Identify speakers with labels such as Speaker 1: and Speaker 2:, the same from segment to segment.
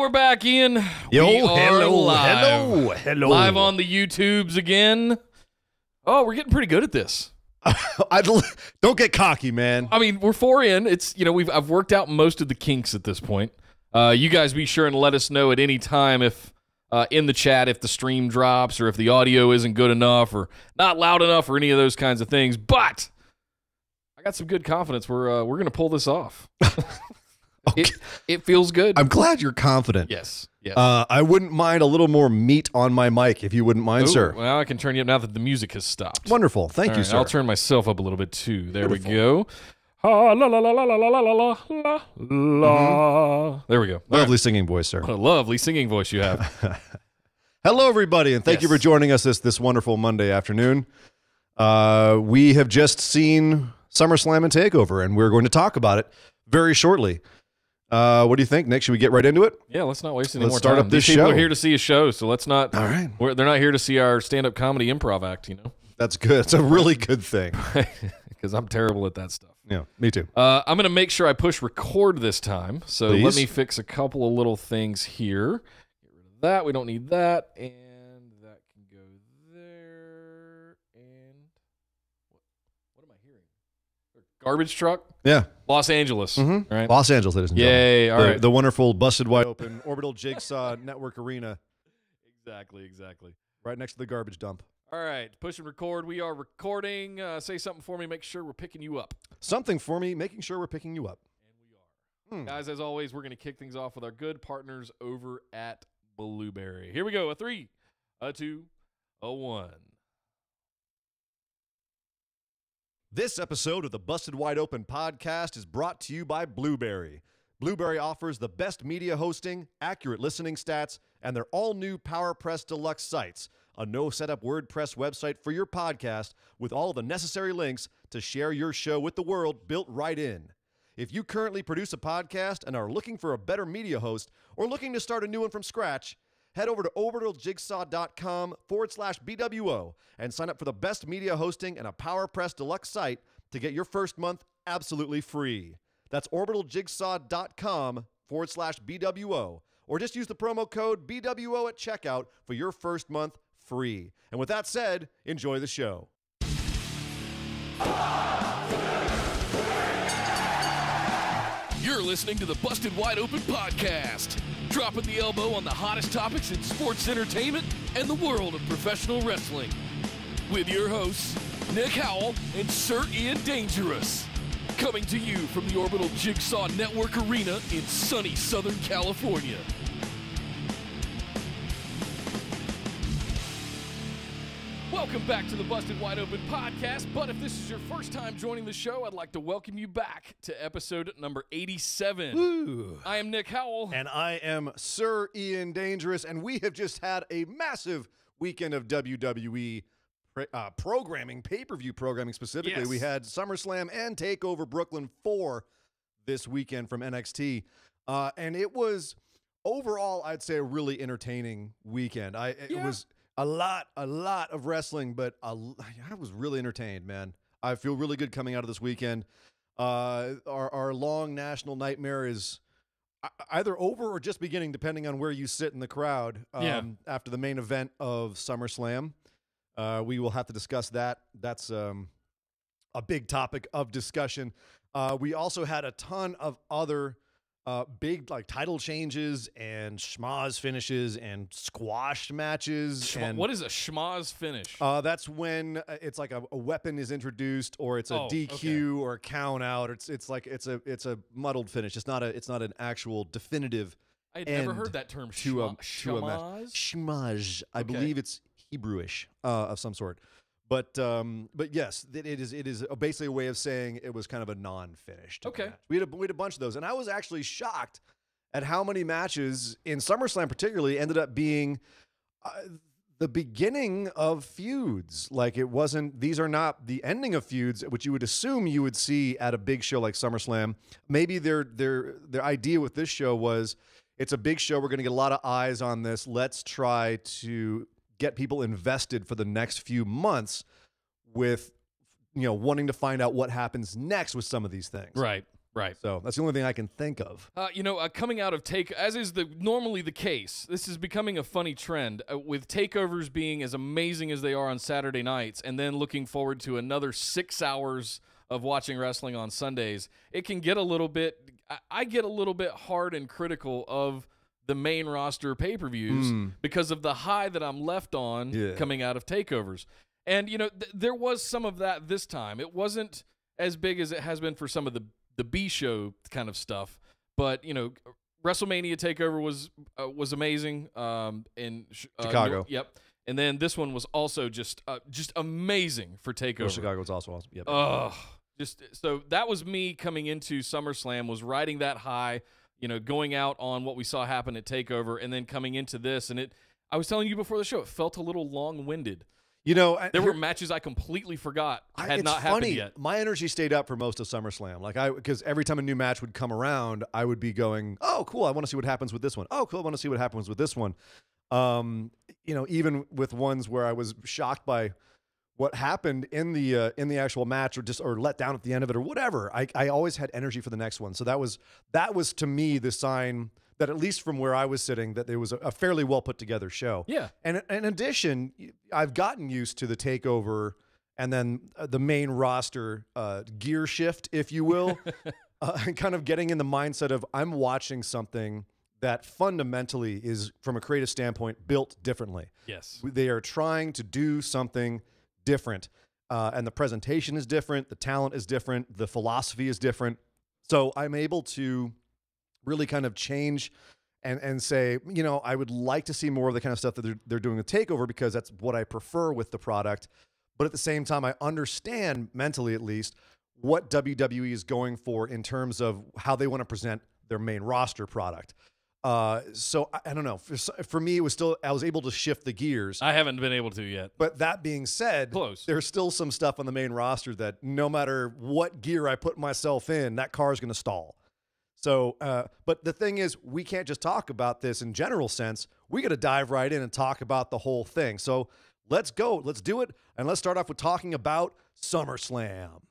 Speaker 1: we're back, Ian.
Speaker 2: Yo,
Speaker 1: we are
Speaker 2: hello,
Speaker 1: live.
Speaker 2: hello.
Speaker 1: Live on the YouTubes again. Oh, we're getting pretty good at this.
Speaker 2: Don't get cocky, man.
Speaker 1: I mean, we're 4 in. It's I've worked out most of the kinks at this point. You guys be sure and let us know at any time if in the chat if the stream drops or if the audio isn't good enough or not loud enough or any of those kinds of things. But I got some good confidence. We're gonna pull this off.
Speaker 2: Okay.
Speaker 1: It feels good.
Speaker 2: I'm glad you're confident.
Speaker 1: Yes.
Speaker 2: I wouldn't mind a little more meat on my mic if you wouldn't mind,
Speaker 1: Ooh,
Speaker 2: sir.
Speaker 1: Well, I can turn you up now that the music has stopped.
Speaker 2: Wonderful. Thank you,
Speaker 1: right,
Speaker 2: sir.
Speaker 1: I'll turn myself up a little bit too. There
Speaker 2: Beautiful.
Speaker 1: we go. Ah, la la la la la la la la la la. There we go. All
Speaker 2: Lovely
Speaker 1: right.
Speaker 2: singing voice, sir.
Speaker 1: What a lovely singing voice you have.
Speaker 2: Hello, everybody, and thank you for joining us this wonderful Monday afternoon. We have just seen Summerslam and Takeover, and we're going to talk about it very shortly. What do you think, Nick? Should we get right into it?
Speaker 1: Yeah, let's not waste any
Speaker 2: Let's
Speaker 1: more
Speaker 2: start
Speaker 1: time.
Speaker 2: up this
Speaker 1: These people
Speaker 2: show.
Speaker 1: are here to see a show, so let's not.
Speaker 2: All right.
Speaker 1: They're not here to see our stand-up comedy improv act,
Speaker 2: That's good. It's a really good thing.
Speaker 1: Because I'm terrible at that stuff.
Speaker 2: Yeah, me too.
Speaker 1: I'm going to make sure I push record this time. So let
Speaker 2: Please.
Speaker 1: me fix a couple of little things here. Get rid of that. We don't need that. And that can go there. And what am I hearing? Garbage truck?
Speaker 2: Yeah.
Speaker 1: Los Angeles.
Speaker 2: Mhm.
Speaker 1: Right?
Speaker 2: Los Angeles, ladies and gentlemen.
Speaker 1: Yay. All right.
Speaker 2: The wonderful, busted wide open Orbital Jigsaw Network Arena
Speaker 1: Exactly.
Speaker 2: right next to the garbage dump.
Speaker 1: All right. Push and record. We are recording. Say something for me. Make sure we're picking you up.
Speaker 2: Something for me, making sure we're picking you up.
Speaker 1: And we are. Guys, as always, we're going to kick things off with our good partners over at Blueberry. Here we go. A 3, a 2, a 1.
Speaker 2: This episode of the Busted Wide Open podcast is brought to you by Blueberry. Blueberry offers the best media hosting, accurate listening stats, and their all-new PowerPress Deluxe sites, a no-setup WordPress website for your podcast with all of the necessary links to share your show with the world built right in. If you currently produce a podcast and are looking for a better media host or looking to start a new one from scratch, head over to orbitaljigsaw.com/BWO and sign up for the best media hosting and a PowerPress Deluxe site to get your first month absolutely free. That's orbitaljigsaw.com/BWO, or just use the promo code BWO at checkout for your first month free. And with that said, enjoy the show.
Speaker 3: You're listening to the Busted Wide Open podcast, dropping the elbow on the hottest topics in sports entertainment and the world of professional wrestling. With your hosts, Nick Howell and Sir Ian Dangerous. Coming to you from the Orbital Jigsaw Network Arena in sunny Southern California. Welcome back to the Busted Wide Open podcast, but if this is your first time joining the show, I'd like to welcome you back to episode number 87.
Speaker 2: Woo.
Speaker 3: I am Nick Howell.
Speaker 2: And I am Sir Ian Dangerous, and we have just had a massive weekend of WWE programming, pay-per-view programming specifically.
Speaker 1: Yes.
Speaker 2: We had SummerSlam and TakeOver Brooklyn 4 this weekend from NXT, and it was overall, I'd say, a really entertaining weekend. It was a lot of wrestling, but I was really entertained, man. I feel really good coming out of this weekend. Our long national nightmare is either over or just beginning, depending on where you sit in the crowd. After the main event of SummerSlam, we will have to discuss that. That's a big topic of discussion. We also had a ton of other big title changes and shmoz finishes and squash matches.
Speaker 1: What is a shmoz finish?
Speaker 2: That's when it's like a weapon is introduced, or it's a DQ or a count out. It's a muddled finish. It's not an actual definitive.
Speaker 1: I had never heard that term.
Speaker 2: To a match.
Speaker 1: Shmoz?
Speaker 2: Shmoz. I believe it's Hebrewish of some sort. But yes, it is basically a way of saying it was kind of a non-finish.
Speaker 1: Okay.
Speaker 2: We had a bunch of those, and I was actually shocked at how many matches in SummerSlam particularly ended up being the beginning of feuds. Like it wasn't; these are not the ending of feuds, which you would assume you would see at a big show like SummerSlam. Maybe their idea with this show was it's a big show. We're going to get a lot of eyes on this. Let's try to get people invested for the next few months with, wanting to find out what happens next with some of these things.
Speaker 1: Right. Right.
Speaker 2: So that's the only thing I can think of.
Speaker 1: Coming out of as is normally the case, this is becoming a funny trend with takeovers being as amazing as they are on Saturday nights, and then looking forward to another 6 hours of watching wrestling on Sundays. It can get a little bit. I get a little bit hard and critical of the main roster pay-per-views because of the high that I'm left on coming out of takeovers. And there was some of that this time. It wasn't as big as it has been for some of the B show kind of stuff, but WrestleMania Takeover was amazing in
Speaker 2: Chicago.
Speaker 1: Yep, and then this one was also just amazing for Takeover.
Speaker 2: Well, Chicago was also awesome. Yep.
Speaker 1: So that was me coming into SummerSlam, was riding that high, going out on what we saw happen at Takeover, and then coming into this, and I was telling you before the show, it felt a little long-winded. There were matches I completely forgot had not happened yet.
Speaker 2: My energy stayed up for most of SummerSlam. Because every time a new match would come around, I would be going, "Oh, cool! I want to see what happens with this one. Oh, cool! I want to see what happens with this one." Even with ones where I was shocked by what happened in the actual match, or let down at the end of it, or whatever, I always had energy for the next one. So that was to me the sign that, at least from where I was sitting, that it was a fairly well put together show.
Speaker 1: Yeah.
Speaker 2: And in addition, I've gotten used to the takeover and then the main roster gear shift, if you will, and kind of getting in the mindset of I'm watching something that fundamentally is, from a creative standpoint, built differently.
Speaker 1: Yes.
Speaker 2: They are trying to do something different, and the presentation is different, the talent is different, the philosophy is different. So I'm able to really kind of change and say, I would like to see more of the kind of stuff that they're doing with Takeover, because that's what I prefer with the product. But at the same time, I understand, mentally at least, what WWE is going for in terms of how they want to present their main roster product. So I don't know. For me, I was able to shift the gears.
Speaker 1: I haven't been able to yet.
Speaker 2: But that being said, there's still some stuff on the main roster that no matter what gear I put myself in, that car is going to stall. So, but the thing is, we can't just talk about this in general sense. We got to dive right in and talk about the whole thing. So let's go. Let's do it. And let's start off with talking about SummerSlam.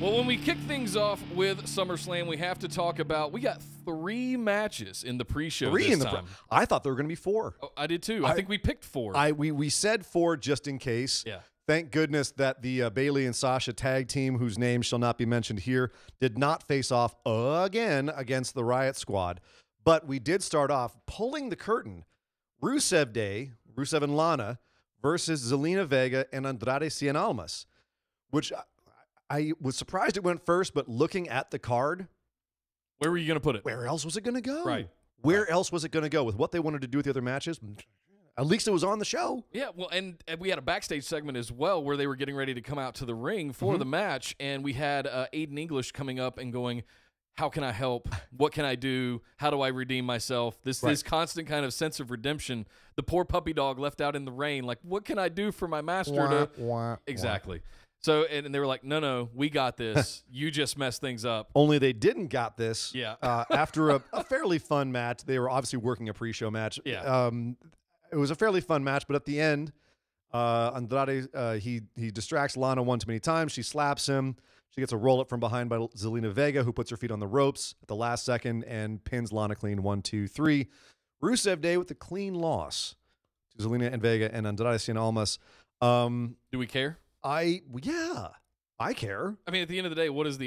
Speaker 1: Well, when we kick things off with SummerSlam, we have to talk about, we got 3 matches in the pre-show this time.
Speaker 2: I thought there were going to be 4.
Speaker 1: Oh, I did too. I think we picked 4.
Speaker 2: We said 4 just in case.
Speaker 1: Yeah.
Speaker 2: Thank goodness that the Bayley and Sasha tag team, whose name shall not be mentioned here, did not face off again against the Riot Squad. But we did start off pulling the curtain. Rusev Day, Rusev and Lana, versus Zelina Vega and Andrade Cien Almas, which I was surprised it went first, but looking at the card,
Speaker 1: where were you going to put it?
Speaker 2: Where else was it going to go?
Speaker 1: Right.
Speaker 2: Where else was it going to go with what they wanted to do with the other matches? At least it was on the show.
Speaker 1: Yeah, well, and we had a backstage segment as well where they were getting ready to come out to the ring for the match, and we had Aiden English coming up and going, how can I help? What can I do? How do I redeem myself? This constant kind of sense of redemption. The poor puppy dog left out in the rain, like, what can I do for my master? Exactly. So, and they were like, no, we got this. You just messed things up.
Speaker 2: Only they didn't got this.
Speaker 1: Yeah.
Speaker 2: After a fairly fun match. They were obviously working a pre-show match.
Speaker 1: Yeah.
Speaker 2: It was a fairly fun match, but at the end, Andrade, he distracts Lana one too many times. She slaps him. She gets a roll-up from behind by Zelina Vega, who puts her feet on the ropes at the last second and pins Lana clean 1, 2, 3. Rusev Day with a clean loss to Zelina and Vega and Andrade Cien Almas.
Speaker 1: Do we care?
Speaker 2: I care.
Speaker 1: I mean, at the end of the day, what does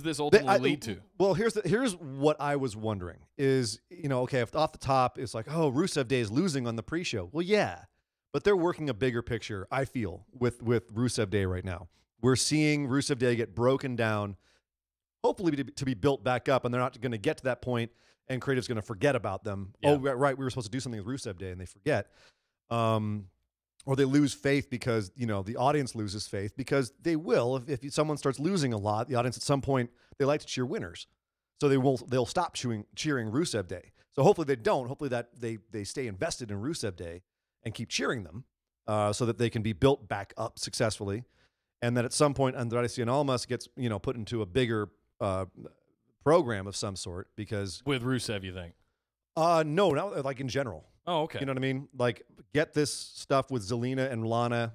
Speaker 1: this ultimately lead to?
Speaker 2: Well, here's what I was wondering is, okay, if off the top it's like, oh, Rusev Day is losing on the pre-show. Well, yeah, but they're working a bigger picture, I feel, with Rusev Day right now. We're seeing Rusev Day get broken down, hopefully to be built back up, and they're not going to get to that point, and creative's going to forget about them. Yeah. Oh, right, we were supposed to do something with Rusev Day, and they forget. Or they lose faith because, the audience loses faith, because they will. If someone starts losing a lot, the audience at some point, they like to cheer winners. So they'll stop cheering Rusev Day. So hopefully they don't. Hopefully that they stay invested in Rusev Day and keep cheering them so that they can be built back up successfully. And that at some point, Andrade Cien Almas gets, put into a bigger program of some sort, because...
Speaker 1: With Rusev, you think?
Speaker 2: No, not like in general.
Speaker 1: Oh, okay.
Speaker 2: You know what I mean? Like, get this stuff with Zelina and Lana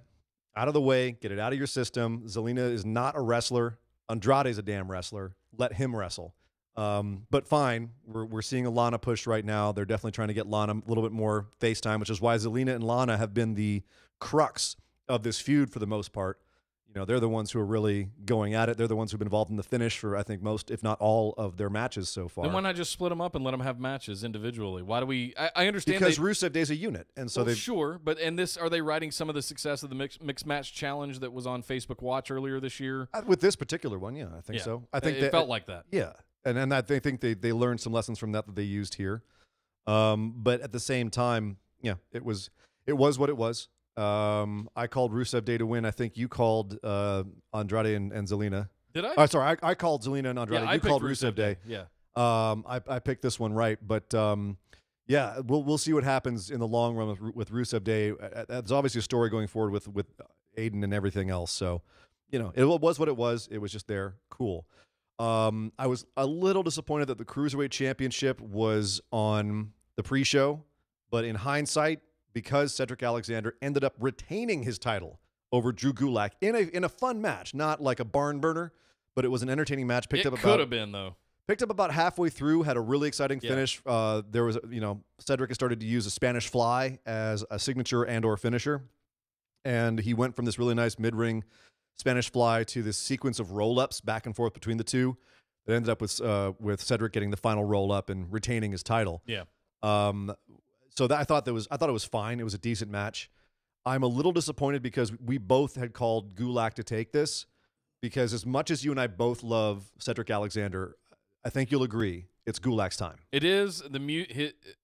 Speaker 2: Out of the way. Get it out of your system. Zelina is not a wrestler. Andrade's a damn wrestler. Let him wrestle. But fine. We're seeing a Lana push right now. They're definitely trying to get Lana a little bit more face time, which is why Zelina and Lana have been the crux of this feud for the most part. You know, they're the ones who are really going at it. They're the ones who've been involved in the finish for, I think, most, if not all, of their matches so far.
Speaker 1: Then why not just split them up and let them have matches individually? Why do we? I understand
Speaker 2: because Rusev Day's a unit, and so
Speaker 1: sure. But in this, are they riding some of the success of the mixed match challenge that was on Facebook Watch earlier this year?
Speaker 2: With this particular one, yeah, I think so. I think
Speaker 1: it felt like that.
Speaker 2: Yeah, and I think they learned some lessons from that they used here. But at the same time, yeah, it was what it was. I called Rusev Day to win. I think you called Andrade and Zelina.
Speaker 1: Did I?
Speaker 2: Oh, sorry, I called Zelina and Andrade.
Speaker 1: Yeah,
Speaker 2: you called Rusev Day.
Speaker 1: Yeah.
Speaker 2: I picked this one right, but yeah, we'll see what happens in the long run with Rusev Day. There's obviously a story going forward with Aiden and everything else. So, you know, it was what it was. It was just there. Cool. I was a little disappointed that the Cruiserweight Championship was on the pre-show, but in hindsight, because Cedric Alexander ended up retaining his title over Drew Gulak in a fun match, not like a barn burner, but it was an entertaining match.
Speaker 1: It could have been, though.
Speaker 2: Picked up about halfway through, had a really exciting finish. There was, Cedric has started to use a Spanish Fly as a signature and/or finisher, and he went from this really nice mid-ring Spanish Fly to this sequence of roll-ups back and forth between the two. It ended up with Cedric getting the final roll-up and retaining his title.
Speaker 1: Yeah.
Speaker 2: So I thought it was fine. It was a decent match. I'm a little disappointed because we both had called Gulak to take this, because as much as you and I both love Cedric Alexander, I think you'll agree it's Gulak's time.
Speaker 1: It is.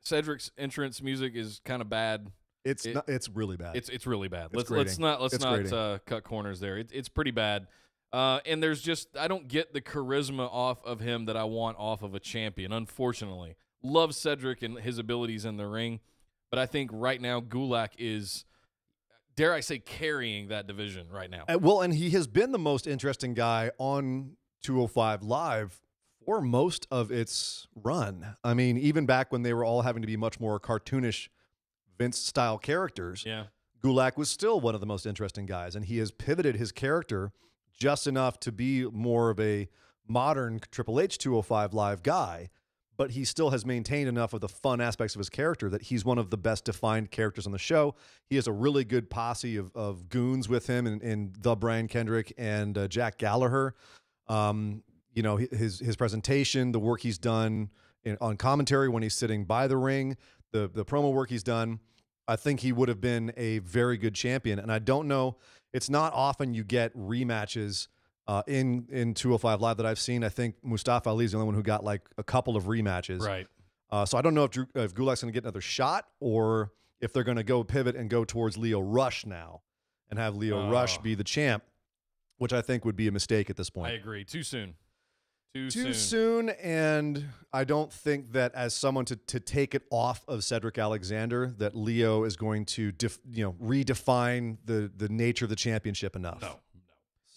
Speaker 1: Cedric's entrance music is kind of bad.
Speaker 2: It's really bad.
Speaker 1: It's really bad.
Speaker 2: Let's
Speaker 1: not cut corners there. It's pretty bad. And there's just, I don't get the charisma off of him that I want off of a champion, unfortunately. Love Cedric and his abilities in the ring, but I think right now Gulak is, dare I say, carrying that division right now.
Speaker 2: And he has been the most interesting guy on 205 Live for most of its run. I mean, even back when they were all having to be much more cartoonish Vince-style characters, Gulak was still one of the most interesting guys, and he has pivoted his character just enough to be more of a modern Triple H 205 Live guy, but he still has maintained enough of the fun aspects of his character that he's one of the best defined characters on the show. He has a really good posse of goons with him in the Brian Kendrick and Jack Gallagher. His presentation, the work he's done on commentary when he's sitting by the ring, the promo work he's done, I think he would have been a very good champion. And I don't know, it's not often you get rematches in 205 Live that I've seen. I think Mustafa Ali is the only one who got like a couple of rematches.
Speaker 1: Right.
Speaker 2: So I don't know if Gulak's going to get another shot, or if they're going to go pivot and go towards Leo Rush now and have Leo Rush be the champ, which I think would be a mistake at this point.
Speaker 1: I agree. Too soon.
Speaker 2: Too soon, and I don't think that as someone to take it off of Cedric Alexander, that Leo is going to redefine the nature of the championship enough.
Speaker 1: No.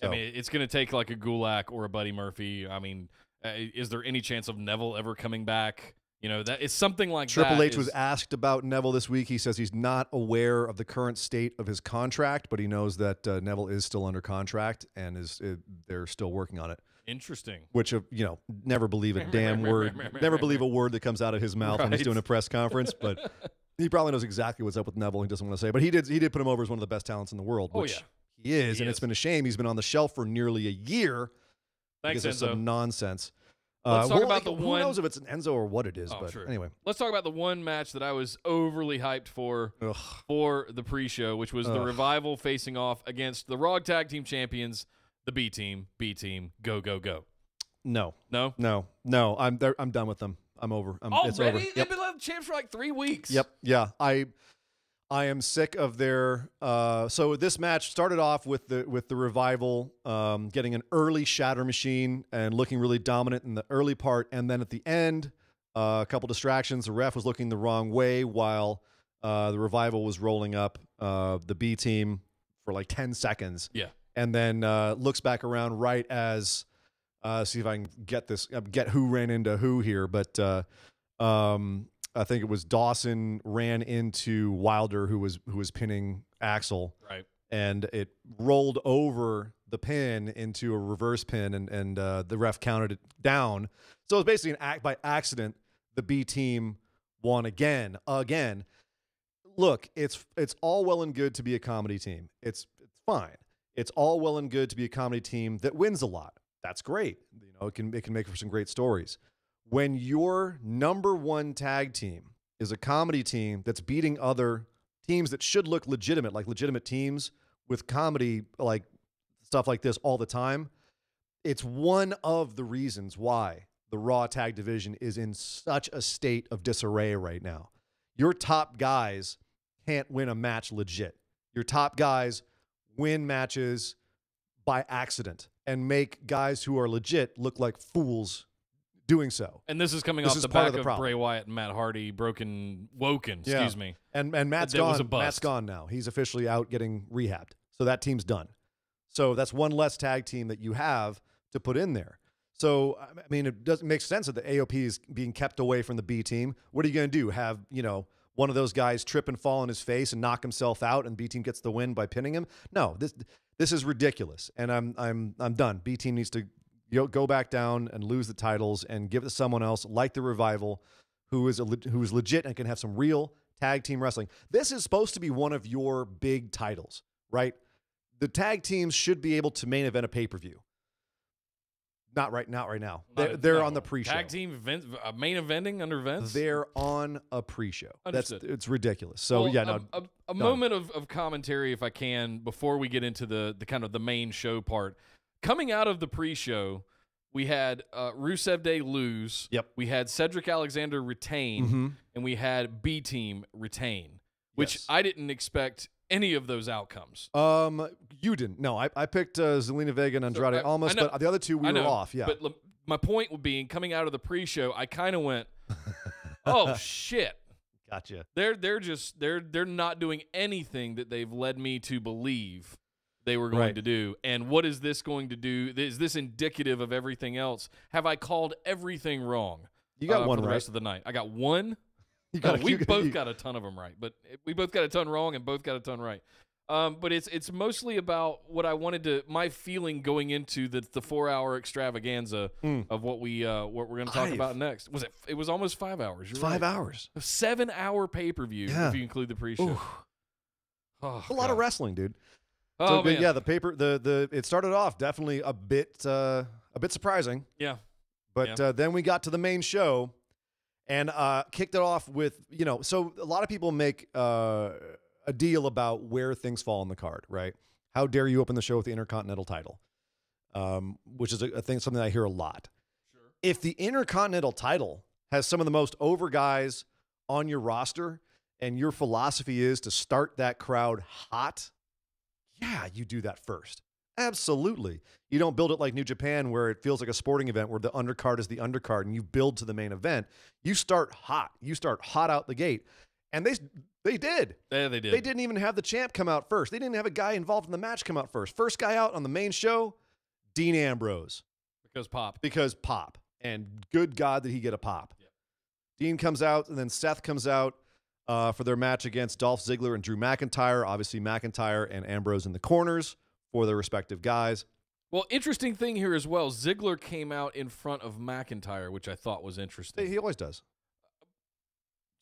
Speaker 2: So.
Speaker 1: I mean, it's going to take like a Gulak or a Buddy Murphy. I mean, is there any chance of Neville ever coming back? You know, that it's something like
Speaker 2: Triple
Speaker 1: that.
Speaker 2: H was asked about Neville this week. He says he's not aware of the current state of his contract, but he knows that Neville is still under contract and they're still working on it.
Speaker 1: Interesting.
Speaker 2: Which, never believe a damn word. Never believe a word that comes out of his mouth when he's doing a press conference. But he probably knows exactly what's up with Neville. He doesn't want to say. But he did put him over as one of the best talents in the world. Which he is. It's been a shame. He's been on the shelf for nearly a year.
Speaker 1: Thanks,
Speaker 2: because of some nonsense.
Speaker 1: Let's talk about the
Speaker 2: who
Speaker 1: one.
Speaker 2: Who knows if it's an Enzo or what it is. But
Speaker 1: true.
Speaker 2: Anyway.
Speaker 1: Let's talk about the one match that I was overly hyped for the pre-show, which was the Revival facing off against the Raw Tag Team Champions, the B Team, go, go, go.
Speaker 2: No. I'm done with them. I'm over. It's over.
Speaker 1: Already? They've been champs for like 3 weeks.
Speaker 2: Yep. Yeah. I am sick of their. So this match started off with the Revival getting an early shatter machine and looking really dominant in the early part, and then at the end, a couple distractions. The ref was looking the wrong way while the Revival was rolling up the B Team for like 10 seconds.
Speaker 1: Yeah,
Speaker 2: and then looks back around right as. See if I can get who ran into who here, but I think it was Dawson ran into Wilder, who was pinning Axel,
Speaker 1: right,
Speaker 2: and it rolled over the pin into a reverse pin, and the ref counted it down. So it was basically an act by accident. The B team won again. Look, it's all well and good to be a comedy team. It's fine. It's all well and good to be a comedy team that wins a lot. That's great. You know, it can make for some great stories. When your number one tag team is a comedy team that's beating other teams that should look legitimate, like legitimate teams with comedy, like stuff like this all the time, it's one of the reasons why the Raw tag division is in such a state of disarray right now. Your top guys can't win a match legit. Your top guys win matches by accident and make guys who are legit look like fools doing so.
Speaker 1: And this is coming off the back of Bray Wyatt and Matt Hardy woken, excuse me.
Speaker 2: And Matt's gone. Matt's gone now. He's officially out getting rehabbed. So that team's done. So that's one less tag team that you have to put in there. So, I mean, it doesn't make sense that the AOP is being kept away from the B team. What are you going to do? Have, you know, one of those guys trip and fall on his face and knock himself out and B team gets the win by pinning him? No, this is ridiculous. And I'm done. B team needs to go back down and lose the titles and give it to someone else like the Revival who is legit and can have some real tag team wrestling. This is supposed to be one of your big titles, right? The tag teams should be able to main event a pay-per-view. Not right now. They're on the pre-show.
Speaker 1: Tag team event, main eventing under Vince?
Speaker 2: They're on a pre-show.
Speaker 1: Understood.
Speaker 2: It's ridiculous. So,
Speaker 1: a moment of commentary, if I can, before we get into the kind of the main show part. Coming out of the pre-show, we had Rusev Day lose.
Speaker 2: Yep.
Speaker 1: We had Cedric Alexander retain, and we had B Team retain, which I didn't expect any of those outcomes.
Speaker 2: You didn't. No, I picked Zelina Vega and Andrade Almas, but the other two we were off. Yeah.
Speaker 1: But my point would be, coming out of the pre-show, I kind of went, "Oh shit."
Speaker 2: Gotcha.
Speaker 1: They're not doing anything that they've led me to believe they were going to do. And what is this going to do? Is this indicative of everything else? Have I called everything wrong?
Speaker 2: You got one
Speaker 1: for the
Speaker 2: right.
Speaker 1: rest of the night. I got one.
Speaker 2: We
Speaker 1: both got a ton of them right, but we both got a ton wrong and both got a ton right. But it's mostly about what I wanted to, my feeling going into the 4-hour extravaganza of what we're going to talk about next. It was almost 5 hours. You're
Speaker 2: 5 hours.
Speaker 1: A 7-hour pay-per-view if you include the pre-show.
Speaker 2: A lot of wrestling, dude.
Speaker 1: Oh,
Speaker 2: so, man. Yeah, it started off definitely a bit surprising.
Speaker 1: Yeah.
Speaker 2: But then we got to the main show and kicked it off with, so a lot of people make a deal about where things fall on the card, right? How dare you open the show with the Intercontinental title, which is something I hear a lot. Sure. If the Intercontinental title has some of the most over guys on your roster and your philosophy is to start that crowd hot, yeah, you do that first. Absolutely. You don't build it like New Japan where it feels like a sporting event where the undercard is the undercard and you build to the main event. You start hot. You start hot out the gate. And they did.
Speaker 1: Yeah, they did.
Speaker 2: They didn't even have the champ come out first. They didn't have a guy involved in the match come out first. First guy out on the main show, Dean Ambrose. Because pop. And good God did he get a pop. Yep. Dean comes out and then Seth comes out for their match against Dolph Ziggler and Drew McIntyre. Obviously, McIntyre and Ambrose in the corners for their respective guys.
Speaker 1: Well, interesting thing here as well, Ziggler came out in front of McIntyre, which I thought was interesting.
Speaker 2: He always does.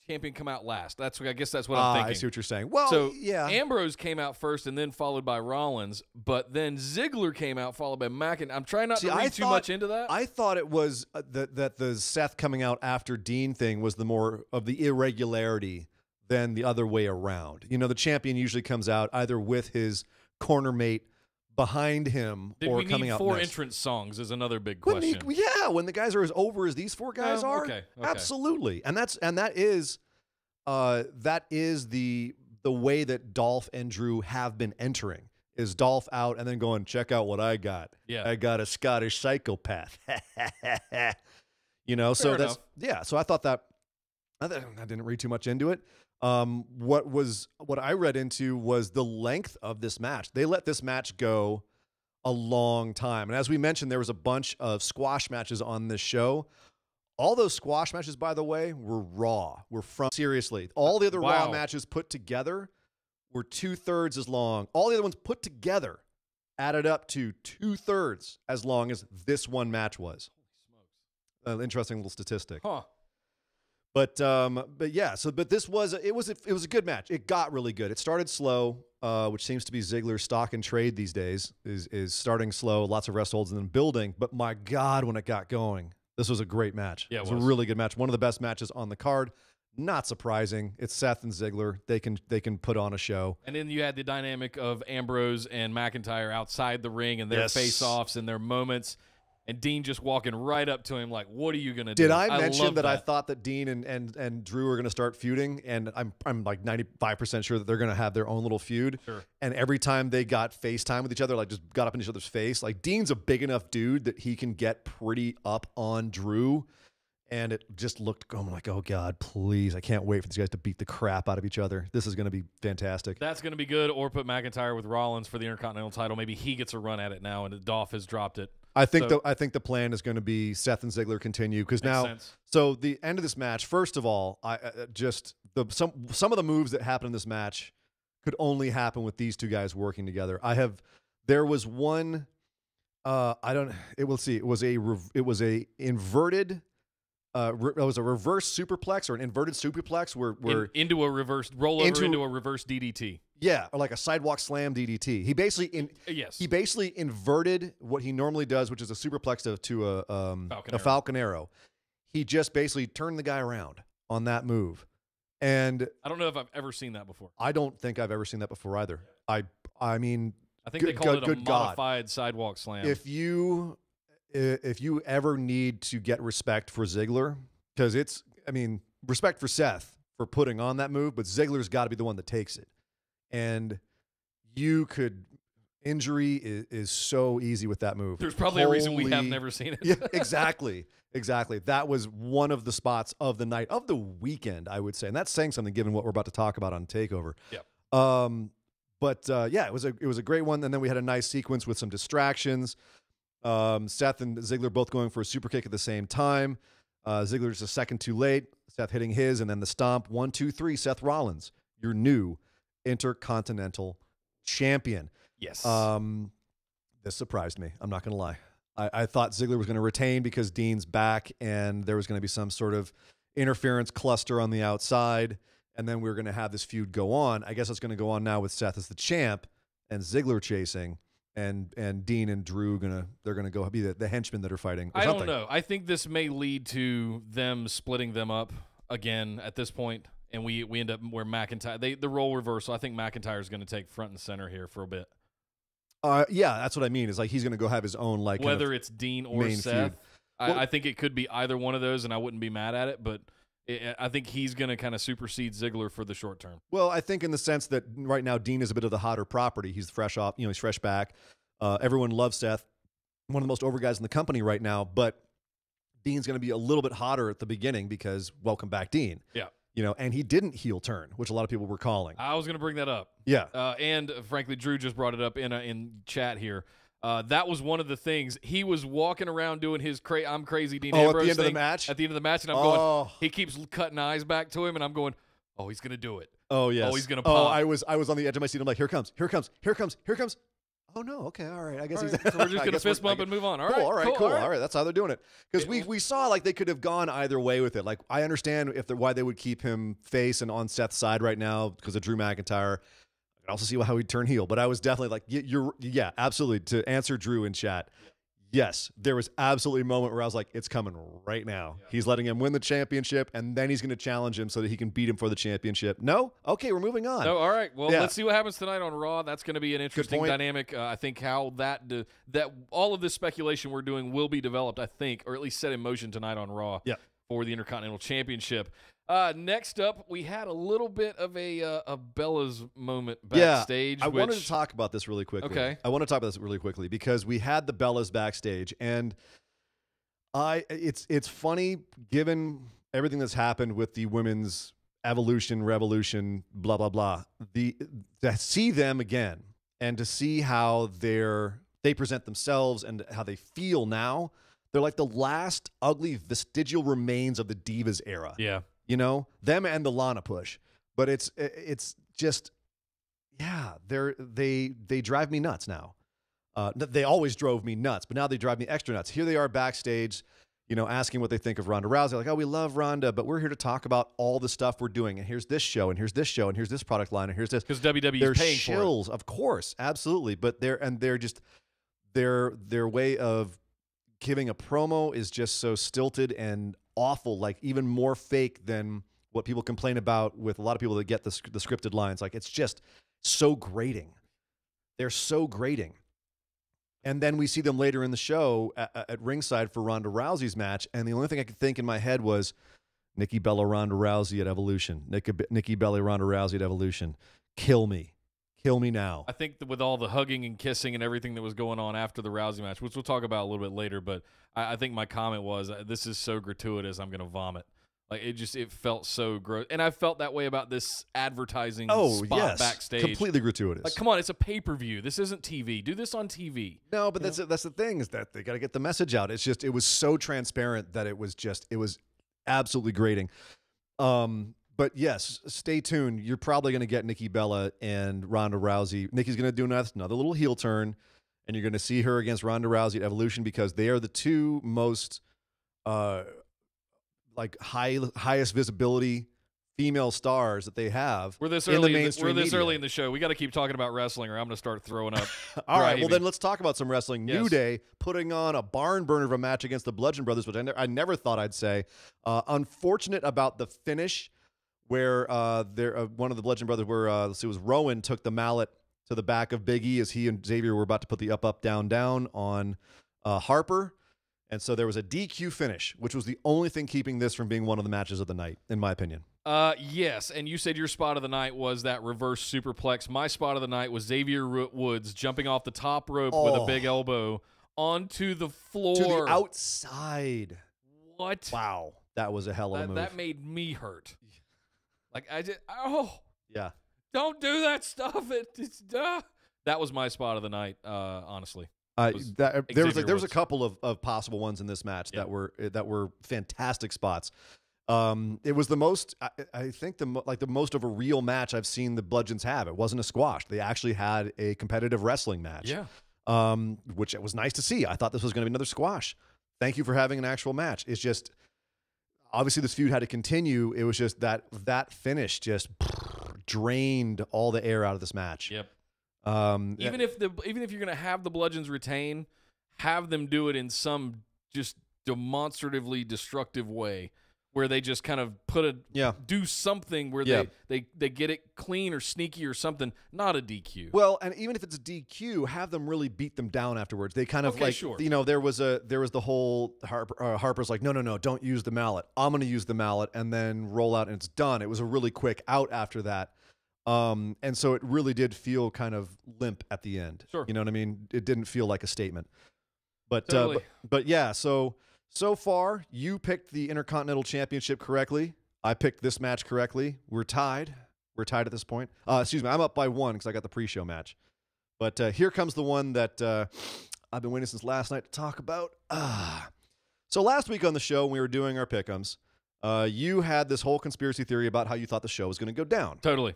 Speaker 1: Champion come out last. I guess that's what I'm thinking.
Speaker 2: I see what you're saying. Well,
Speaker 1: so
Speaker 2: yeah.
Speaker 1: Ambrose came out first and then followed by Rollins, but then Ziggler came out followed by McIntyre. I'm trying not to read too much into that.
Speaker 2: I thought it was that the Seth coming out after Dean thing was the more of the irregularity than the other way around. The champion usually comes out either with his corner mate behind him or coming out next.
Speaker 1: Four entrance songs is another big question.
Speaker 2: When the guys are as over as these four guys are.
Speaker 1: Okay.
Speaker 2: Absolutely. And that is the way that Dolph and Drew have been entering. Is Dolph out and then going, check out what I got.
Speaker 1: Yeah.
Speaker 2: I got a Scottish psychopath.
Speaker 1: Fair
Speaker 2: so
Speaker 1: enough.
Speaker 2: So I thought that I didn't read too much into it. What I read into was the length of this match. They let this match go a long time. And as we mentioned, there was a bunch of squash matches on this show. All those squash matches, by the way, were raw. Seriously. All the other Raw matches put together were 2/3 as long. All the other ones put together added up to 2/3 as long as this one match was. Holy smokes! Interesting little statistic.
Speaker 1: Huh.
Speaker 2: But yeah. But this was it was a good match. It got really good. It started slow, which seems to be Ziggler's stock and trade these days. Is starting slow, lots of rest holds, and then building. But my God, when it got going, this was a great match.
Speaker 1: Yeah,
Speaker 2: it was a really good match. One of the best matches on the card. Not surprising. It's Seth and Ziggler. They can put on a show.
Speaker 1: And then you had the dynamic of Ambrose and McIntyre outside the ring and their face-offs and their moments, and Dean just walking right up to him like, "What are you gonna do?"
Speaker 2: Did I mention that I thought that Dean and Drew were gonna start feuding? And I'm like 95% sure that they're gonna have their own little feud.
Speaker 1: Sure.
Speaker 2: And every time they got FaceTime with each other, like just got up in each other's face. Like Dean's a big enough dude that he can get pretty up on Drew. And it just looked, I'm like, oh, God, please. I can't wait for these guys to beat the crap out of each other. This is going to be fantastic.
Speaker 1: That's going to be good. Or put McIntyre with Rollins for the Intercontinental title. Maybe he gets a run at it now, and Dolph has dropped it.
Speaker 2: I think the plan is going to be Seth and Ziggler continue because now.
Speaker 1: Sense. So
Speaker 2: the end of this match, first of all, some of the moves that happened in this match could only happen with these two guys working together. There was one. It was a inverted. It was a reverse superplex or an inverted superplex where
Speaker 1: into a reverse rollover into a reverse DDT.
Speaker 2: Yeah, or like a sidewalk slam DDT. He basically inverted what he normally does, which is a superplex to a Falcon Arrow. He just basically turned the guy around on that move, and
Speaker 1: I don't know if I've ever seen that before.
Speaker 2: I don't think I've ever seen that before either. I mean,
Speaker 1: I think they call it a modified sidewalk slam.
Speaker 2: If you ever need to get respect for Ziggler, because respect for Seth for putting on that move, but Ziggler's got to be the one that takes it. And injury is so easy with that move.
Speaker 1: There's probably a reason we have never seen it.
Speaker 2: Yeah, exactly. That was one of the spots of the night, of the weekend, I would say. And that's saying something given what we're about to talk about on TakeOver.
Speaker 1: Yeah.
Speaker 2: It was a great one. And then we had a nice sequence with some distractions. Seth and Ziggler both going for a super kick at the same time. Ziggler's a second too late. Seth hitting his, and then the stomp. 1, 2, 3. Seth Rollins, your new Intercontinental Champion.
Speaker 1: Yes.
Speaker 2: This surprised me. I'm not going to lie. I thought Ziggler was going to retain because Dean's back, and there was going to be some sort of interference cluster on the outside, and then we were going to have this feud go on. I guess it's going to go on now with Seth as the champ and Ziggler chasing. And Dean and Drew they're gonna go be the henchmen that are fighting.
Speaker 1: I don't know. I think this may lead to them splitting them up again at this point, and we end up where McIntyre the role reversal. I think McIntyre is going to take front and center here for a bit.
Speaker 2: Yeah, that's what I mean. Is like he's going to go have his own
Speaker 1: whether it's Dean or Seth. I think it could be either one of those, and I wouldn't be mad at it, but. I think he's going to kind of supersede Ziggler for the short term.
Speaker 2: Well, I think in the sense that right now Dean is a bit of the hotter property. He's fresh off, he's fresh back. Everyone loves Seth, one of the most over guys in the company right now. But Dean's going to be a little bit hotter at the beginning because welcome back, Dean.
Speaker 1: Yeah.
Speaker 2: And he didn't heel turn, which a lot of people were calling.
Speaker 1: I was going to bring that up.
Speaker 2: Yeah.
Speaker 1: And frankly, Drew just brought it up in chat here. That was one of the things. He was walking around doing his I'm crazy Dean Ambrose
Speaker 2: at the end
Speaker 1: thing
Speaker 2: of the match?
Speaker 1: At the end of the match, and I'm going, he keeps cutting eyes back to him, and I'm going, oh, he's going to do it.
Speaker 2: Oh, yes.
Speaker 1: Oh, he's going to pop.
Speaker 2: Oh, I was on the edge of my seat. I'm like, here comes. Oh, no. Okay. All right. I guess
Speaker 1: all
Speaker 2: he's.
Speaker 1: Right. So we're just going to fist bump and move on. All right.
Speaker 2: Cool. All right. That's how they're doing it. Because we saw like they could have gone either way with it. Like, I understand why they would keep him face and on Seth's side right now because of Drew McIntyre. I can also see how he'd turn heel. But I was definitely like, absolutely. To answer Drew in chat. Yes, there was absolutely a moment where I was like, it's coming right now. Yeah. He's letting him win the championship, and then he's going to challenge him so that he can beat him for the championship. No? Okay, we're moving on.
Speaker 1: No, all right. Well, let's see what happens tonight on Raw. That's going to be an interesting dynamic. I think how that all of this speculation we're doing will be developed, I think, or at least set in motion tonight on Raw for the Intercontinental Championship. Next up, we had a little bit of a Bella's moment backstage.
Speaker 2: I wanted to talk about this really quickly.
Speaker 1: Okay.
Speaker 2: I want to talk about this really quickly because we had the Bellas backstage, and it's funny given everything that's happened with the women's evolution, revolution, blah blah blah. To see them again and to see how they present themselves and how they feel now, they're like the last ugly vestigial remains of the Divas era.
Speaker 1: Yeah.
Speaker 2: Them and the Lana push. But it's just, yeah, they drive me nuts now. They always drove me nuts, but now they drive me extra nuts. Here they are backstage, asking what they think of Ronda Rousey. Like, oh, we love Ronda, but we're here to talk about all the stuff we're doing. And here's this show, and here's this show, and here's this product line, and here's this.
Speaker 1: Because WWE
Speaker 2: they're
Speaker 1: is paying
Speaker 2: shills,
Speaker 1: for it.
Speaker 2: of course, absolutely. But they're just their way of giving a promo is just so stilted and awful, like even more fake than what people complain about with a lot of people that get the scripted lines. Like, it's just so grating. They're so grating. And then we see them later in the show at ringside for Ronda Rousey's match, and the only thing I could think in my head was Nikki Bella, Ronda Rousey at Evolution. Nikki Bella, Ronda Rousey at Evolution. Kill me. Kill me now.
Speaker 1: I think that with all the hugging and kissing and everything that was going on after the Rousey match, which we'll talk about a little bit later, but I think my comment was, this is so gratuitous, I'm going to vomit. Like, it felt so gross. And I felt that way about this advertising spot backstage.
Speaker 2: Completely gratuitous.
Speaker 1: Like, come on, it's a pay-per-view. This isn't TV. Do this on TV.
Speaker 2: No, but that's the thing, is that they got to get the message out. It's just, it was so transparent that it was absolutely grating. But yes, stay tuned. You're probably going to get Nikki Bella and Ronda Rousey. Nikki's going to do another little heel turn, and you're going to see her against Ronda Rousey at Evolution, because they are the two most highest visibility female stars that they have.
Speaker 1: We're this
Speaker 2: in
Speaker 1: early
Speaker 2: the mainstream media.
Speaker 1: early in the show. We got to keep talking about wrestling, or I'm going to start throwing up.
Speaker 2: All right, well then let's talk about some wrestling.
Speaker 1: Yes.
Speaker 2: New Day putting on a barn burner of a match against the Bludgeon Brothers, which I never thought I'd say. Unfortunate about the finish, where one of the Bludgeon Brothers, where it was Rowan, took the mallet to the back of Big E as he and Xavier were about to put the up, down, down on Harper. And so there was a DQ finish, which was the only thing keeping this from being one of the matches of the night, in my opinion.
Speaker 1: Yes, and you said your spot of the night was that reverse superplex. My spot of the night was Xavier Woods jumping off the top rope with a big elbow onto the floor.
Speaker 2: To the outside.
Speaker 1: What?
Speaker 2: Wow. That was a hell of a move.
Speaker 1: That made me hurt. Like,
Speaker 2: yeah.
Speaker 1: Don't do that stuff. That was my spot of the night, honestly.
Speaker 2: There was a couple of possible ones in this match that were fantastic spots. It was the most, I think, the most of a real match I've seen the Bludgeons have. It wasn't a squash. They actually had a competitive wrestling match.
Speaker 1: Yeah.
Speaker 2: Which it was nice to see. I thought this was going to be another squash. Thank you for having an actual match. It's just, obviously this feud had to continue. It was just that finish just drained all the air out of this match.
Speaker 1: Yep. Even if you're going to have the Bludgeons retain, have them do it in some just demonstratively destructive way, where they just kind of do something where they get it clean or sneaky or something, not a DQ.
Speaker 2: Well, and even if it's a DQ, have them really beat them down afterwards. They kind of there was the whole Harper's like, no, don't use the mallet. I'm going to use the mallet, and then roll out and it's done. It was a really quick out after that. And so it really did feel kind of limp at the end.
Speaker 1: Sure.
Speaker 2: You know what I mean? It didn't feel like a statement. But
Speaker 1: totally.
Speaker 2: but yeah, so far you picked the Intercontinental Championship correctly. I picked this match correctly. We're tied. We're tied at this point. Excuse me, I'm up by 1 because I got the pre-show match. But here comes the one that I've been waiting since last night to talk about. So last week on the show, when we were doing our pick'ems, you had this whole conspiracy theory about how you thought the show was going to go down.
Speaker 1: Totally.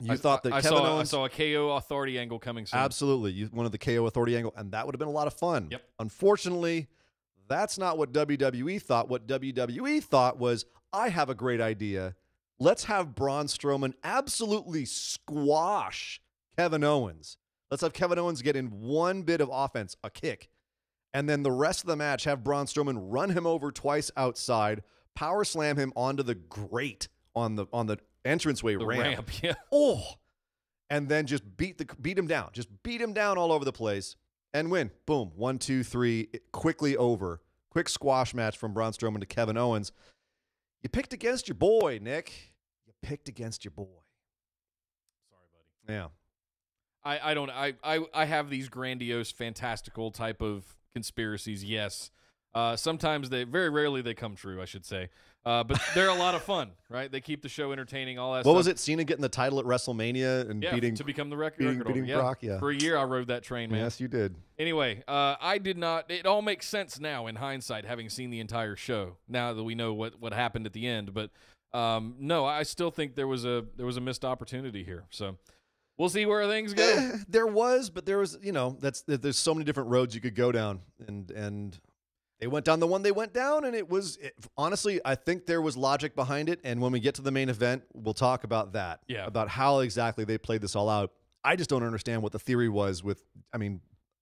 Speaker 2: You thought that Kevin Owens...
Speaker 1: I saw a KO Authority angle coming soon.
Speaker 2: Absolutely. You wanted the KO Authority angle, and that would have been a lot of fun.
Speaker 1: Yep.
Speaker 2: Unfortunately, that's not what WWE thought. What WWE thought was, I have a great idea. Let's have Braun Strowman absolutely squash Kevin Owens. Let's have Kevin Owens get in one bit of offense, a kick, and then the rest of the match have Braun Strowman run him over twice outside, power slam him onto the grate on the entranceway ramp.
Speaker 1: Yeah.
Speaker 2: Oh, and then just beat him down. Just beat him down all over the place and win. Boom. 1, 2, 3. Quickly over. Quick squash match from Braun Strowman to Kevin Owens. You picked against your boy, Nick. You picked against your boy.
Speaker 1: Sorry, buddy.
Speaker 2: Yeah.
Speaker 1: I have these grandiose, fantastical type of conspiracies. Yes. Sometimes very rarely they come true, I should say. But they're a lot of fun, right? They keep the show entertaining, all that stuff.
Speaker 2: What was it? Cena getting the title at WrestleMania and
Speaker 1: to become the record
Speaker 2: beating Brock? Yeah.
Speaker 1: For a year, I rode that train, man.
Speaker 2: Yes, you did.
Speaker 1: Anyway, I did not. It all makes sense now in hindsight, having seen the entire show. Now that we know what happened at the end, but no, I still think there was a missed opportunity here. So We'll see where things go.
Speaker 2: There was, there's so many different roads you could go down, and they went down the one they went down, and honestly, I think there was logic behind it. And when we get to the main event, we'll talk about that.
Speaker 1: Yeah.
Speaker 2: About how exactly they played this all out. I just don't understand what the theory was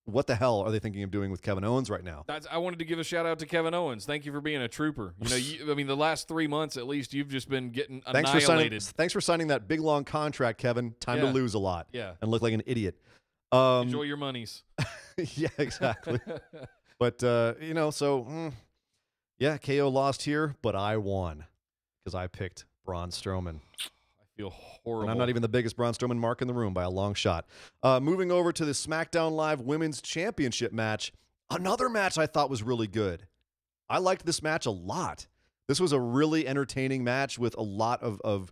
Speaker 2: what the hell are they thinking of doing with Kevin Owens right now?
Speaker 1: I wanted to give a shout out to Kevin Owens. Thank you for being a trooper. The last 3 months at least, you've just been getting annihilated.
Speaker 2: Thanks for signing that big long contract, Kevin. Time to lose a lot.
Speaker 1: Yeah.
Speaker 2: And look like an idiot.
Speaker 1: Enjoy your monies.
Speaker 2: Yeah, exactly. But KO lost here, but I won because I picked Braun Strowman.
Speaker 1: I feel horrible.
Speaker 2: And I'm not even the biggest Braun Strowman mark in the room by a long shot. Moving over to the SmackDown Live Women's Championship match, another match I thought was really good. I liked this match a lot. This was a really entertaining match with a lot of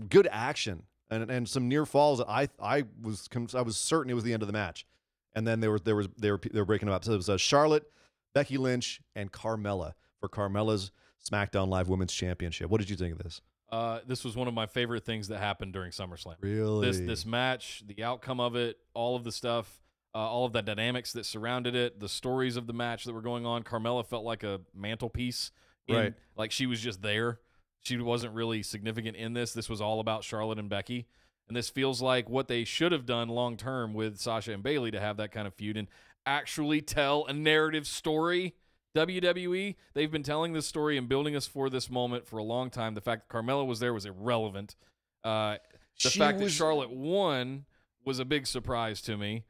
Speaker 2: good action and some near falls that I was certain it was the end of the match. And then they were breaking them up. So it was Charlotte, Becky Lynch, and Carmella for Carmella's SmackDown Live Women's Championship. What did you think of this?
Speaker 1: This was one of my favorite things that happened during SummerSlam.
Speaker 2: Really?
Speaker 1: This match, the outcome of it, all of the stuff, all of the dynamics that surrounded it, the stories of the match that were going on. Carmella felt like a mantelpiece.
Speaker 2: Right.
Speaker 1: Like she was just there. She wasn't really significant in this. This was all about Charlotte and Becky. And this feels like what they should have done long term with Sasha and Bayley to have that kind of feud and actually tell a narrative story. WWE, they've been telling this story and building us for this moment for a long time. The fact that Carmella was there was irrelevant. The fact that Charlotte won was a big surprise to me,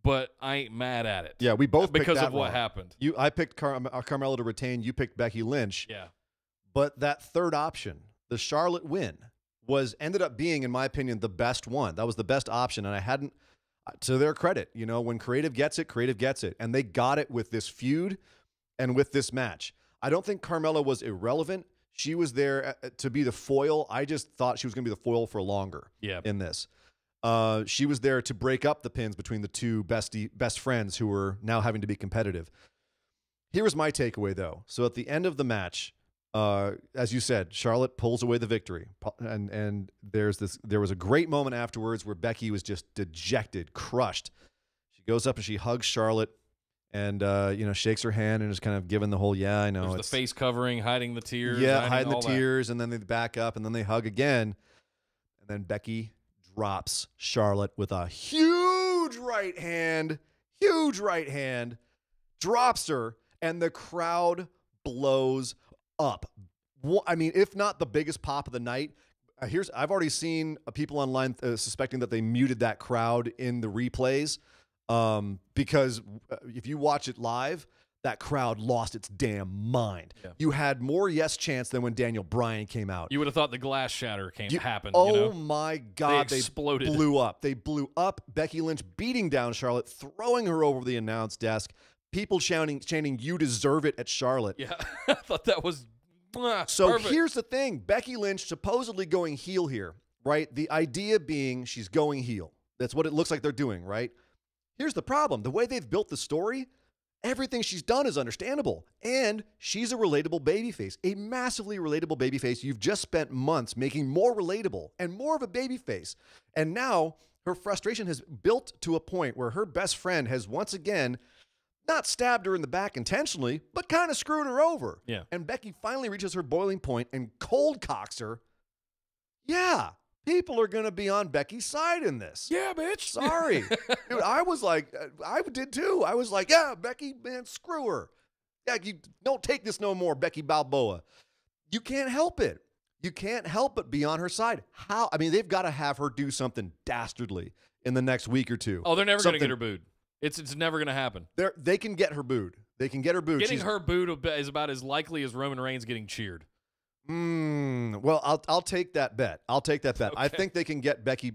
Speaker 1: but I ain't mad at it.
Speaker 2: Yeah, we both picked
Speaker 1: because
Speaker 2: that
Speaker 1: of what
Speaker 2: wrong.
Speaker 1: happened.
Speaker 2: I picked Carmella to retain. You picked Becky Lynch.
Speaker 1: Yeah.
Speaker 2: But that third option, the Charlotte win, ended up being, in my opinion, the best one. That was the best option, and I hadn't. To their credit, when creative gets it, and they got it with this feud. And with this match, I don't think Carmella was irrelevant. She was there to be the foil. I just thought she was going to be the foil for longer in this. She was there to break up the pins between the two best friends who were now having to be competitive. Here was my takeaway, though. So at the end of the match, as you said, Charlotte pulls away the victory. And there was a great moment afterwards where Becky was just dejected, crushed. She goes up and she hugs Charlotte. And, shakes her hand and is kind of giving the whole, yeah, I know.
Speaker 1: There's the face covering, hiding the tears.
Speaker 2: Yeah, hiding the tears, and then they back up, and then they hug again. And then Becky drops Charlotte with a huge right hand, drops her, and the crowd blows up. I mean, if not the biggest pop of the night, I've already seen people online suspecting that they muted that crowd in the replays. Because if you watch it live, that crowd lost its damn mind. Yeah. You had more yes chants than when Daniel Bryan came out.
Speaker 1: You would have thought the glass shatter happened.
Speaker 2: Oh my God.
Speaker 1: They exploded.
Speaker 2: They blew up. They blew up. Becky Lynch beating down Charlotte, throwing her over the announce desk. People chanting, "You deserve it" at Charlotte.
Speaker 1: Yeah. I thought that was
Speaker 2: so
Speaker 1: perfect.
Speaker 2: Here's the thing. Becky Lynch supposedly going heel here, right? The idea being she's going heel. That's what it looks like they're doing, right? Here's the problem. The way they've built the story, everything she's done is understandable. And she's a relatable babyface, a massively relatable babyface. You've just spent months making more relatable and more of a babyface. And now her frustration has built to a point where her best friend has once again not stabbed her in the back intentionally, but kind of screwed her over.
Speaker 1: Yeah.
Speaker 2: And Becky finally reaches her boiling point and cold cocks her. Yeah. People are going to be on Becky's side in this.
Speaker 1: Yeah, bitch.
Speaker 2: Sorry. Dude, I was like, I did too. I was like, yeah, Becky, man, screw her. Yeah, you don't take this no more, Becky Balboa. You can't help it. You can't help but be on her side. How? I mean, they've got to have her do something dastardly in the next week or two.
Speaker 1: Oh, they're never going to get her booed. It's never going to happen.
Speaker 2: They can get her booed. They can get her booed.
Speaker 1: Getting her booed is about as likely as Roman Reigns getting cheered.
Speaker 2: Well, I'll take that bet. Okay. I think they can get Becky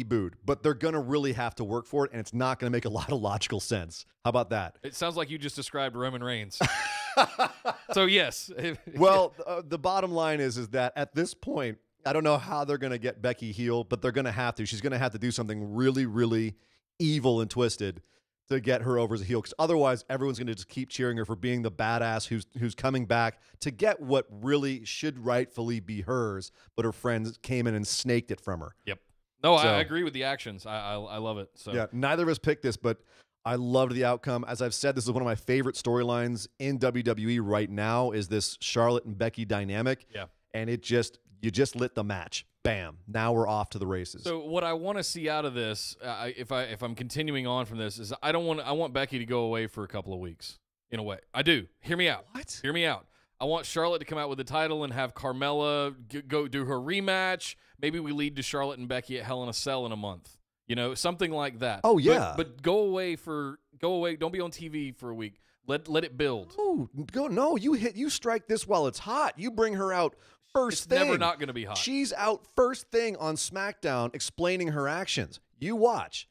Speaker 2: booed, but they're going to really have to work for it, and it's not going to make a lot of logical sense. How about that?
Speaker 1: It sounds like you just described Roman Reigns. So, yes.
Speaker 2: Well, the bottom line is that at this point, I don't know how they're going to get Becky heel, but they're going to have to. She's going to have to do something really, really evil and twisted to get her over as a heel, because otherwise everyone's going to just keep cheering her for being the badass who's coming back to get what really should rightfully be hers, but her friends came in and snaked it from her.
Speaker 1: Yep. No,
Speaker 2: So-
Speaker 1: I agree with the actions. I love it. So
Speaker 2: Yeah, neither of us picked this, but I loved the outcome. As I've said, this is one of my favorite storylines in WWE right now is this Charlotte and Becky dynamic.
Speaker 1: Yeah.
Speaker 2: And you just lit the match. Bam. Now we're off to the races.
Speaker 1: So what I want to see out of this, if I'm continuing on from this, is I want Becky to go away for a couple of weeks. In a way, I do. Hear me out.
Speaker 2: What?
Speaker 1: Hear me out. I want Charlotte to come out with the title and have Carmella go do her rematch. Maybe we lead to Charlotte and Becky at Hell in a Cell in a month. You know, something like that.
Speaker 2: Oh, yeah.
Speaker 1: But go away. Don't be on TV for a week. Let it build.
Speaker 2: Oh, no, you strike this while it's hot. You bring her out first
Speaker 1: It's
Speaker 2: thing.
Speaker 1: never not going to be hot.
Speaker 2: She's out first thing on SmackDown explaining her actions. You watch.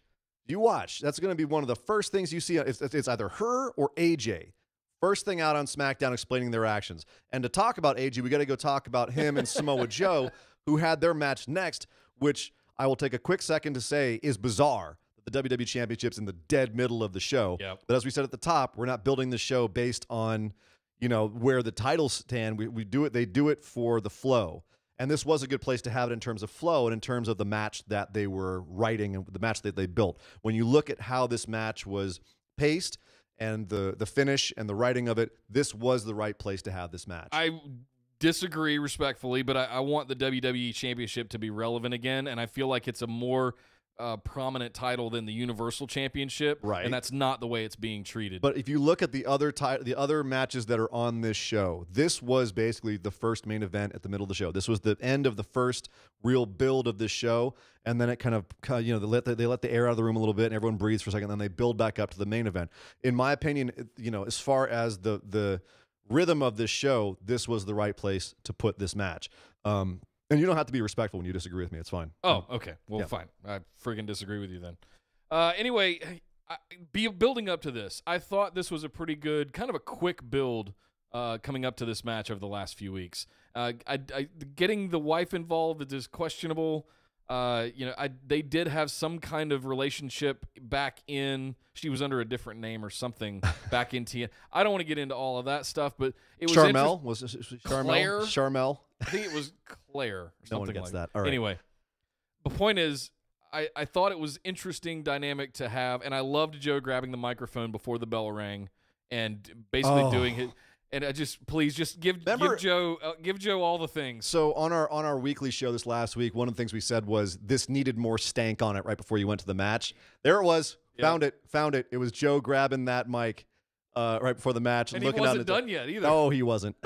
Speaker 2: That's going to be one of the first things you see. It's either her or AJ. First thing out on SmackDown explaining their actions. And to talk about AJ, we got to go talk about him and Samoa Joe, who had their match next, which I will take a quick second to say is bizarre. The WWE Championship's in the dead middle of the show.
Speaker 1: Yep.
Speaker 2: But as we said at the top, we're not building the show based on, where the titles stand. We do it. They do it for the flow. And this was a good place to have it in terms of flow and in terms of the match that they were writing and the match that they built. When you look at how this match was paced and the finish and the writing of it, this was the right place to have this match.
Speaker 1: I disagree respectfully, but I want the WWE Championship to be relevant again, and I feel like it's a more prominent title than the Universal Championship,
Speaker 2: Right.
Speaker 1: And that's not the way it's being treated.
Speaker 2: But if you look at the other matches that are on this show, this was basically the first main event at the middle of the show. This was the end of the first real build of this show, and then it kind of they let the air out of the room a little bit, and everyone breathes for a second, and then they build back up to the main event. In my opinion, as far as the rhythm of this show, this was the right place to put this match. And you don't have to be respectful when you disagree with me. It's fine.
Speaker 1: Oh, okay. Well,
Speaker 2: Yeah.
Speaker 1: fine. I friggin' disagree with you then. Anyway, building up to this, I thought this was a pretty good, kind of a quick build coming up to this match over the last few weeks. Getting the wife involved is questionable. They did have some kind of relationship back in. She was under a different name or something back in TN. I don't want to get into all of that stuff, but it was
Speaker 2: Charmel was Charmel.
Speaker 1: Claire?
Speaker 2: Charmel.
Speaker 1: I think it was Claire or
Speaker 2: No one
Speaker 1: something
Speaker 2: gets
Speaker 1: like
Speaker 2: that. All right.
Speaker 1: Anyway, the point is, I thought it was interesting dynamic to have, and I loved Joe grabbing the microphone before the bell rang and basically doing it. And please give Joe all the things.
Speaker 2: So on our weekly show this last week, one of the things we said was this needed more stank on it right before you went to the match. There it was.
Speaker 1: Yep.
Speaker 2: Found it. It was Joe grabbing that mic right before the match.
Speaker 1: And
Speaker 2: looking
Speaker 1: he wasn't
Speaker 2: out
Speaker 1: done yet either.
Speaker 2: No, he wasn't.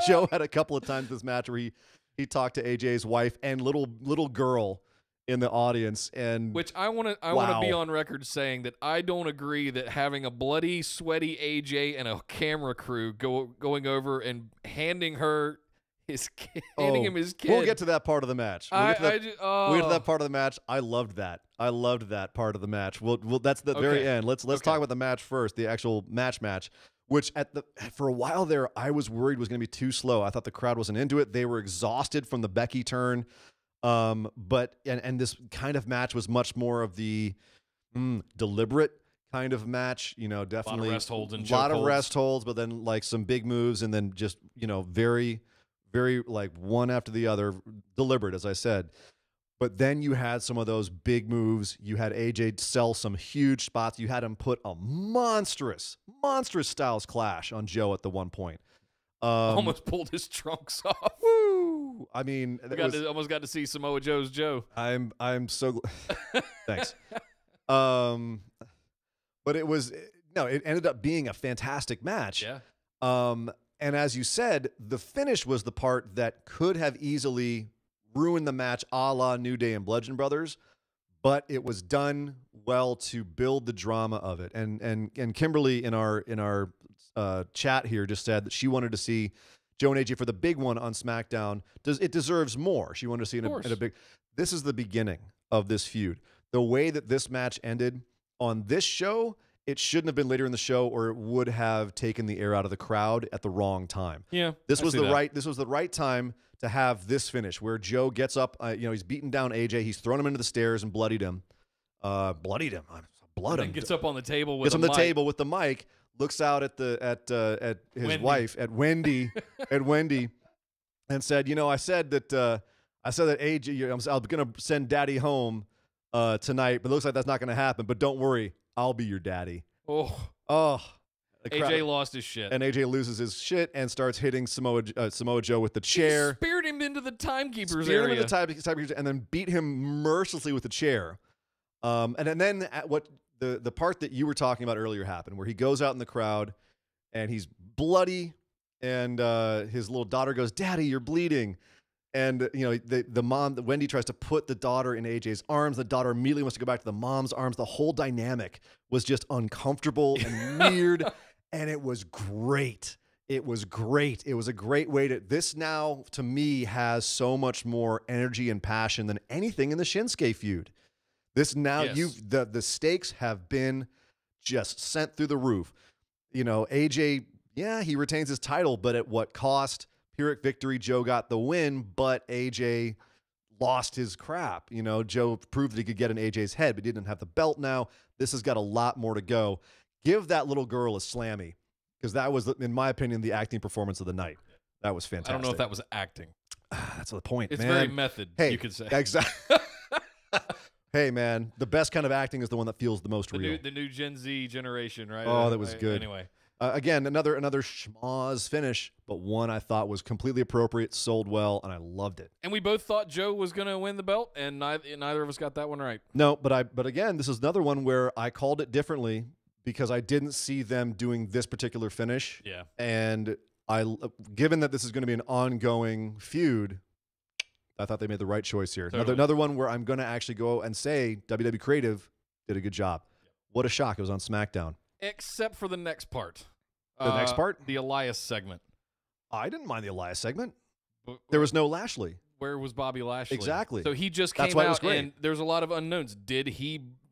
Speaker 2: Joe had a couple of times this match where he talked to AJ's wife and little girl in the audience, and
Speaker 1: which I want to be on record saying that I don't agree that having a bloody, sweaty AJ and a camera crew going over and handing him his kid.
Speaker 2: We'll get to that part of the match. We'll get to that part of the match. I loved that. I loved that part of the match. We'll that's the very end. Let's talk about the match first, the actual match. Which for a while there, I was worried was going to be too slow. I thought the crowd wasn't into it. They were exhausted from the Becky turn. But this kind of match was much more of the deliberate kind of match. Definitely
Speaker 1: a lot of rest holds and
Speaker 2: a lot of
Speaker 1: chokeholds.
Speaker 2: rest holds, but then like some big moves, and then just very, very like one after the other, deliberate, as I said. But then you had some of those big moves. You had AJ sell some huge spots. You had him put a monstrous Styles Clash on Joe at the one point.
Speaker 1: Almost pulled his trunks off.
Speaker 2: Woo! I mean,
Speaker 1: Almost got to see Samoa Joe's Joe.
Speaker 2: I'm so thanks. But it ended up being a fantastic match.
Speaker 1: Yeah.
Speaker 2: And as you said, the finish was the part that could have easily ruined the match, a la New Day and Bludgeon Brothers, but it was done well to build the drama of it. And Kimberly in our chat here just said that she wanted to see Joe and AJ for the big one on SmackDown. It deserves more. She wanted to see it in a big. This is the beginning of this feud. The way that this match ended on this show, it shouldn't have been later in the show, or it would have taken the air out of the crowd at the wrong time.
Speaker 1: Yeah,
Speaker 2: this was the right time to have this finish where Joe gets up. He's beaten down AJ. He's thrown him into the stairs and bloodied him.
Speaker 1: And gets up on the table with
Speaker 2: table with the mic. Looks out at his wife, at Wendy, and said, I said that I said that AJ, I'm going to send Daddy home tonight, but it looks like that's not going to happen. But don't worry, I'll be your daddy.
Speaker 1: Oh, AJ lost his shit.
Speaker 2: And AJ loses his shit and starts hitting Samoa Joe with the chair.
Speaker 1: He speared him into the timekeeper's
Speaker 2: Speared
Speaker 1: area.
Speaker 2: him into the timekeeper's, and then beat him mercilessly with the chair. And then at what the part that you were talking about earlier happened, where he goes out in the crowd and he's bloody, and his little daughter goes, "Daddy, you're bleeding." And the mom, Wendy, tries to put the daughter in AJ's arms. The daughter immediately wants to go back to the mom's arms. The whole dynamic was just uncomfortable and weird, and it was great. It was great. It was a great way to. This now, to me, has so much more energy and passion than anything in the Shinsuke feud. This now,
Speaker 1: yes.
Speaker 2: the stakes have been just sent through the roof. AJ, he retains his title, but at what cost? Pyrrhic victory, Joe got the win, but AJ lost his crap. Joe proved that he could get in AJ's head, but he didn't have the belt now. This has got a lot more to go. Give that little girl a Slammy, because that was, in my opinion, the acting performance of the night. That was fantastic.
Speaker 1: I don't know if that was acting.
Speaker 2: That's the point,
Speaker 1: it's
Speaker 2: man.
Speaker 1: Very method, you could say.
Speaker 2: Exactly. Hey, man, the best kind of acting is the one that feels the most real.
Speaker 1: The new Gen Z generation, right?
Speaker 2: Oh, that was good.
Speaker 1: Anyway.
Speaker 2: Again, another shmoz finish, but one I thought was completely appropriate, sold well, and I loved it.
Speaker 1: And we both thought Joe was going to win the belt, and neither of us got that one right.
Speaker 2: No, but again, this is another one where I called it differently because I didn't see them doing this particular finish.
Speaker 1: Yeah.
Speaker 2: And given that this is going to be an ongoing feud, I thought they made the right choice here.
Speaker 1: Totally.
Speaker 2: Another one where I'm going to actually go and say WWE Creative did a good job. Yep. What a shock. It was on SmackDown.
Speaker 1: Except for the next part.
Speaker 2: The next part?
Speaker 1: The Elias segment.
Speaker 2: I didn't mind the Elias segment.
Speaker 1: There
Speaker 2: was no Lashley.
Speaker 1: Where was Bobby Lashley?
Speaker 2: Exactly.
Speaker 1: So he just came out, and there's a lot of unknowns.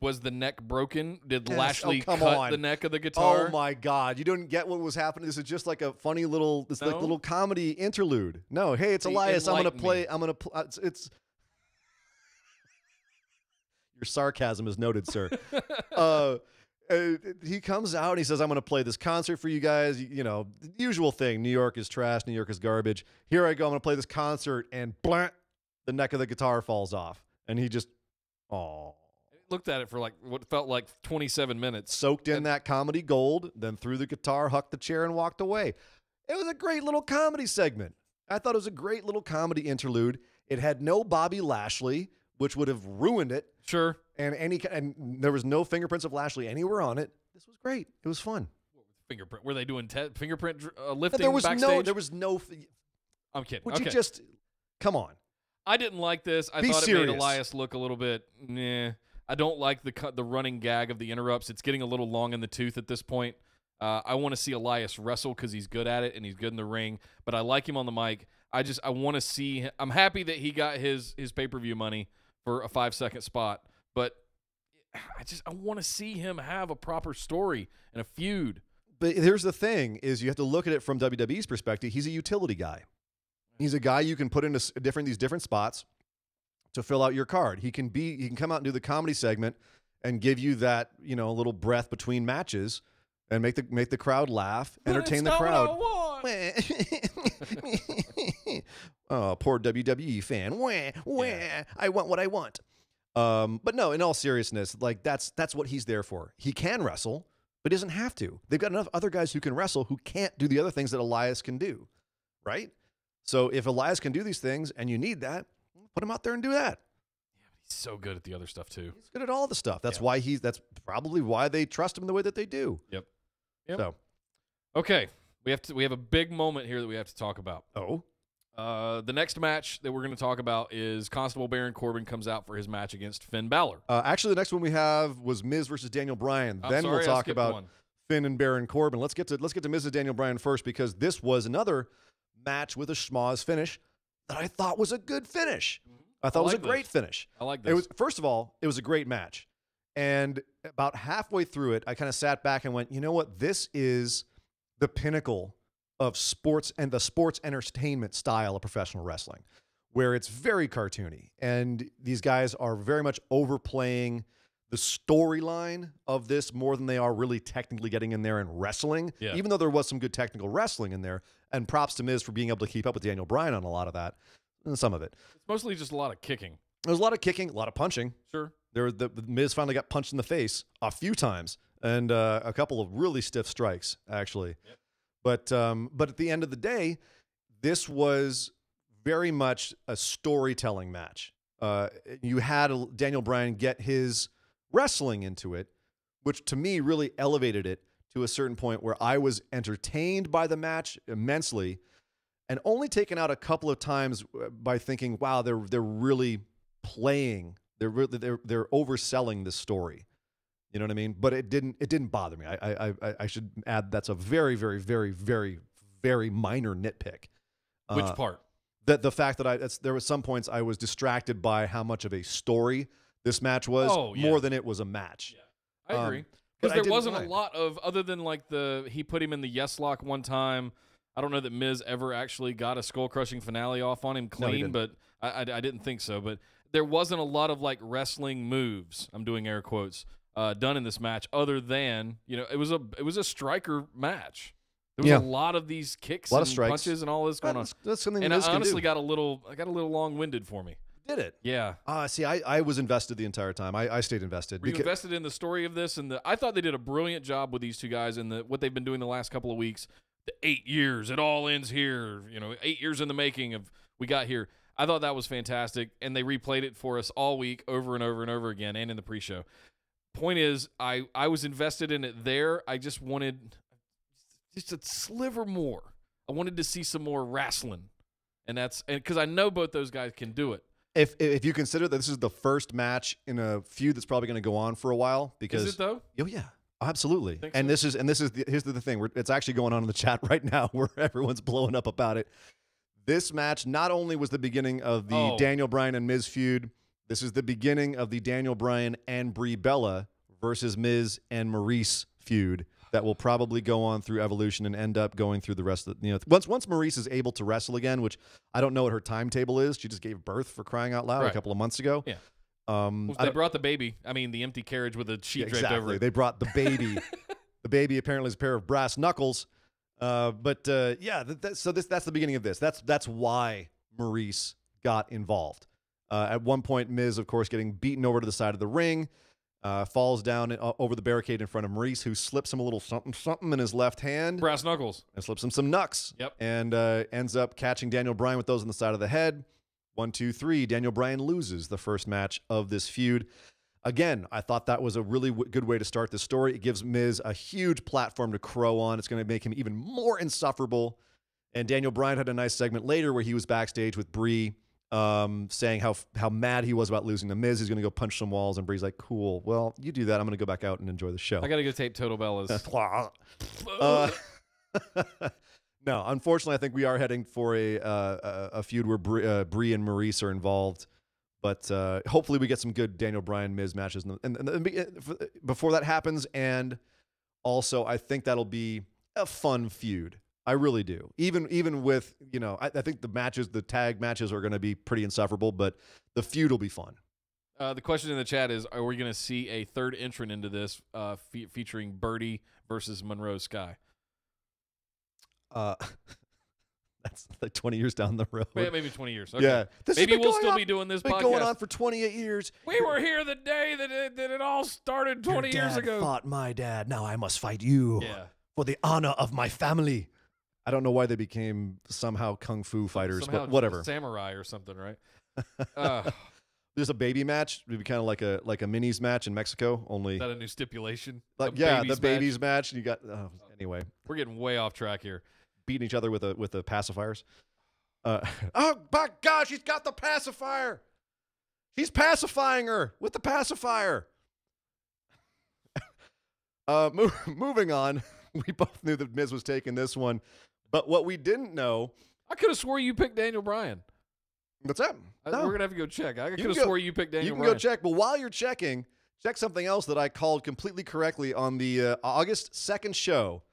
Speaker 1: Was the neck broken? Did Lashley cut the neck of the guitar?
Speaker 2: Oh, my God. You didn't get what was happening? This is just like a funny little little comedy interlude. No, hey, it's Elias. I'm going to play. It's your sarcasm is noted, sir. He comes out and he says, "I'm going to play this concert for you guys." The usual thing. New York is trash. New York is garbage. Here I go. I'm going to play this concert, and blank, the neck of the guitar falls off. And he just,
Speaker 1: looked at it for what felt like 27 minutes.
Speaker 2: Soaked in that comedy gold, then threw the guitar, hucked the chair, and walked away. It was a great little comedy segment. I thought it was a great little comedy interlude. It had no Bobby Lashley, which would have ruined it.
Speaker 1: Sure.
Speaker 2: And there was no fingerprints of Lashley anywhere on it. This was great. It was fun.
Speaker 1: Fingerprint? Were they doing fingerprint lifting
Speaker 2: there was
Speaker 1: backstage?
Speaker 2: There was no.
Speaker 1: I'm kidding.
Speaker 2: Would you just come on?
Speaker 1: I didn't like this. I thought it made Elias look a little bit. I don't like the running gag of the interrupts. It's getting a little long in the tooth at this point. I want to see Elias wrestle because he's good at it and he's good in the ring. But I like him on the mic. I want to see him. I'm happy that he got his pay-per-view money for a 5-second spot. But I want to see him have a proper story and a feud.
Speaker 2: But here's the thing: is you have to look at it from WWE's perspective. He's a utility guy. He's a guy you can put into these different spots to fill out your card. He can come out and do the comedy segment and give you that little breath between matches and make the crowd laugh, entertain the crowd. Oh, poor WWE fan. I want what I want. But no, in all seriousness, that's what he's there for. He can wrestle, but he doesn't have to. They've got enough other guys who can wrestle who can't do the other things that Elias can do, right? So if Elias can do these things and you need that, put him out there and do that.
Speaker 1: Yeah, but he's so good at the other stuff too.
Speaker 2: He's good at all the stuff. That's why that's probably why they trust him the way that they do.
Speaker 1: Yep.
Speaker 2: So,
Speaker 1: okay, we have a big moment here that we have to talk about.
Speaker 2: Oh.
Speaker 1: The next match that we're going to talk about is Constable Baron Corbin comes out for his match against Finn Balor.
Speaker 2: Actually, the next one we have was Miz versus Daniel Bryan. Then we'll talk about Finn and Baron Corbin. Let's get to Miz and Daniel Bryan first, because this was another match with a schmoz finish that I thought was a good finish. I thought it was a great finish.
Speaker 1: I like this.
Speaker 2: First of all, it was a great match. And about halfway through it, I kind of sat back and went, you know what? This is the pinnacle of sports and the sports entertainment style of professional wrestling, where it's very cartoony. And these guys are very much overplaying the storyline of this more than they are really technically getting in there and wrestling, even though there was some good technical wrestling in there. And props to Miz for being able to keep up with Daniel Bryan on a lot of that. some of it.
Speaker 1: It's mostly just a lot of kicking.
Speaker 2: There was a lot of kicking, a lot of punching.
Speaker 1: Sure.
Speaker 2: The Miz finally got punched in the face a few times, and a couple of really stiff strikes, actually.
Speaker 1: Yep.
Speaker 2: But at the end of the day, this was very much a storytelling match. You had Daniel Bryan get his wrestling into it, which to me really elevated it to a certain point where I was entertained by the match immensely, and only taken out a couple of times by thinking, "Wow, they're really playing. They're overselling this story." You know what I mean? But it didn't bother me. I should add that's a very, very, very, very, very minor nitpick.
Speaker 1: Which part?
Speaker 2: The fact that there was some points I was distracted by how much of a story this match was, more than it was a match.
Speaker 1: Yeah. I agree. Because there wasn't a lot of, other than like he put him in the yes lock one time. I don't know that Miz ever actually got a skull crushing finale off on him clean, but I didn't think so. But there wasn't a lot of like wrestling moves, I'm doing air quotes, done in this match, other than, it was a striker match. There was a lot of these kicks and punches and all this going on.
Speaker 2: That's something
Speaker 1: and
Speaker 2: Miz
Speaker 1: I honestly
Speaker 2: can do.
Speaker 1: got a little long-winded for me.
Speaker 2: Did it?
Speaker 1: Yeah.
Speaker 2: See, I was invested the entire time. I stayed invested.
Speaker 1: Were you invested in the story of this? And I thought they did a brilliant job with these two guys and what they've been doing the last couple of weeks. The 8 years, it all ends here. 8 years in the making of we got here. I thought that was fantastic, and they replayed it for us all week over and over and over again, and in the pre-show. Point is, I was invested in it there. I just wanted just a sliver more. I wanted to see some more wrestling, and because I know both those guys can do it.
Speaker 2: If you consider that this is the first match in a feud that's probably going to go on for a while, because
Speaker 1: is it though?
Speaker 2: Oh yeah, absolutely.
Speaker 1: And
Speaker 2: so? Here's the thing. It's actually going on in the chat right now where everyone's blowing up about it. This match not only was the beginning of the Daniel Bryan and Miz feud, this is the beginning of the Daniel Bryan and Brie Bella versus Miz and Maurice feud that will probably go on through Evolution and end up going through the rest of the, once Maurice is able to wrestle again, which I don't know what her timetable is. She just gave birth, for crying out loud, a couple of months ago.
Speaker 1: Yeah. They brought the baby. I mean, the empty carriage with a sheet draped over it.
Speaker 2: They brought the baby. The baby apparently is a pair of brass knuckles. So that's the beginning of this. That's why Maurice got involved. At one point, Miz, of course, getting beaten over to the side of the ring, falls down over the barricade in front of Maurice, who slips him a little something in his left hand.
Speaker 1: Brass knuckles.
Speaker 2: And slips him some knucks.
Speaker 1: Yep.
Speaker 2: And ends up catching Daniel Bryan with those on the side of the head. 1, 2, 3. Daniel Bryan loses the first match of this feud. Again, I thought that was a really good way to start the story. It gives Miz a huge platform to crow on. It's going to make him even more insufferable. And Daniel Bryan had a nice segment later where he was backstage with Brie, saying how mad he was about losing to Miz. He's going to go punch some walls, and Brie's like, "Cool. Well, you do that. I'm going to go back out and enjoy the show."
Speaker 1: I got to go tape Total Bellas.
Speaker 2: No, unfortunately, I think we are heading for a feud where Brie and Maurice are involved. But hopefully we get some good Daniel Bryan Miz matches before that happens. And also, I think that'll be a fun feud. I really do. Even with, I think the tag matches are going to be pretty insufferable, but the feud will be fun.
Speaker 1: The question in the chat is, are we going to see a third entrant into this featuring Birdie versus Monroe Sky?
Speaker 2: That's like 20 years down the road.
Speaker 1: Maybe 20 years. Okay.
Speaker 2: Yeah.
Speaker 1: Maybe we'll still be doing this podcast.
Speaker 2: It's been going on for 28 years.
Speaker 1: We were here the day that it all started 20 years ago.
Speaker 2: Your dad fought my dad. Now I must fight you.
Speaker 1: Yeah.
Speaker 2: For the honor of my family. I don't know why they became somehow kung fu fighters, but whatever.
Speaker 1: Samurai or something, right?
Speaker 2: There's a baby match. It'd be kind of like a minis match in Mexico. Only
Speaker 1: is that a new stipulation?
Speaker 2: The babies match. And you got anyway.
Speaker 1: We're getting way off track here.
Speaker 2: Beating each other with the pacifiers. Oh my gosh, she's got the pacifier. She's pacifying her with the pacifier. Moving on. We both knew that Miz was taking this one, but what we didn't know.
Speaker 1: I could have swore you picked Daniel Bryan.
Speaker 2: What's that?
Speaker 1: No. We're gonna have to go check. I could have swore you picked Daniel Bryan.
Speaker 2: You can go check. But while you're checking, check something else that I called completely correctly on the August 2nd show.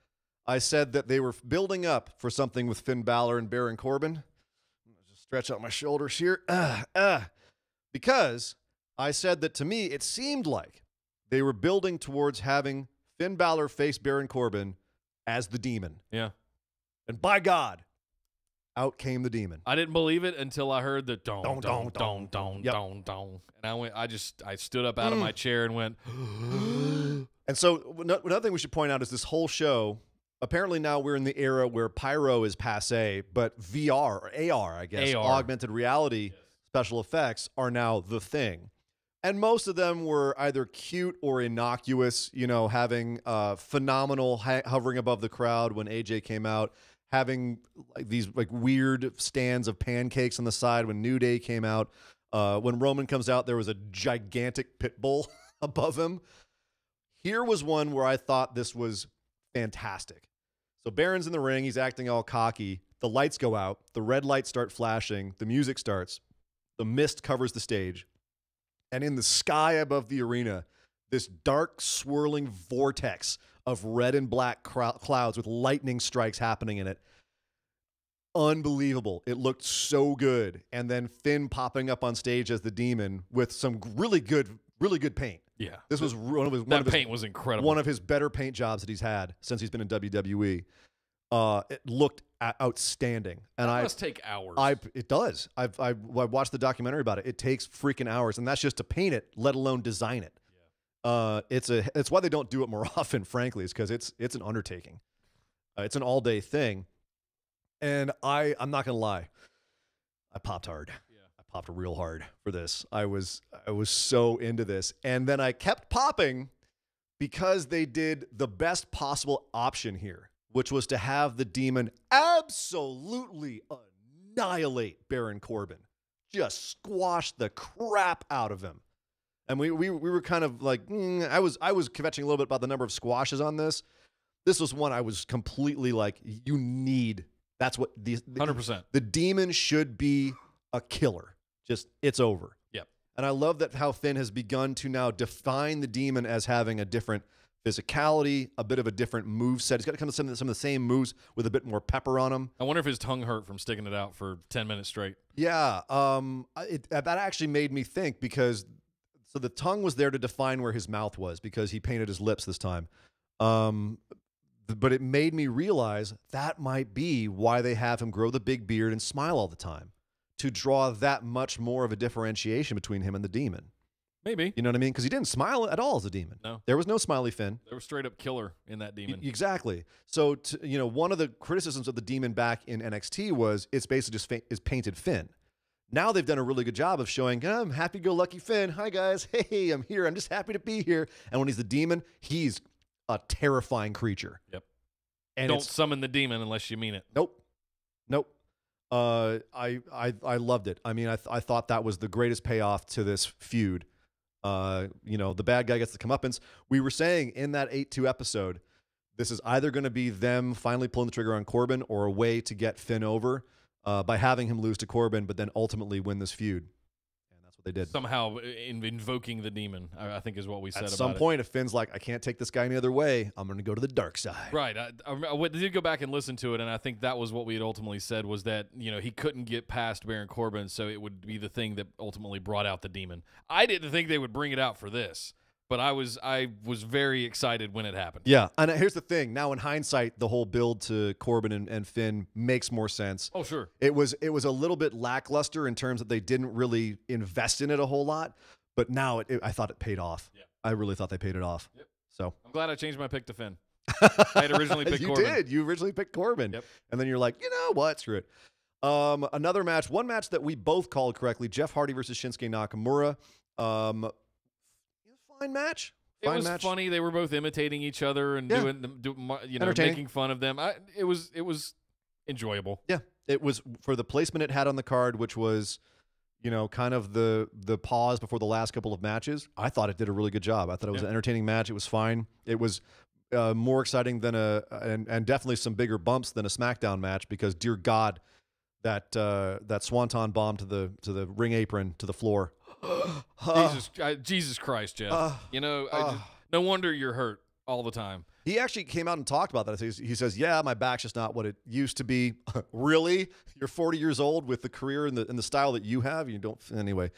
Speaker 2: I said that they were building up for something with Finn Balor and Baron Corbin. Just stretch out my shoulders here. Because I said that to me, it seemed like they were building towards having Finn Balor face Baron Corbin as the demon.
Speaker 1: Yeah.
Speaker 2: And by God, Out came the demon.
Speaker 1: I didn't believe it until I heard the
Speaker 2: Dong,
Speaker 1: dong,
Speaker 2: dong,
Speaker 1: dong, dong, dong,
Speaker 2: Yep.
Speaker 1: dong, dong. And I stood up out of my chair and went,
Speaker 2: And so another thing we should point out is this whole show, apparently now we're in the era where pyro is passe, but VR or AR, I guess,
Speaker 1: AR.
Speaker 2: augmented reality special effects are now the thing. And most of them were either cute or innocuous, having phenomenal hovering above the crowd when AJ came out, having these weird stands of pancakes on the side when New Day came out. When Roman comes out, there was a gigantic pit bull above him. Here was one where I thought this was fantastic. So Baron's in the ring. He's acting all cocky. The lights go out. The red lights start flashing. The music starts. The mist covers the stage. And in the sky above the arena, this dark, swirling vortex of red and black clouds with lightning strikes happening in it. Unbelievable. It looked so good. And then Finn popping up on stage as the demon with some really good paint.
Speaker 1: yeah.
Speaker 2: This was
Speaker 1: That paint was incredible.
Speaker 2: one of his better paint jobs that he's had since he's been in WWE. It looked outstanding, and
Speaker 1: That must take hours.
Speaker 2: It does. I watched the documentary about it. It takes freaking hours, and that's just to paint it, let alone design it. Yeah. It's why they don't do it more often. Frankly, is because it's an undertaking. It's an all day thing, and I'm not gonna lie, I popped hard. I popped real hard for this. I was so into this. And then I kept popping because they did the best possible option here, which was to have the demon absolutely annihilate Baron Corbin. Just squash the crap out of him. And we were kind of like, I was kvetching a little bit about the number of squashes on this. This was one I was completely like, that's what
Speaker 1: 100%.
Speaker 2: The demon should be a killer. Just, it's over.
Speaker 1: Yep.
Speaker 2: And I love that how Finn has begun to now define the demon as having a different physicality, a bit of a different move set. He's got to come to some of the same moves with a bit more pepper on him.
Speaker 1: I wonder if his tongue hurt from sticking it out for 10 minutes straight.
Speaker 2: Yeah. That actually made me think because so the tongue was there to define where his mouth was because he painted his lips this time. But it made me realize that might be why they have him grow the big beard and smile all the time, to draw that much more of a differentiation between him and the demon.
Speaker 1: Maybe.
Speaker 2: You know what I mean? Because he didn't smile at all as a demon.
Speaker 1: No.
Speaker 2: There was no smiley Finn.
Speaker 1: There was straight up killer in that demon.
Speaker 2: Exactly. So, one of the criticisms of the demon back in NXT was it's basically just is painted Finn. Now they've done a really good job of showing, I'm happy-go-lucky Finn. Hi, guys. Hey, I'm here. I'm just happy to be here. And when he's the demon, he's a terrifying creature.
Speaker 1: Yep.
Speaker 2: And
Speaker 1: Don't summon the demon unless you mean it.
Speaker 2: Nope. I loved it. I mean, I thought that was the greatest payoff to this feud. The bad guy gets the comeuppance. We were saying in that 8-2 episode, this is either going to be them finally pulling the trigger on Corbin or a way to get Finn over by having him lose to Corbin, but then ultimately win this feud. And that's what they did.
Speaker 1: Somehow invoking the demon, I think is what we said about it.
Speaker 2: At some point, if Finn's like, I can't take this guy any other way, I'm going to go to the dark side.
Speaker 1: Right. I did go back and listen to it, and I think that was what we had ultimately said was that, he couldn't get past Baron Corbin, so it would be the thing that ultimately brought out the demon. I didn't think they would bring it out for this, but I was very excited when it happened.
Speaker 2: Yeah, and here's the thing. Now, in hindsight, the whole build to Corbin and Finn makes more sense.
Speaker 1: Oh, sure.
Speaker 2: It was a little bit lackluster in terms that they didn't really invest in it a whole lot, but now I thought it paid off. Yeah. I really thought they paid it off.
Speaker 1: Yep.
Speaker 2: So
Speaker 1: I'm glad I changed my pick to Finn. I had originally picked Corbin.
Speaker 2: You did. You originally picked Corbin.
Speaker 1: Yep.
Speaker 2: And then you're like, you know what? Screw it. Another match, one match that we both called correctly, Jeff Hardy versus Shinsuke Nakamura. Fine match.
Speaker 1: It was funny. They were both imitating each other and making fun of them. It was enjoyable.
Speaker 2: Yeah, it was for the placement it had on the card, which was, kind of the pause before the last couple of matches. I thought it did a really good job. I thought it was an entertaining match. It was fine. It was more exciting than and definitely some bigger bumps than a SmackDown match because, dear God, that swanton bomb to the ring apron to the floor.
Speaker 1: Jesus Christ, Jeff. No wonder you're hurt all the time.
Speaker 2: He actually came out and talked about that. He says, yeah, my back's just not what it used to be. Really? You're 40 years old with the career and the style that you have? You don't, anyway.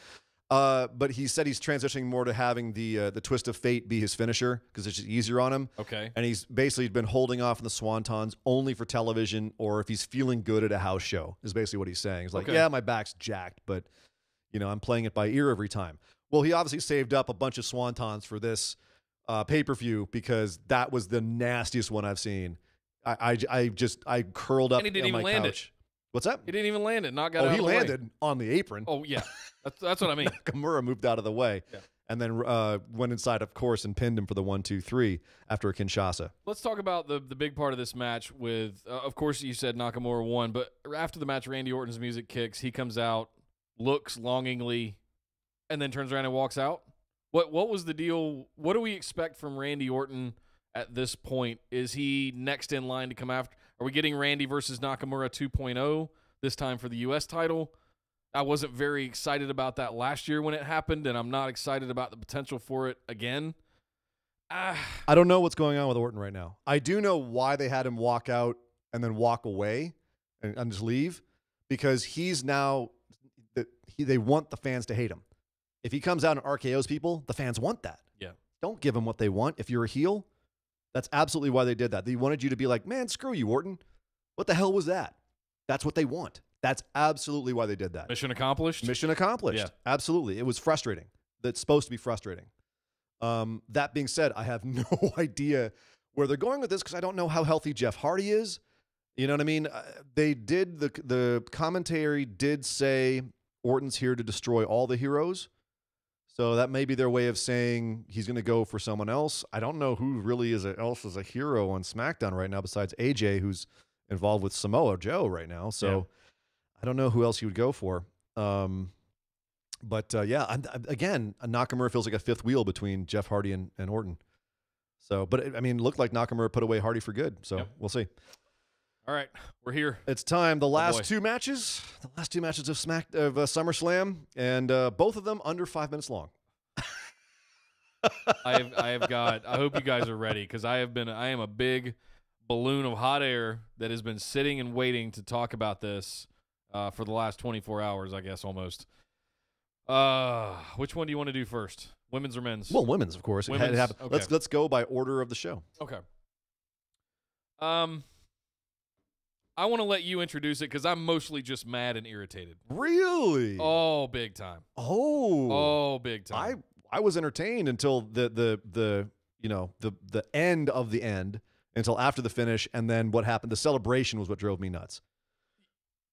Speaker 2: But he said he's transitioning more to having the twist of fate be his finisher because it's just easier on him.
Speaker 1: Okay.
Speaker 2: And he's basically been holding off on the swantons only for television or if he's feeling good at a house show is basically what he's saying. He's like, yeah, my back's jacked, but I'm playing it by ear every time. Well, he obviously saved up a bunch of swantons for this pay-per-view because that was the nastiest one I've seen. I curled up
Speaker 1: and he didn't
Speaker 2: on
Speaker 1: even
Speaker 2: my
Speaker 1: land
Speaker 2: couch.
Speaker 1: It.
Speaker 2: What's that?
Speaker 1: He didn't even land it. Not got out
Speaker 2: he
Speaker 1: of the
Speaker 2: landed
Speaker 1: way.
Speaker 2: on the apron.
Speaker 1: Oh, yeah. That's what I mean.
Speaker 2: Nakamura moved out of the way and then went inside, of course, and pinned him for the 1-2-3 after a Kinshasa.
Speaker 1: Let's talk about the big part of this match with, of course, you said Nakamura won, but after the match, Randy Orton's music kicks. He comes out, looks longingly, and then turns around and walks out. What was the deal? What do we expect from Randy Orton at this point? Is he next in line to come after? Are we getting Randy versus Nakamura 2.0 this time for the U.S. title? I wasn't very excited about that last year when it happened, and I'm not excited about the potential for it again.
Speaker 2: I don't know what's going on with Orton right now. I do know why they had him walk out and then walk away and just leave because he's now they want the fans to hate him. If he comes out and RKOs people, the fans want that.
Speaker 1: Yeah.
Speaker 2: Don't give them what they want. If you're a heel, that's absolutely why they did that. They wanted you to be like, man, screw you, Orton. What the hell was that? That's what they want. That's absolutely why they did that.
Speaker 1: Mission accomplished?
Speaker 2: Mission accomplished.
Speaker 1: Yeah.
Speaker 2: Absolutely. It was frustrating. That's supposed to be frustrating. That being said, I have no idea where they're going with this because I don't know how healthy Jeff Hardy is. You know what I mean? They did, the commentary did say Orton's here to destroy all the heroes. So that may be their way of saying he's going to go for someone else. I don't know who really is a hero on SmackDown right now besides AJ, who's involved with Samoa Joe right now. So I don't know who else he would go for. Again, Nakamura feels like a fifth wheel between Jeff Hardy and Orton. So, but it looked like Nakamura put away Hardy for good. So we'll see.
Speaker 1: All right, we're here.
Speaker 2: It's time. The last two matches of SummerSlam, and both of them under 5 minutes long.
Speaker 1: I hope you guys are ready because I am a big balloon of hot air that has been sitting and waiting to talk about this for the last 24 hours, I guess almost. Which one do you want to do first? Women's or men's?
Speaker 2: Well, women's, of course.
Speaker 1: Women's, okay.
Speaker 2: Let's go by order of the show.
Speaker 1: Okay. I want to let you introduce it because I'm mostly just mad and irritated.
Speaker 2: Really?
Speaker 1: Oh, big time.
Speaker 2: Oh,
Speaker 1: big time.
Speaker 2: I was entertained until the end of the end, until after the finish, and then what happened. The celebration was what drove me nuts.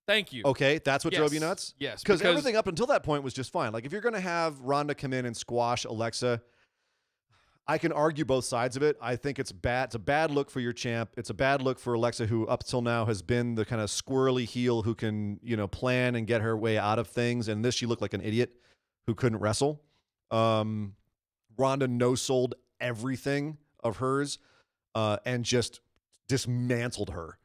Speaker 1: Thank you.
Speaker 2: Okay, that's what drove you nuts?
Speaker 1: Yes.
Speaker 2: Because everything up until that point was just fine. Like, if you're going to have Ronda come in and squash Alexa, I can argue both sides of it. I think it's bad. It's a bad look for your champ. It's a bad look for Alexa, who up till now has been the kind of squirrely heel who can, plan and get her way out of things. And this, she looked like an idiot who couldn't wrestle. Ronda no-sold everything of hers and just dismantled her.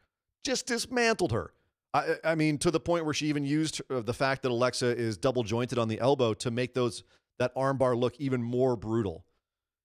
Speaker 2: I mean, to the point where she even used the fact that Alexa is double jointed on the elbow to make that armbar look even more brutal.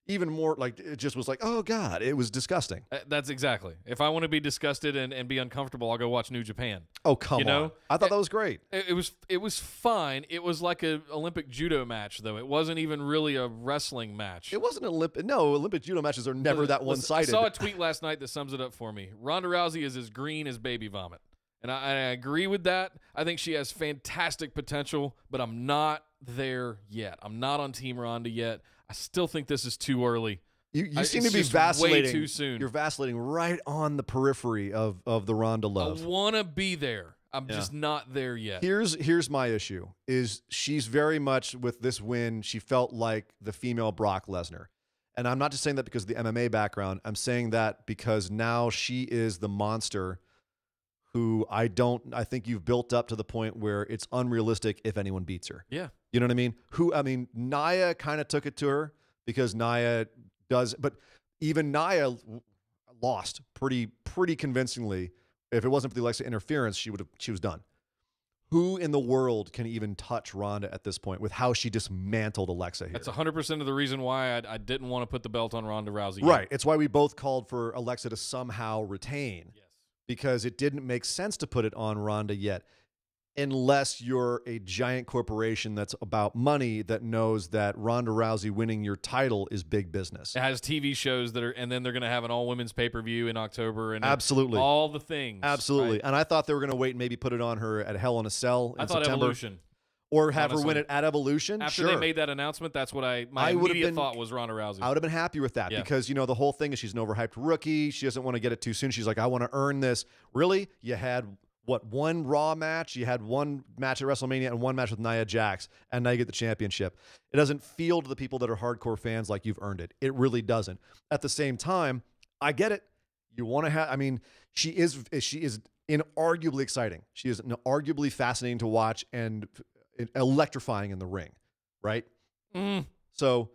Speaker 2: Even more, like, it just was like, oh God, it was disgusting.
Speaker 1: That's exactly. If I want to be disgusted and be uncomfortable, I'll go watch New Japan.
Speaker 2: Oh, come on. I thought that was great.
Speaker 1: It was fine. It was like an Olympic judo match, though. It wasn't even really a wrestling match.
Speaker 2: It wasn't Olympic. No, Olympic judo matches are never that one-sided.
Speaker 1: I saw a tweet last night that sums it up for me. Ronda Rousey is as green as baby vomit. And I agree with that. I think she has fantastic potential, but I'm not there yet. I'm not on Team Ronda yet. I still think this is too early.
Speaker 2: You seem to be vacillating.
Speaker 1: Way too soon.
Speaker 2: You're vacillating right on the periphery of the Ronda love.
Speaker 1: I want to be there. I'm just not there yet.
Speaker 2: Here's my issue, is she's very much, with this win, she felt like the female Brock Lesnar. And I'm not just saying that because of the MMA background. I'm saying that because now she is the monster who I think you've built up to the point where it's unrealistic if anyone beats her.
Speaker 1: Yeah.
Speaker 2: You know what I mean? Nia kind of took it to her because Nia does, but even Nia lost pretty convincingly. If it wasn't for the Alexa interference, she was done. Who in the world can even touch Ronda at this point with how she dismantled Alexa here?
Speaker 1: That's 100% of the reason why I didn't want to put the belt on Ronda Rousey.
Speaker 2: Right. It's why we both called for Alexa to somehow retain.
Speaker 1: Yes.
Speaker 2: Because it didn't make sense to put it on Ronda yet. unless you're a giant corporation that's about money that knows that Ronda Rousey winning your title is big business.
Speaker 1: It has TV shows that are, and then they're going to have an all-women's pay-per-view in October, and
Speaker 2: absolutely
Speaker 1: all the things.
Speaker 2: Absolutely.
Speaker 1: Right?
Speaker 2: And I thought they were going to wait and maybe put it on her at Hell in a Cell in September.
Speaker 1: Evolution.
Speaker 2: Or have her win it at Evolution.
Speaker 1: After
Speaker 2: sure.
Speaker 1: they made that announcement, that's what my immediate thought was Ronda Rousey.
Speaker 2: I would have been happy with that because, the whole thing is she's an overhyped rookie. She doesn't want to get it too soon. She's like, I want to earn this. Really? You had, one Raw match? You had one match at WrestleMania and one match with Nia Jax, and now you get the championship. It doesn't feel to the people that are hardcore fans like you've earned it. It really doesn't. At the same time, I get it. You want to have, she is inarguably exciting. She is arguably fascinating to watch and electrifying in the ring, right? So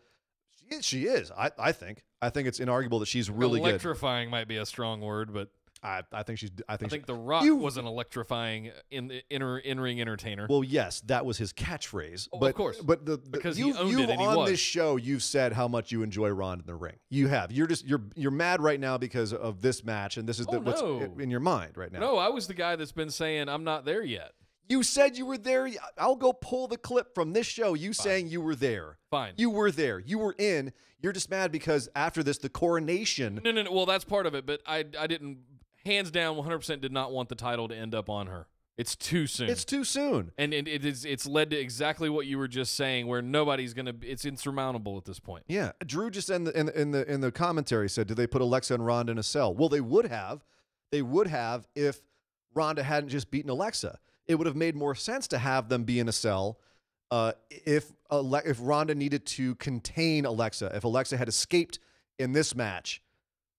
Speaker 2: she is. I think it's inarguable that she's really good.
Speaker 1: Electrifying might be a strong word, but
Speaker 2: I think she's. I think
Speaker 1: The Rock was an electrifying in-ring entertainer.
Speaker 2: Well, yes, that was his catchphrase.
Speaker 1: Oh,
Speaker 2: but,
Speaker 1: of course,
Speaker 2: but
Speaker 1: because
Speaker 2: you
Speaker 1: he owned it and he
Speaker 2: on
Speaker 1: was.
Speaker 2: this show, you've said how much you enjoy Ronda in the ring. You have. You're mad right now because of this match, and this is what's in your mind right now.
Speaker 1: No, I was the guy that's been saying I'm not there yet.
Speaker 2: You said you were there. I'll go pull the clip from this show. You saying you were there.
Speaker 1: Fine.
Speaker 2: You were there. You were in. You're just mad because after this, the coronation.
Speaker 1: No. Well, that's part of it, but I didn't. Hands down, 100% did not want the title to end up on her. It's too soon.
Speaker 2: It's too soon.
Speaker 1: And it's led to exactly what you were just saying, where nobody's gonna. It's insurmountable at this point.
Speaker 2: Yeah, Drew just in the commentary said, "Did they put Alexa and Ronda in a cell?" Well, they would have. They would have if Ronda hadn't just beaten Alexa. It would have made more sense to have them be in a cell if Ronda needed to contain Alexa. If Alexa had escaped in this match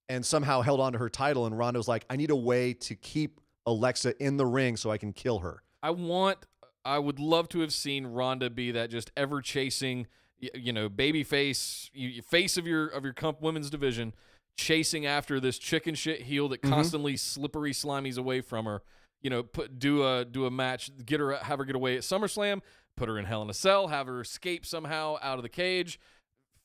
Speaker 2: and somehow held on to her title, and Ronda was like, I need a way to keep Alexa in the ring so I can kill her.
Speaker 1: I would love to have seen Ronda be that just ever chasing, baby face of your women's division, chasing after this chicken shit heel that constantly slippery slimies away from her. Do a match, have her get away at SummerSlam, put her in Hell in a Cell, have her escape somehow out of the cage.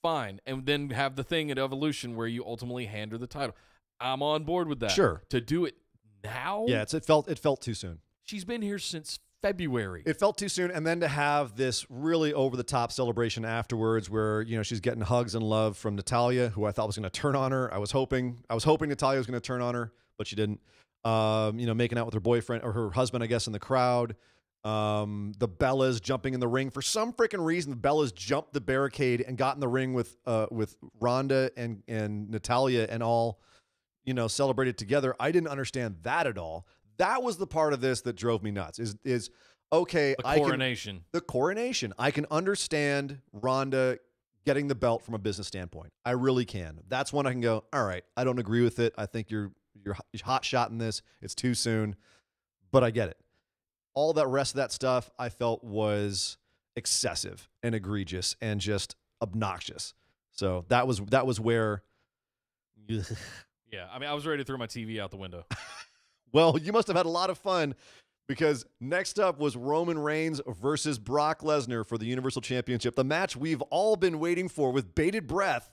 Speaker 1: Fine, and then have the thing at Evolution where you ultimately hand her the title. I'm on board with that.
Speaker 2: Sure.
Speaker 1: To do it now?
Speaker 2: Yeah, it felt too soon.
Speaker 1: She's been here since February.
Speaker 2: It felt too soon, and then to have this really over-the-top celebration afterwards where, she's getting hugs and love from Natalya, who I thought was going to turn on her. I was hoping Natalya was going to turn on her, but she didn't. Making out with her boyfriend or her husband, I guess, in the crowd. The Bellas jumping in the ring. For some freaking reason, the Bellas jumped the barricade and got in the ring with Ronda and Natalya and all, celebrated together. I didn't understand that at all. That was the part of this that drove me nuts. Is okay.
Speaker 1: The coronation.
Speaker 2: The coronation. I can understand Ronda getting the belt from a business standpoint. I really can. That's when I can go, all right, I don't agree with it. I think you're hot shot in this. It's too soon, but I get it. All that rest of that stuff I felt was excessive and egregious and just obnoxious. So that was where.
Speaker 1: Yeah, I was ready to throw my TV out the window.
Speaker 2: Well, you must have had a lot of fun because next up was Roman Reigns versus Brock Lesnar for the Universal Championship, the match we've all been waiting for with bated breath.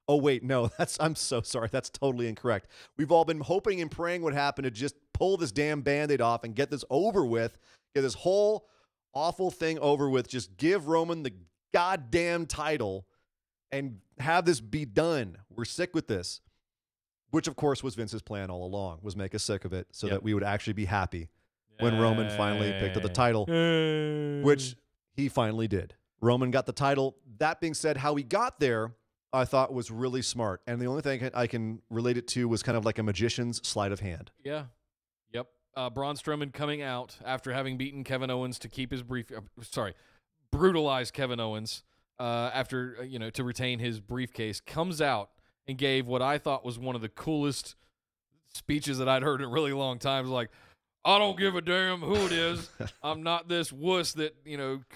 Speaker 2: Oh, wait, no, I'm so sorry. That's totally incorrect. We've all been hoping and praying what happened to just pull this damn Band-Aid off and get this over with, get this whole awful thing over with. Just give Roman the goddamn title and have this be done. We're sick with this, which, of course, was Vince's plan all along, was make us sick of it so that we would actually be happy when Roman finally picked up the title, which he finally did. Roman got the title. That being said, how he got there, I thought was really smart. And the only thing I can relate it to was kind of like a magician's sleight of hand.
Speaker 1: Yeah. Yep. Braun Strowman coming out after having beaten Kevin Owens to keep his brutalized Kevin Owens after, to retain his briefcase, comes out and gave what I thought was one of the coolest speeches that I'd heard in a really long time. It was like, I don't give a damn who it is. I'm not this wuss that,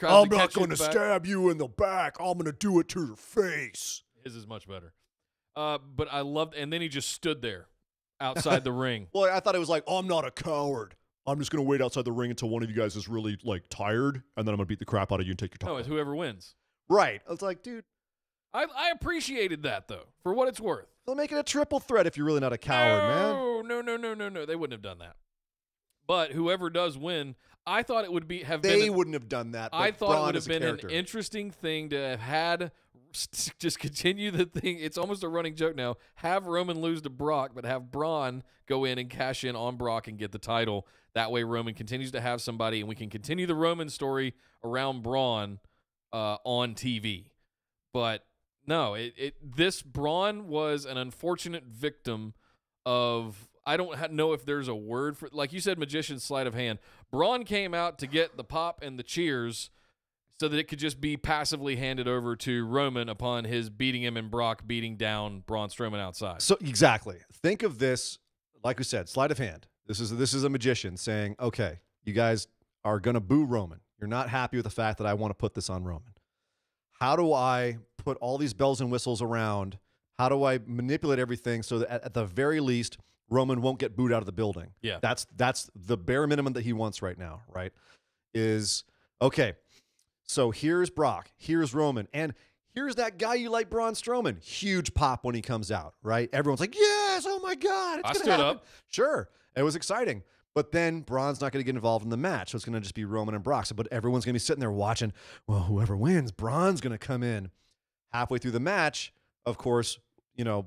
Speaker 2: I'm not going to stab you in the back. I'm going to do it to your face.
Speaker 1: His is much better. But I loved, and then he just stood there outside the ring.
Speaker 2: Well, I thought it was like, I'm not a coward. I'm just going to wait outside the ring until one of you guys is really, tired, and then I'm going to beat the crap out of you and take your time.
Speaker 1: No, it's whoever wins.
Speaker 2: Right. It's like, dude.
Speaker 1: I appreciated that, though, for what it's worth.
Speaker 2: They'll make it a triple threat if you're really not a coward, man.
Speaker 1: No. They wouldn't have done that. But whoever does win, I thought it would
Speaker 2: They wouldn't have done that. But
Speaker 1: I thought
Speaker 2: Braun
Speaker 1: it would have been an
Speaker 2: character.
Speaker 1: interesting thing to have had. Just continue the thing. It's almost a running joke now. Have Roman lose to Brock, but have Braun go in and cash in on Brock and get the title. That way Roman continues to have somebody, and we can continue the Roman story around Braun on TV. But no, this Braun was an unfortunate victim of, I don't know if there's a word for, like you said, magician's sleight of hand. Braun came out to get the pop and the cheers so that it could just be passively handed over to Roman upon his beating him and Brock beating down Braun Strowman outside.
Speaker 2: So exactly. Think of this, like we said, sleight of hand. This is a magician saying, okay, you guys are going to boo Roman. You're not happy with the fact that I want to put this on Roman. How do I put all these bells and whistles around? How do I manipulate everything so that at the very least, Roman won't get booed out of the building?
Speaker 1: Yeah.
Speaker 2: That's the bare minimum that he wants right now, right? Is, okay, so here's Brock, here's Roman, and here's that guy you like, Braun Strowman. Huge pop when he comes out, right? Everyone's like, yes, oh my God, it's going to happen.
Speaker 1: Up.
Speaker 2: Sure, it was exciting. But then Braun's not going to get involved in the match, so it's going to just be Roman and Brock. But everyone's going to be sitting there watching, well, whoever wins, Braun's going to come in. Halfway through the match, of course,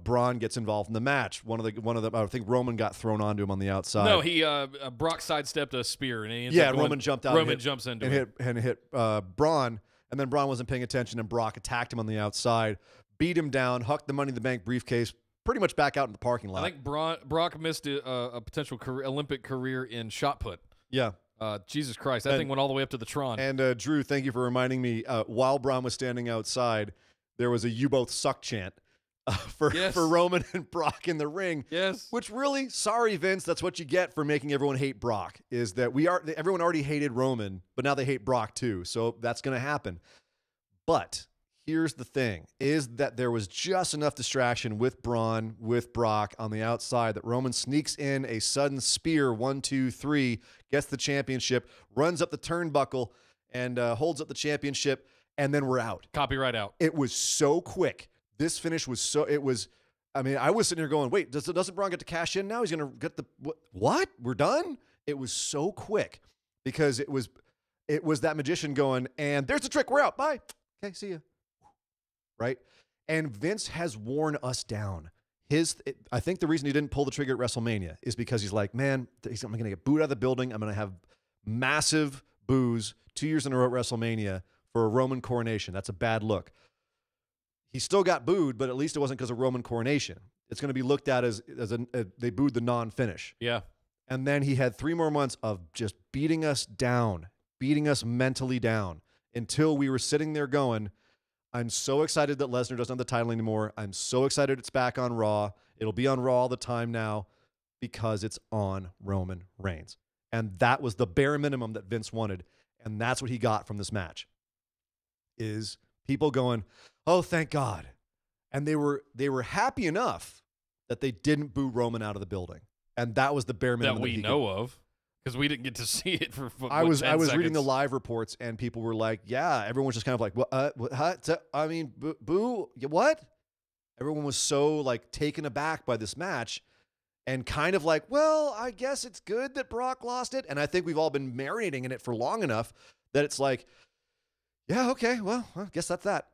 Speaker 2: Braun gets involved in the match. One of the I think Roman got thrown onto him on the outside.
Speaker 1: No, Brock sidestepped a spear, and he ends up
Speaker 2: Roman jumped out.
Speaker 1: Roman jumps into it
Speaker 2: and hit Braun, and then Braun wasn't paying attention, and Brock attacked him on the outside, beat him down, hucked the Money in the Bank briefcase pretty much back out in the parking lot.
Speaker 1: I think Brock missed a potential Olympic career in shot put.
Speaker 2: Yeah.
Speaker 1: Jesus Christ, that thing went all the way up to the Tron.
Speaker 2: And Drew, thank you for reminding me. While Braun was standing outside, there was a "You both suck" chant for Roman and Brock in the ring.
Speaker 1: Yes.
Speaker 2: Which really, sorry Vince, that's what you get for making everyone hate Brock. Is that everyone already hated Roman, but now they hate Brock too. So that's going to happen. But here's the thing: is that there was just enough distraction with Braun, with Brock on the outside that Roman sneaks in a sudden spear, 1, 2, 3, gets the championship, runs up the turnbuckle, and holds up the championship, and then we're out.
Speaker 1: Copyright out.
Speaker 2: It was so quick. This finish was so. It was. I mean, I was sitting here going, "Wait, doesn't Braun get to cash in now? He's going to get the what? We're done." It was so quick because it was that magician going, and there's the trick. We're out. Bye. Okay, see ya. Right? And Vince has worn us down. I think the reason he didn't pull the trigger at WrestleMania is because he's like, man, I'm going to get booed out of the building. I'm going to have massive boos 2 years in a row at WrestleMania for a Roman coronation. That's a bad look. He still got booed, but at least it wasn't because of Roman coronation. It's going to be looked at as they booed the non-finish.
Speaker 1: Yeah.
Speaker 2: And then he had 3 more months of just beating us down, beating us mentally down until we were sitting there going, I'm so excited that Lesnar doesn't have the title anymore. I'm so excited it's back on Raw. It'll be on Raw all the time now because it's on Roman Reigns. And that was the bare minimum that Vince wanted. And that's what he got from this match is people going, oh, thank God. And they were happy enough that they didn't boo Roman out of the building. And that was the bare minimum
Speaker 1: that we know of. Because we didn't get to see it for
Speaker 2: I was reading the
Speaker 1: seconds.
Speaker 2: live reports, and people were like, yeah, everyone was just kind of like, what? I mean, boo, what? Everyone was so like taken aback by this match and kind of like, well, I guess it's good that Brock lost it. And I think we've all been marinating in it for long enough that it's like, yeah, okay, well, I guess that's that.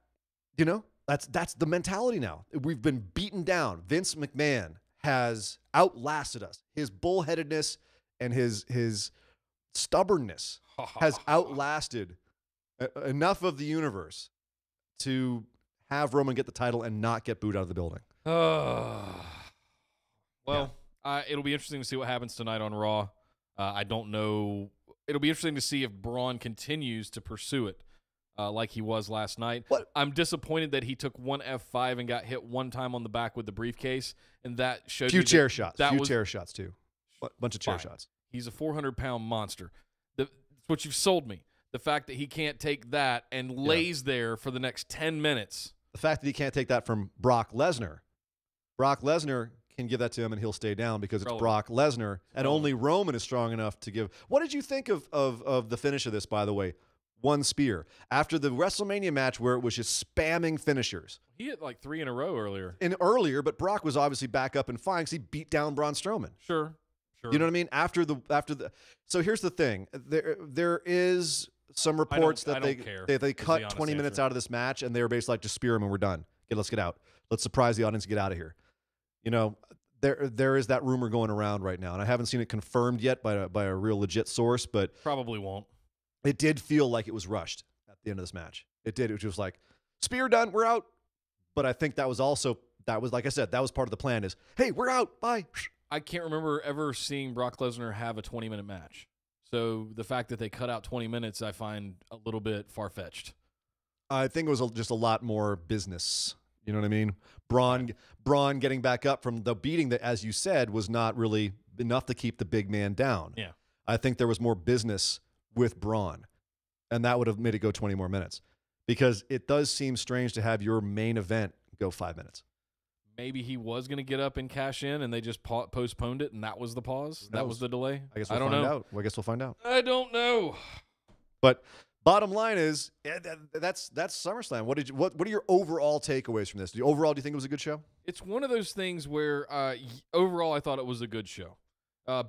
Speaker 2: That's the mentality now. We've been beaten down. Vince McMahon has outlasted us. His bullheadedness and his stubbornness has outlasted enough of the universe to have Roman get the title and not get booed out of the building.
Speaker 1: It'll be interesting to see what happens tonight on Raw. I don't know. It'll be interesting to see if Braun continues to pursue it like he was last night.
Speaker 2: What?
Speaker 1: I'm disappointed that he took one F5 and got hit one time on the back with the briefcase, and that showed
Speaker 2: few
Speaker 1: me
Speaker 2: chair shots.
Speaker 1: That
Speaker 2: few
Speaker 1: was,
Speaker 2: chair shots too. Bunch of chair
Speaker 1: fine.
Speaker 2: shots.
Speaker 1: He's a 400-pound monster. That's what you've sold me. The fact that he can't take that and lays there for the next 10 minutes.
Speaker 2: The fact that he can't take that from Brock Lesnar. Brock Lesnar can give that to him and he'll stay down because it's Brock Lesnar, and only Roman is strong enough to give. What did you think of the finish of this, by the way? One spear. After the WrestleMania match where it was just spamming finishers.
Speaker 1: He hit like 3 in a row earlier.
Speaker 2: But Brock was obviously back up and fine because he beat down Braun Strowman.
Speaker 1: Sure. Sure.
Speaker 2: You know what I mean? After the. So here's the thing. There is some reports that they cut 20 minutes out of this match, and they were basically like, just spear him and we're done. Okay, let's get out. Let's surprise the audience and get out of here. You know, there is that rumor going around right now, and I haven't seen it confirmed yet by a real legit source, but
Speaker 1: probably won't.
Speaker 2: It did feel like it was rushed at the end of this match. It did. It was just like, spear done, we're out. But I think that was like I said, that was part of the plan is, hey, we're out, bye.
Speaker 1: I can't remember ever seeing Brock Lesnar have a 20-minute match. So the fact that they cut out 20 minutes, I find a little bit far-fetched.
Speaker 2: I think it was just a lot more business. You know what I mean? Braun getting back up from the beating that, as you said, was not really enough to keep the big man down.
Speaker 1: Yeah.
Speaker 2: I think there was more business with Braun, and that would have made it go 20 more minutes, because it does seem strange to have your main event go 5 minutes.
Speaker 1: Maybe he was going to get up and cash in, and they just postponed it, and that was the pause? That was the delay?
Speaker 2: I guess we'll find out. Well, I guess we'll find out.
Speaker 1: I don't know.
Speaker 2: But bottom line is, that's SummerSlam. What are your overall takeaways from this? Do you think it was a good show?
Speaker 1: It's one of those things where overall I thought it was a good show.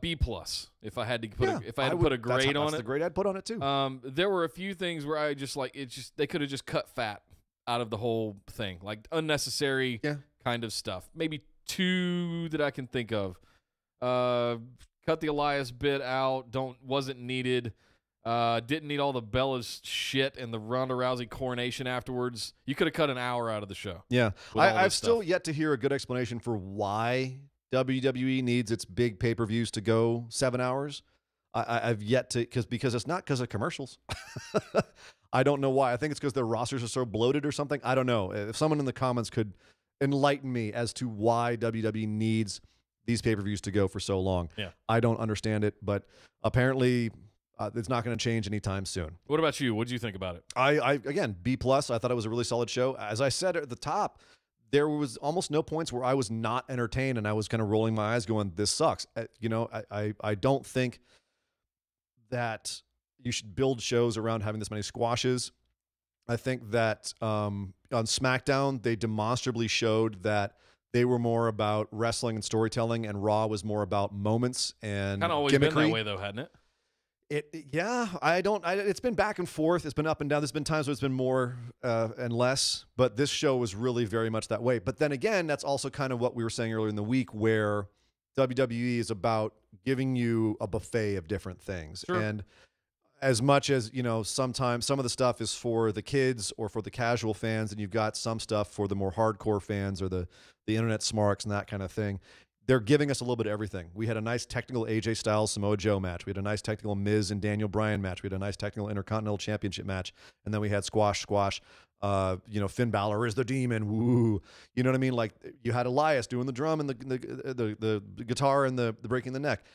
Speaker 1: B+, if I had to put a grade on it.
Speaker 2: That's the grade I'd put on it too.
Speaker 1: There were a few things where I just they could have just cut fat out of the whole thing, like unnecessary kind of stuff. Maybe 2 that I can think of. Cut the Elias bit out. Wasn't needed. Didn't need all the Bella's shit and the Ronda Rousey coronation afterwards. You could have cut an hour out of the show.
Speaker 2: Yeah, I've still yet to hear a good explanation for why WWE needs its big pay-per-views to go 7 hours. I've yet to, because it's not because of commercials. I don't know why. I think it's because their rosters are so bloated or something. I don't know. If someone in the comments could enlighten me as to why WWE needs these pay-per-views to go for so long.
Speaker 1: Yeah.
Speaker 2: I don't understand it, but apparently it's not going to change anytime soon.
Speaker 1: What about you? What did you think about it?
Speaker 2: Again, B+. I thought it was a really solid show. As I said at the top, there was almost no points where I was not entertained and I was kind of rolling my eyes going, this sucks. I don't think that you should build shows around having this many squashes. I think that on SmackDown, they demonstrably showed that they were more about wrestling and storytelling, and Raw was more about moments and
Speaker 1: kind of always
Speaker 2: gimmickry.
Speaker 1: Been that way, though, hadn't it?
Speaker 2: It's been back and forth. It's been up and down. There's been times where it's been more and less, but this show was really very much that way. But then again, that's also kind of what we were saying earlier in the week, where WWE is about giving you a buffet of different things.
Speaker 1: Sure.
Speaker 2: And as much as, sometimes some of the stuff is for the kids or for the casual fans, and you've got some stuff for the more hardcore fans or the internet smarks and that kind of thing. They're giving us a little bit of everything. We had a nice technical AJ Styles Samoa Joe match. We had a nice technical Miz and Daniel Bryan match. We had a nice technical Intercontinental Championship match. And then we had squash. Finn Balor is the demon. Woo. You know what I mean? Like, you had Elias doing the drum and the guitar and the breaking the neck. A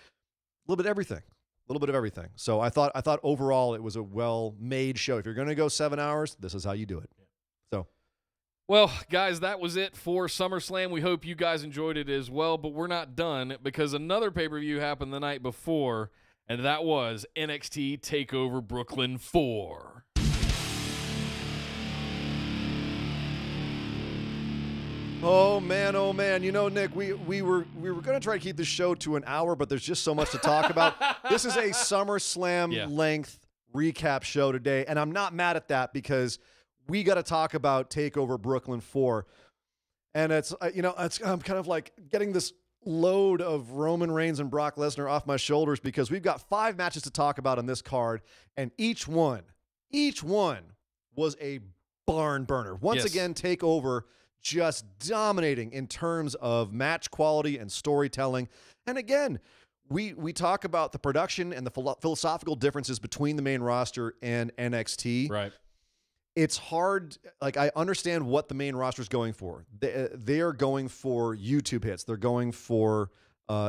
Speaker 2: little bit of everything. A little bit of everything. So I thought overall it was a well-made show. If you're going to go 7 hours, this is how you do it. So.
Speaker 1: Well, guys, that was it for SummerSlam. We hope you guys enjoyed it as well, but we're not done because another pay-per-view happened the night before, and that was NXT TakeOver Brooklyn 4.
Speaker 2: Oh man! Nick, we were going to try to keep the show to an hour, but there's just so much to talk about. This is a SummerSlam length recap show today, and I'm not mad at that because we got to talk about TakeOver Brooklyn 4. And it's, I'm kind of like getting this load of Roman Reigns and Brock Lesnar off my shoulders because we've got 5 matches to talk about on this card. And each one was a barn burner. Once again, TakeOver just dominating in terms of match quality and storytelling. And again, we talk about the production and the philosophical differences between the main roster and NXT.
Speaker 1: Right.
Speaker 2: It's hard. Like, I understand what the main roster is going for. They are going for YouTube hits. They're going for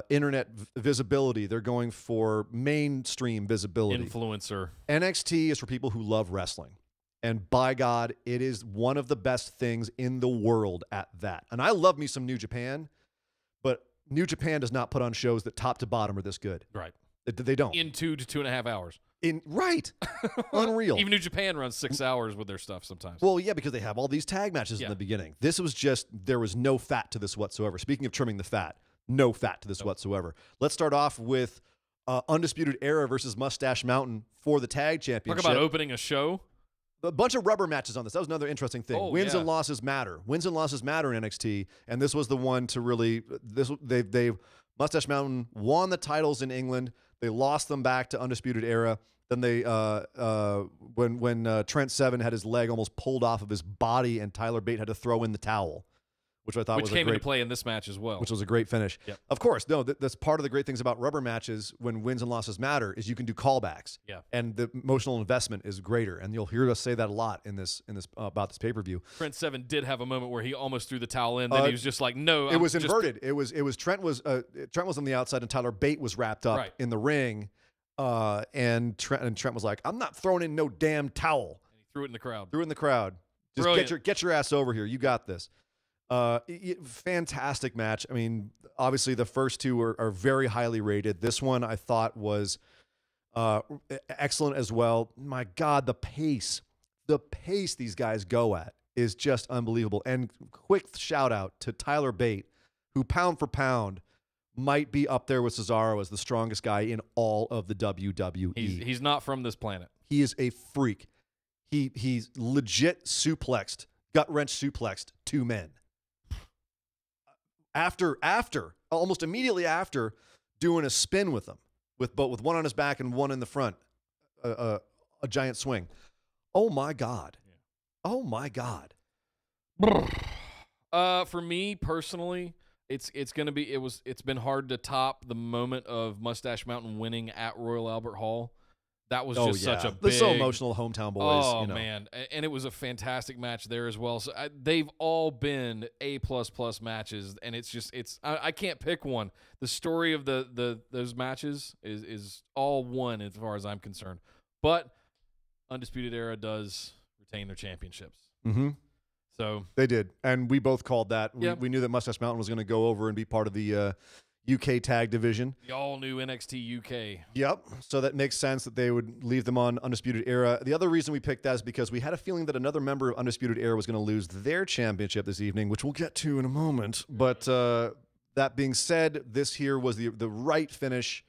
Speaker 2: internet visibility. They're going for mainstream visibility.
Speaker 1: Influencer.
Speaker 2: NXT is for people who love wrestling. And by God, it is one of the best things in the world at that. And I love me some New Japan, but New Japan does not put on shows that top to bottom are this good.
Speaker 1: Right.
Speaker 2: They don't.
Speaker 1: In 2 to 2.5 hours.
Speaker 2: Right. Unreal.
Speaker 1: Even New Japan runs 6 hours with their stuff sometimes.
Speaker 2: Well, yeah, because they have all these tag matches in the beginning. This was just, there was no fat to this whatsoever. Speaking of trimming the fat, No fat to this whatsoever. Let's start off with Undisputed Era versus Mustache Mountain for the tag championship.
Speaker 1: Talk about opening a show.
Speaker 2: A bunch of rubber matches on this. That was another interesting thing. Wins and losses matter. Wins and losses matter in NXT, and this was the one to really. They Mustache Mountain won the titles in England. They lost them back to Undisputed Era. Then they when Trent Seven had his leg almost pulled off of his body, and Tyler Bate had to throw in the towel, which I thought was
Speaker 1: came into play in this match as well.
Speaker 2: Which was a great finish.
Speaker 1: Yep.
Speaker 2: Of course, no, that's part of the great things about rubber matches when wins and losses matter is you can do callbacks.
Speaker 1: Yeah.
Speaker 2: And the emotional investment is greater. And you'll hear us say that a lot in this about this pay-per-view.
Speaker 1: Trent Seven did have a moment where he almost threw the towel in, then he was just like, no.
Speaker 2: It was inverted. It was Trent was on the outside and Tyler Bate was wrapped up in the ring. And Trent was like, I'm not throwing in no damn towel.
Speaker 1: And he threw it in the crowd.
Speaker 2: Just
Speaker 1: Brilliant.
Speaker 2: get your ass over here. You got this. Fantastic match. I mean, obviously the first two are very highly rated. This one I thought was excellent as well. My God, the pace these guys go at is just unbelievable. And quick shout out to Tyler Bate, who pound for pound might be up there with Cesaro as the strongest guy in all of the WWE.
Speaker 1: He's not from this planet.
Speaker 2: He is a freak. He's legit gut-wrench suplexed two men. Almost immediately after doing a spin with them, with one on his back and one in the front, a giant swing. Oh my God. Yeah. Oh my God.
Speaker 1: For me personally, it's been hard to top the moment of Mustache Mountain winning at Royal Albert Hall. That was just such a big...
Speaker 2: They're so emotional, hometown boys.
Speaker 1: Oh, man. And it was a fantastic match there as well. So they've all been A++ matches, and I can't pick one. The story of those matches is all one as far as I'm concerned. But Undisputed Era does retain their championships.
Speaker 2: Mm-hmm.
Speaker 1: So
Speaker 2: they did, and we both called that.
Speaker 1: Yep.
Speaker 2: We knew that Mustache Mountain was going to go over and be part of the UK tag division.
Speaker 1: The all-new NXT UK.
Speaker 2: Yep. So that makes sense that they would leave them on Undisputed Era. The other reason we picked that is because we had a feeling that another member of Undisputed Era was going to lose their championship this evening, which we'll get to in a moment. But that being said, this here was the right finish.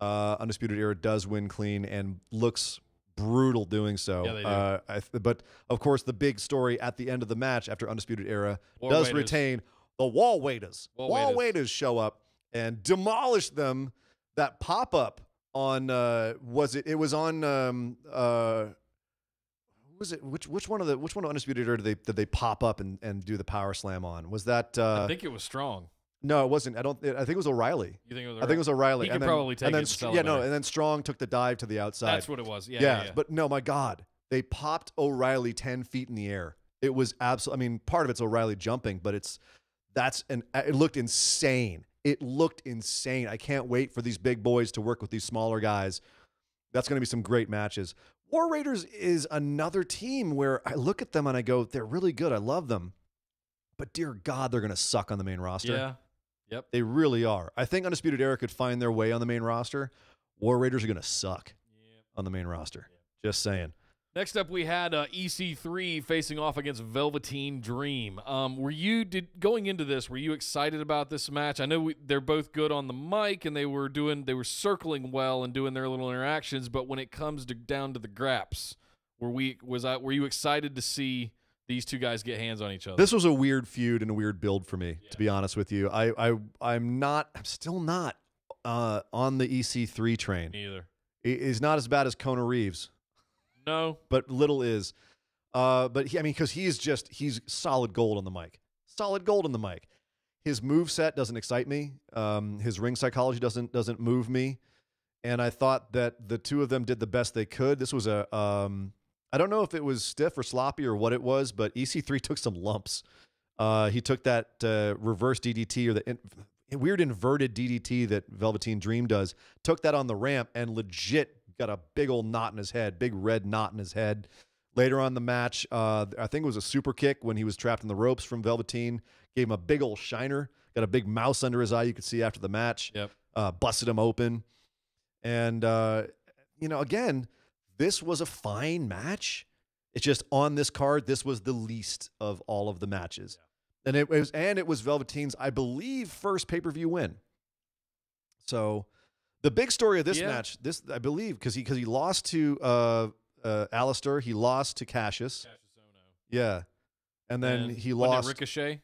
Speaker 2: Undisputed Era does win clean and looks brutal doing so.
Speaker 1: Yeah, they do.
Speaker 2: But, of course, the big story at the end of the match after Undisputed Era retain the Wall Waiters. Wall Waiters show up and demolish them. That pop-up on which one of Undisputed Era did they pop up and do the power slam on? Was that
Speaker 1: I think it was Strong.
Speaker 2: No, it wasn't. I think it was O'Reilly.
Speaker 1: You think it was
Speaker 2: I think it was O'Reilly.
Speaker 1: He could probably take it.
Speaker 2: And then Strong took the dive to the outside.
Speaker 1: That's what it was. Yeah.
Speaker 2: But no, my God, they popped O'Reilly 10 feet in the air. It was absolutely. I mean, part of it's O'Reilly jumping, but it looked insane. It looked insane. I can't wait for these big boys to work with these smaller guys. That's going to be some great matches. War Raiders is another team where I look at them and I go, they're really good. I love them. But dear God, they're going to suck on the main roster.
Speaker 1: Yeah. Yep.
Speaker 2: They really are. I think Undisputed Era could find their way on the main roster. War Raiders are going to suck on the main roster. Yep. Just saying.
Speaker 1: Next up, we had EC3 facing off against Velveteen Dream. Going into this, were you excited about this match? I know they're both good on the mic, and they were circling well and doing their little interactions. But when it comes down to the graps, were you excited to see these two guys get hands on each other?
Speaker 2: This was a weird feud and a weird build for me, to be honest with you. I'm still not on the EC3 train.
Speaker 1: Me either.
Speaker 2: He's not as bad as Kona Reeves.
Speaker 1: No.
Speaker 2: But little is. Because he's solid gold on the mic. Solid gold on the mic. His moveset doesn't excite me. His ring psychology doesn't move me. And I thought that the two of them did the best they could. This was I don't know if it was stiff or sloppy or what it was, but EC3 took some lumps. He took that reverse DDT or the weird inverted DDT that Velveteen Dream does, took that on the ramp and legit got a big old knot in his head, big red knot in his head. Later on in the match, I think it was a super kick when he was trapped in the ropes from Velveteen. Gave him a big old shiner, got a big mouse under his eye you could see after the match.
Speaker 1: Yep.
Speaker 2: Busted him open. And, again, this was a fine match. It's just on this card, this was the least of all of the matches. And it was Velveteen's, I believe, first pay-per-view win. So the big story of this match, I believe, because he lost to Alistair, he lost to Cassius. Yeah. And then he lost
Speaker 1: Ricochet.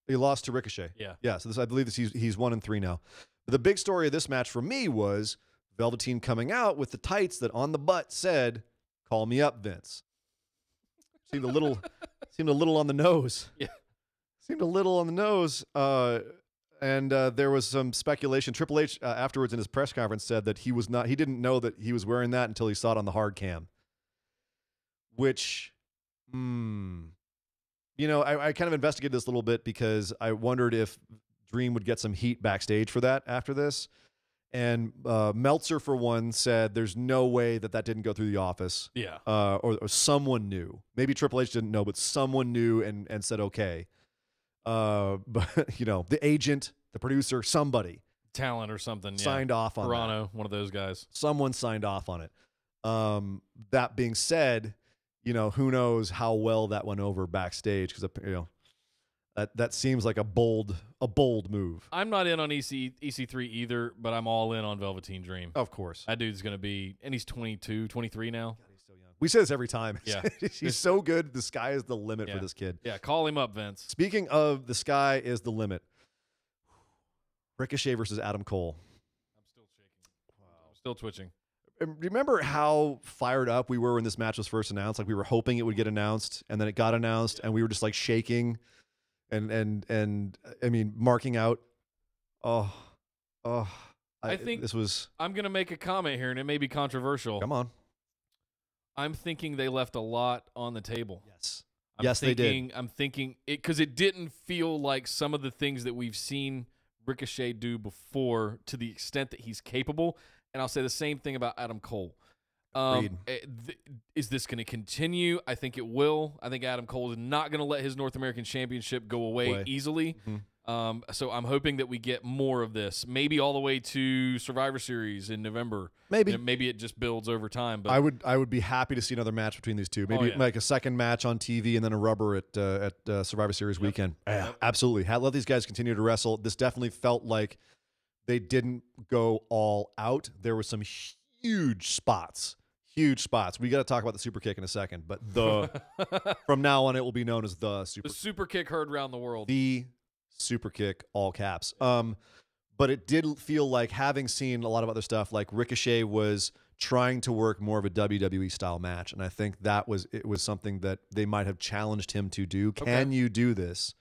Speaker 2: He lost to Ricochet. Yeah. So I believe he's 1-3 now. But the big story of this match for me was Velveteen coming out with the tights that on the butt said, "Call me up, Vince." Seemed a little on the nose.
Speaker 1: Yeah.
Speaker 2: Seemed a little on the nose. And there was some speculation. Triple H afterwards in his press conference said that he didn't know that he was wearing that until he saw it on the hard cam. Which, I kind of investigated this a little bit because I wondered if Dream would get some heat backstage for that after this. And Meltzer, for one, said there's no way that didn't go through the office.
Speaker 1: Yeah.
Speaker 2: Or someone knew. Maybe Triple H didn't know, but someone knew and said okay. But the agent, the producer, somebody,
Speaker 1: talent or something,
Speaker 2: signed off on
Speaker 1: Toronto, one of those guys.
Speaker 2: Someone signed off on it. That being said, who knows how well that went over backstage, because that seems like a bold move.
Speaker 1: I'm not in on EC3 either, but I'm all in on Velveteen Dream.
Speaker 2: Of course,
Speaker 1: that dude's gonna be, and he's 22, 23 now.
Speaker 2: God, he's so young. We say this every time.
Speaker 1: Yeah,
Speaker 2: he's so good. The sky is the limit for this kid.
Speaker 1: Yeah, call him up, Vince.
Speaker 2: Speaking of the sky is the limit, Ricochet versus Adam Cole.
Speaker 1: I'm still shaking. Wow, I'm still twitching.
Speaker 2: Remember how fired up we were when this match was first announced? Like we were hoping it would get announced, and then it got announced, and we were just like shaking, and I mean marking out. I think this was.
Speaker 1: I'm gonna make a comment here, and it may be controversial.
Speaker 2: Come on.
Speaker 1: I'm thinking they left a lot on the table.
Speaker 2: Yes. They did.
Speaker 1: I'm thinking it because it didn't feel like some of the things that we've seen Ricochet do before, to the extent that he's capable. And I'll say the same thing about Adam Cole. Is this going to continue? I think it will. I think Adam Cole is not going to let his North American Championship go away easily. Mm-hmm. So I'm hoping that we get more of this, maybe all the way to Survivor Series in November. Maybe it just builds over time. But
Speaker 2: I would be happy to see another match between these two. Maybe like a second match on TV and then a rubber at Survivor Series weekend. Yeah, absolutely. Let these guys continue to wrestle. This definitely felt like they didn't go all out. There were some huge spots. We got to talk about the super kick in a second, but from now on it will be known as the
Speaker 1: super kick heard around the world.
Speaker 2: The super kick, all caps. But it did feel like, having seen a lot of other stuff, like Ricochet was trying to work more of a WWE style match, and I think it was something that they might have challenged him to do. Can you do this?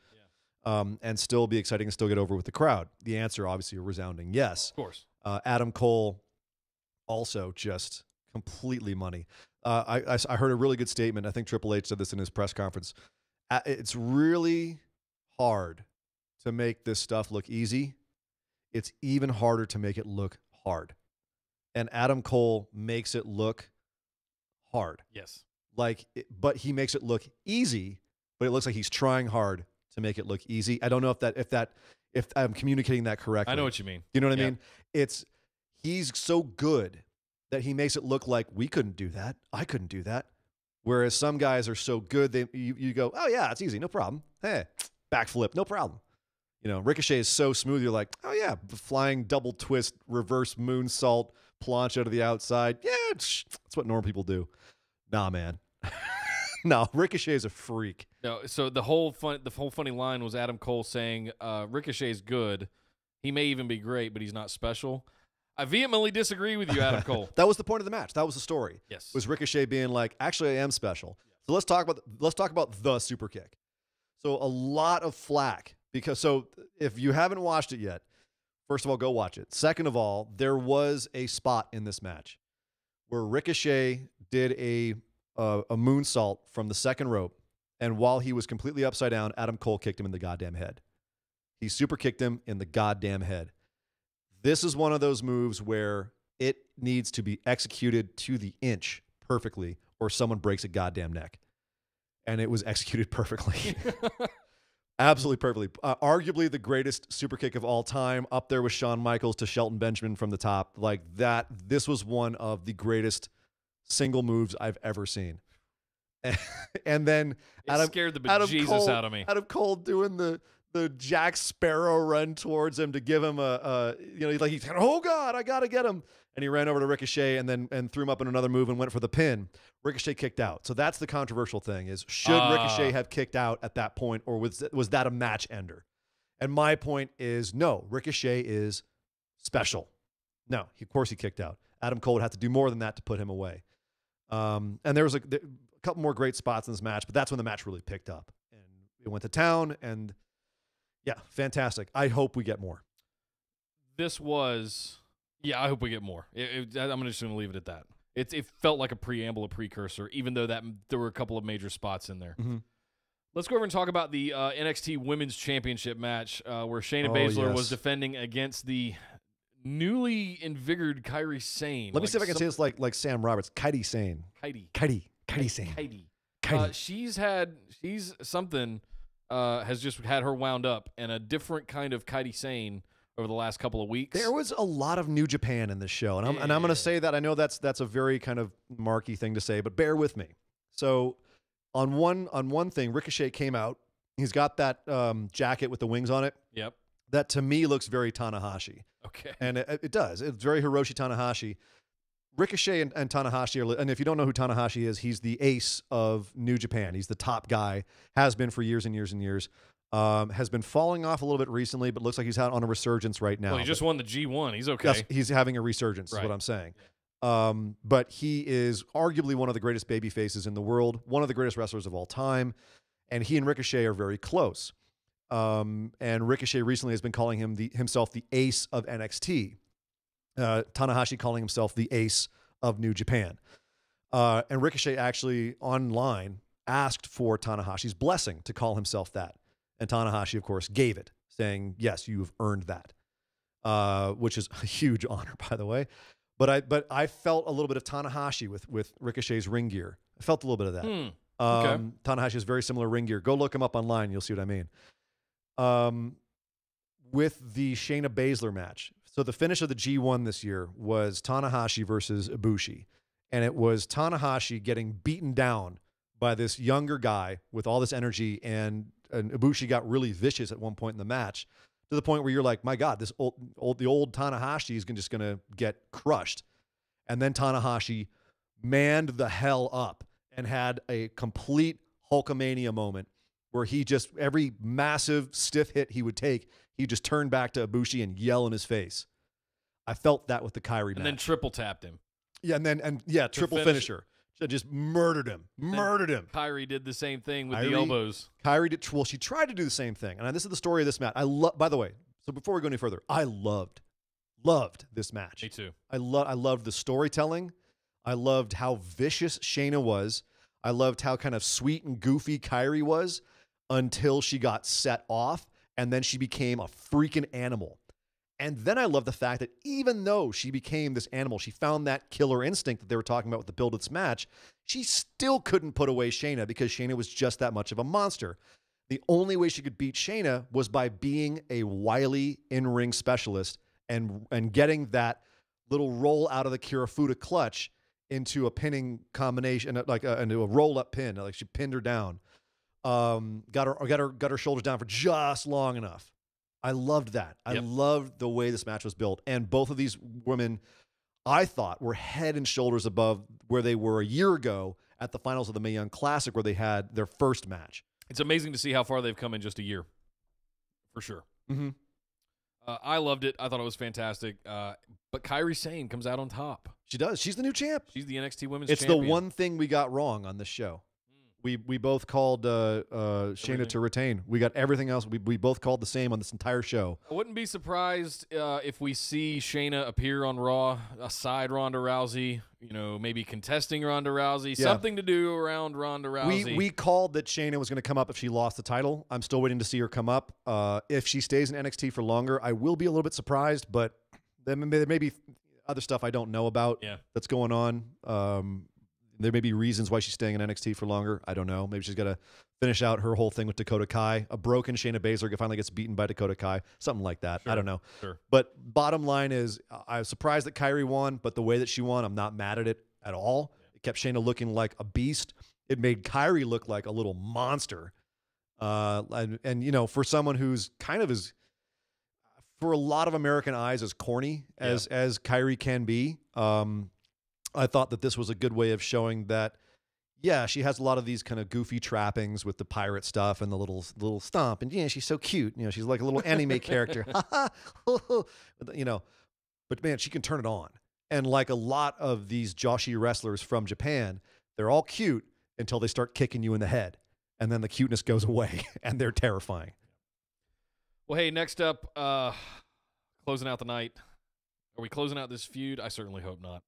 Speaker 2: And still be exciting and still get over with the crowd? The answer, obviously, a resounding yes.
Speaker 1: Of course.
Speaker 2: Adam Cole also just completely money. I heard a really good statement. I think Triple H said this in his press conference. It's really hard to make this stuff look easy. It's even harder to make it look hard. And Adam Cole makes it look hard.
Speaker 1: Yes.
Speaker 2: But he makes it look easy, but it looks like he's trying hard to make it look easy. I don't know if I'm communicating that correctly.
Speaker 1: I know what you mean.
Speaker 2: You know what I mean? He's so good that he makes it look like we couldn't do that. I couldn't do that. Whereas some guys are so good, you go, oh yeah, it's easy, no problem. Hey, backflip, no problem. Ricochet is so smooth. You're like, oh yeah, flying double twist, reverse moonsault, planche out of the outside. Yeah, that's what normal people do. Nah, man. No, Ricochet is a freak.
Speaker 1: No, so the whole funny line was Adam Cole saying, Ricochet's good. He may even be great, but he's not special. I vehemently disagree with you, Adam Cole.
Speaker 2: That was the point of the match. That was the story.
Speaker 1: Yes.
Speaker 2: Was Ricochet being like, actually, I am special. Yes. So let's talk about the super kick. So a lot of flack, because if you haven't watched it yet, first of all, go watch it. Second of all, there was a spot in this match where Ricochet did a moonsault from the second rope, and while he was completely upside down, Adam Cole kicked him in the goddamn head. He super kicked him in the goddamn head. This is one of those moves where it needs to be executed to the inch perfectly, or someone breaks a goddamn neck. And it was executed perfectly. Absolutely perfectly. Arguably the greatest super kick of all time, up there with Shawn Michaels to Shelton Benjamin from the top. Like that, this was one of the greatest single moves I've ever seen. And then
Speaker 1: scared the bejesus out of me.
Speaker 2: Adam Cole doing the Jack Sparrow run towards him to give him he's like, oh God, I gotta get him. And he ran over to Ricochet and threw him up in another move and went for the pin. Ricochet kicked out. So that's the controversial thing is, should Ricochet have kicked out at that point, or was that a match ender? And my point is, no, Ricochet is special. No, of course he kicked out. Adam Cole would have to do more than that to put him away. And there was a couple more great spots in this match, but that's when the match really picked up. And it went to town, and yeah, fantastic. I hope we get more.
Speaker 1: I hope we get more. I'm just going to leave it at that. It felt like a preamble, a precursor, even though there were a couple of major spots in there.
Speaker 2: Mm-hmm.
Speaker 1: Let's go over and talk about the NXT Women's Championship match where Shayna Baszler was defending against the newly invigorated Kairi Sane.
Speaker 2: Let me see if I can say this like Sam Roberts. Kairi Sane. Kairi Sane.
Speaker 1: She's just had her wound up, and a different kind of Kairi Sane over the last couple of weeks.
Speaker 2: There was a lot of New Japan in this show, and I'm going to say that. I know that's a very kind of marky thing to say, but bear with me. So on one thing, Ricochet came out. He's got that jacket with the wings on it.
Speaker 1: Yep.
Speaker 2: That to me looks very Tanahashi.
Speaker 1: Okay.
Speaker 2: And it does. It's very Hiroshi Tanahashi. Ricochet and Tanahashi and if you don't know who Tanahashi is, he's the ace of New Japan. He's the top guy, has been for years and years and years. Has been falling off a little bit recently, but looks like he's out on a resurgence right now.
Speaker 1: Well, he just won the G1. He's okay.
Speaker 2: Yes, he's having a resurgence, is what I'm saying. But he is arguably one of the greatest baby faces in the world, one of the greatest wrestlers of all time, and he and Ricochet are very close. And Ricochet recently has been calling himself the ace of NXT. Tanahashi calling himself the ace of New Japan. And Ricochet actually online asked for Tanahashi's blessing to call himself that. And Tanahashi, of course, gave it, saying, yes, you've earned that, which is a huge honor, by the way. But I felt a little bit of Tanahashi with Ricochet's ring gear. I felt a little bit of that.
Speaker 1: Okay.
Speaker 2: Tanahashi has very similar ring gear. Go look him up online. You'll see what I mean. With the Shayna Baszler match. So the finish of the G1 this year was Tanahashi versus Ibushi. And it was Tanahashi getting beaten down by this younger guy with all this energy, and Ibushi got really vicious at one point in the match, to the point where you're like, my God, the old Tanahashi is just going to get crushed. And then Tanahashi manned the hell up and had a complete Hulkamania moment where he just, every massive stiff hit he would take, he just turned back to Ibushi and yell in his face. I felt that with the Kairi match.
Speaker 1: And then triple tapped him.
Speaker 2: Yeah, triple finisher. Just murdered him.
Speaker 1: Kairi did the same thing with the elbows.
Speaker 2: Kairi did. Well, she tried to do the same thing. And this is the story of this match. By the way, so before we go any further, I loved this match.
Speaker 1: Me too.
Speaker 2: I loved the storytelling. I loved how vicious Shayna was. I loved how kind of sweet and goofy Kairi was until she got set off, and then she became a freaking animal. And then I love the fact that even though she became this animal, she found that killer instinct that they were talking about with the build of this match, she still couldn't put away Shayna because Shayna was just that much of a monster. The only way she could beat Shayna was by being a wily in-ring specialist and getting that little roll out of the Kirifuda clutch into a pinning combination, into a roll-up pin. Like she pinned her down. Got her shoulders down for just long enough. I loved that. I loved the way this match was built. And both of these women, I thought, were head and shoulders above where they were a year ago at the finals of the Mae Young Classic, where they had their first match.
Speaker 1: It's amazing to see how far they've come in just a year, for sure.
Speaker 2: Mm-hmm.
Speaker 1: I loved it. I thought it was fantastic. But Kairi Sane comes out on top.
Speaker 2: She does. She's the new champ.
Speaker 1: She's the NXT Women's
Speaker 2: Champion.
Speaker 1: Champion.
Speaker 2: The one thing we got wrong on this show. We both called Shayna to retain. We got everything else. We both called the same on this entire show.
Speaker 1: I wouldn't be surprised if we see Shayna appear on Raw, aside Ronda Rousey, maybe contesting Ronda Rousey, something to do around Ronda Rousey.
Speaker 2: We called that Shayna was going to come up if she lost the title. I'm still waiting to see her come up. If she stays in NXT for longer, I will be a little bit surprised, but there may be other stuff I don't know about that's going on. There may be reasons why she's staying in NXT for longer. I don't know. Maybe she's got to finish out her whole thing with Dakota Kai. A broken Shayna Baszler finally gets beaten by Dakota Kai. Something like that.
Speaker 1: Sure,
Speaker 2: I don't know.
Speaker 1: Sure.
Speaker 2: But bottom line is, I was surprised that Kairi won, but the way that she won, I'm not mad at it at all. It kept Shayna looking like a beast. It made Kyrie look like a little monster. And you know, for someone who's kind of as, for a lot of American eyes, as corny as Kyrie can be, I thought that this was a good way of showing that, yeah, she has a lot of these kind of goofy trappings with the pirate stuff and the little stomp, and yeah, she's so cute. You know, she's like a little anime character, you know. But man, she can turn it on. And like a lot of these Joshi wrestlers from Japan, they're all cute until they start kicking you in the head, and then the cuteness goes away, and they're terrifying.
Speaker 1: Well, hey, next up, closing out the night. Are we closing out this feud? I certainly hope not.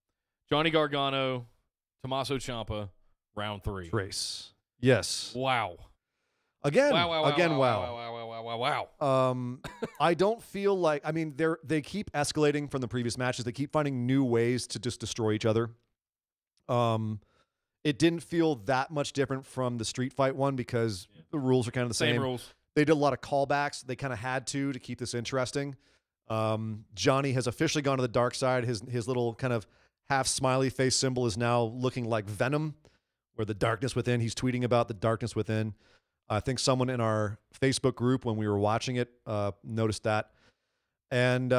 Speaker 1: Johnny Gargano, Tommaso Ciampa, round 3.
Speaker 2: Trace. Yes.
Speaker 1: Wow.
Speaker 2: Again.
Speaker 1: Wow.
Speaker 2: I don't feel like, I mean, they keep escalating from the previous matches. They keep finding new ways to just destroy each other. It didn't feel that much different from the street fight one because the rules are kind of the same.
Speaker 1: Same rules.
Speaker 2: They did a lot of callbacks. They kind of had to keep this interesting. Johnny has officially gone to the dark side. His little kind of half smiley face symbol is now looking like Venom, where the darkness within. He's tweeting about the darkness within. I think someone in our Facebook group when we were watching it noticed that. And,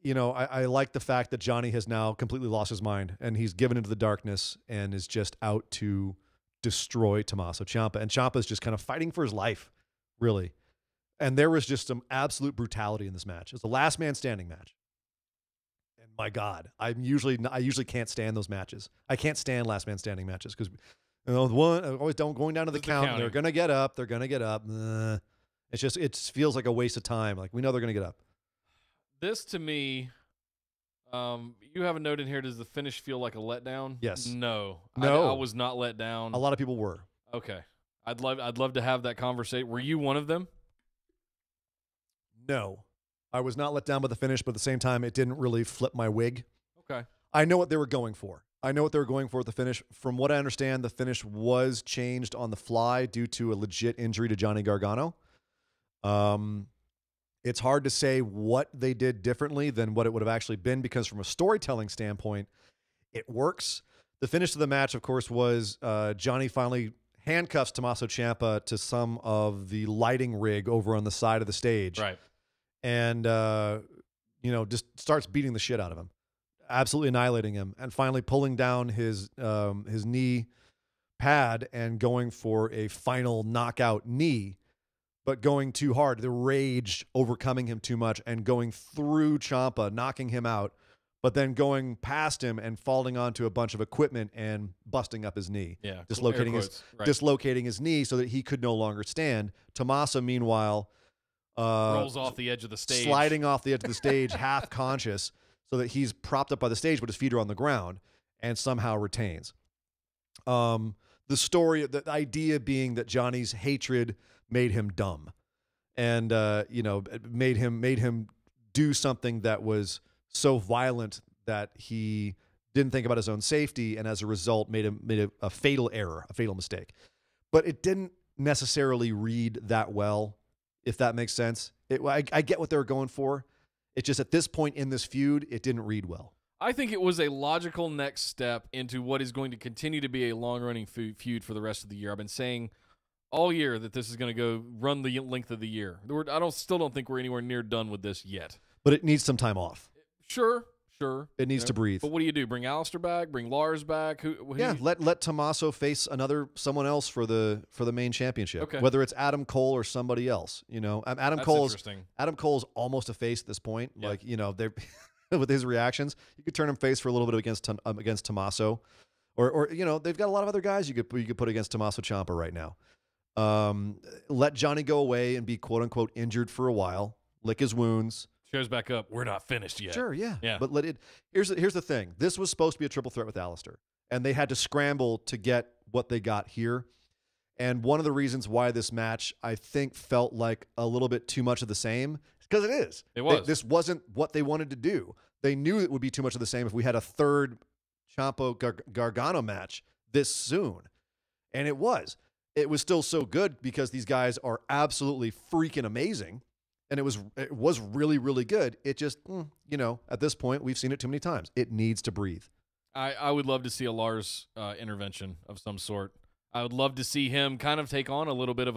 Speaker 2: you know, I like the fact that Johnny has now completely lost his mind and he's given into the darkness and is just out to destroy Tommaso Ciampa. And Ciampa is just kind of fighting for his life, really. And there was just some absolute brutality in this match. It was the last man standing match. And my God, I usually can't stand those matches. I can't stand last man standing matches because, you know, always going down to the count. They're gonna get up. They're gonna get up. It's just, it feels like a waste of time. Like we know they're gonna get up.
Speaker 1: This to me, you have a note in here. Does the finish feel like a letdown?
Speaker 2: Yes.
Speaker 1: No. I was not let down.
Speaker 2: A lot of people were.
Speaker 1: Okay. I'd love to have that conversation. Were you one of them?
Speaker 2: No, I was not let down by the finish, but at the same time, it didn't really flip my wig.
Speaker 1: Okay.
Speaker 2: I know what they were going for. I know what they were going for at the finish. From what I understand, the finish was changed on the fly due to a legit injury to Johnny Gargano. It's hard to say what they did differently than what it would have actually been because from a storytelling standpoint, it works. The finish of the match, of course, was Johnny finally handcuffs Tommaso Ciampa to some of the lighting rig over on the side of the stage.
Speaker 1: Right.
Speaker 2: And, you know, just starts beating the shit out of him, absolutely annihilating him, and finally pulling down his knee pad and going for a final knockout knee, but going too hard, the rage overcoming him too much and going through Ciampa, knocking him out, but then going past him and falling onto a bunch of equipment and busting up his knee.
Speaker 1: Yeah.
Speaker 2: Dislocating his knee so that he could no longer stand. Tommaso, meanwhile,
Speaker 1: rolls off the edge of the stage.
Speaker 2: Sliding off the edge of the stage, half conscious, so that he's propped up by the stage, but his feet are on the ground and somehow retains. The story, the idea being that Johnny's hatred made him dumb and, you know, made him do something that was so violent that he didn't think about his own safety. And as a result, made a fatal error, a fatal mistake, but it didn't necessarily read that well. If that makes sense. I get what they were going for. It's just at this point in this feud, it didn't read well.
Speaker 1: I think it was a logical next step into what is going to continue to be a long-running feud for the rest of the year. I've been saying all year that this is going to go run the length of the year. Still don't think we're anywhere near done with this yet.
Speaker 2: But it needs some time off.
Speaker 1: Sure.
Speaker 2: It needs to breathe.
Speaker 1: But what do? Bring Alistair back? Bring Lars back?
Speaker 2: Let Tommaso face someone else for the main championship.
Speaker 1: Okay.
Speaker 2: Whether it's Adam Cole or somebody else. You know, Adam Cole's almost a face at this point.
Speaker 1: Yeah.
Speaker 2: Like, you know, they're with his reactions, you could turn him face for a little bit against Tommaso, or you know, they've got a lot of other guys you could put against Tommaso Ciampa right now. Let Johnny go away and be quote unquote injured for a while, lick his wounds.
Speaker 1: Shows back up. We're not finished yet.
Speaker 2: Sure, yeah. But here's the thing. This was supposed to be a triple threat with Alistair, and they had to scramble to get what they got here. And one of the reasons why this match, I think, felt like a little bit too much of the same, because it is.
Speaker 1: It was.
Speaker 2: This wasn't what they wanted to do. They knew it would be too much of the same if we had a third Ciampa Gargano match this soon. And it was. It was still so good because these guys are absolutely freaking amazing. And it was really, really good. It just, you know, at this point, we've seen it too many times. It needs to breathe.
Speaker 1: I would love to see a Lars intervention of some sort. I would love to see him kind of take on a little bit of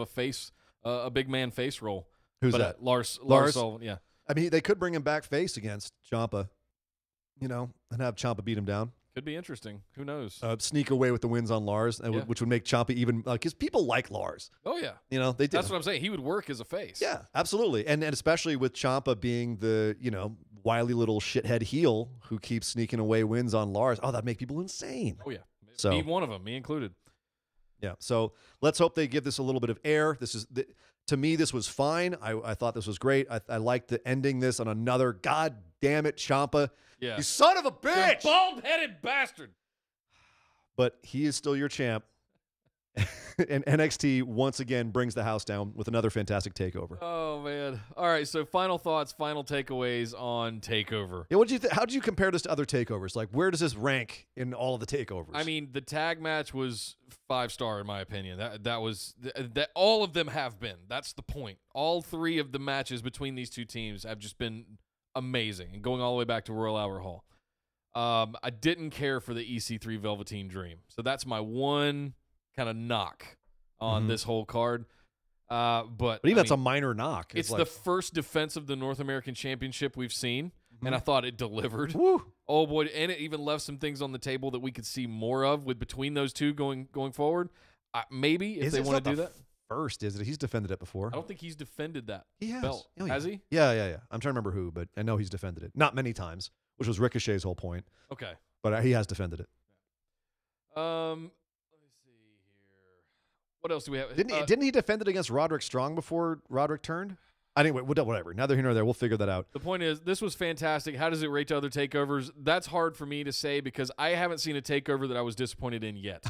Speaker 1: a big man face role.
Speaker 2: Who's
Speaker 1: but,
Speaker 2: that?
Speaker 1: Lars Sullivan, yeah.
Speaker 2: I mean, they could bring him back face against Ciampa, and have Ciampa beat him down.
Speaker 1: Could be interesting. Who knows?
Speaker 2: Sneak away with the wins on Lars, which would make Ciampa even because people like Lars.
Speaker 1: Oh yeah,
Speaker 2: they did.
Speaker 1: That's what I'm saying. He would work as a face.
Speaker 2: Yeah, absolutely, and especially with Ciampa being the wily little shithead heel who keeps sneaking away wins on Lars. Oh, that'd make people insane.
Speaker 1: Oh yeah,
Speaker 2: so
Speaker 1: me one of them, me included.
Speaker 2: Yeah, so let's hope they give this a little bit of air. To me, this was fine. I thought this was great. I liked the ending this on another. God damn it, Ciampa.
Speaker 1: Yeah.
Speaker 2: You son of a bitch!
Speaker 1: You bald-headed bastard.
Speaker 2: But he is still your champ. And NXT once again brings the house down with another fantastic takeover.
Speaker 1: Oh man! All right, so final thoughts, final takeaways on Takeover.
Speaker 2: Yeah, how did you compare this to other takeovers? Like, where does this rank in all of the takeovers?
Speaker 1: I mean, the tag match was 5-star in my opinion. That was all of them have been. That's the point. All 3 of the matches between these 2 teams have just been amazing, and going all the way back to Royal Albert Hall. I didn't care for the EC3 Velveteen Dream, so that's my one kind of knock on this whole card. But
Speaker 2: even that's a minor knock.
Speaker 1: It's the first defense of the North American Championship we've seen, and I thought it delivered.
Speaker 2: Woo.
Speaker 1: Oh boy, and it even left some things on the table that we could see more of with between those two going forward. Maybe if they want to do that.
Speaker 2: First, is it? He's defended it before.
Speaker 1: I don't think he's defended that.
Speaker 2: He has.
Speaker 1: Belt.
Speaker 2: Oh, yeah.
Speaker 1: Has he?
Speaker 2: Yeah. I'm trying to remember who, but I know he's defended it. Not many times, which was Ricochet's whole point.
Speaker 1: Okay.
Speaker 2: But he has defended it.
Speaker 1: Let me see here. What else do we have?
Speaker 2: Didn't he defend it against Roderick Strong before Roderick turned? Anyway, whatever. Neither here nor there. We'll figure that out.
Speaker 1: The point is, this was fantastic. How does it rate to other takeovers? That's hard for me to say because I haven't seen a takeover that I was disappointed in yet.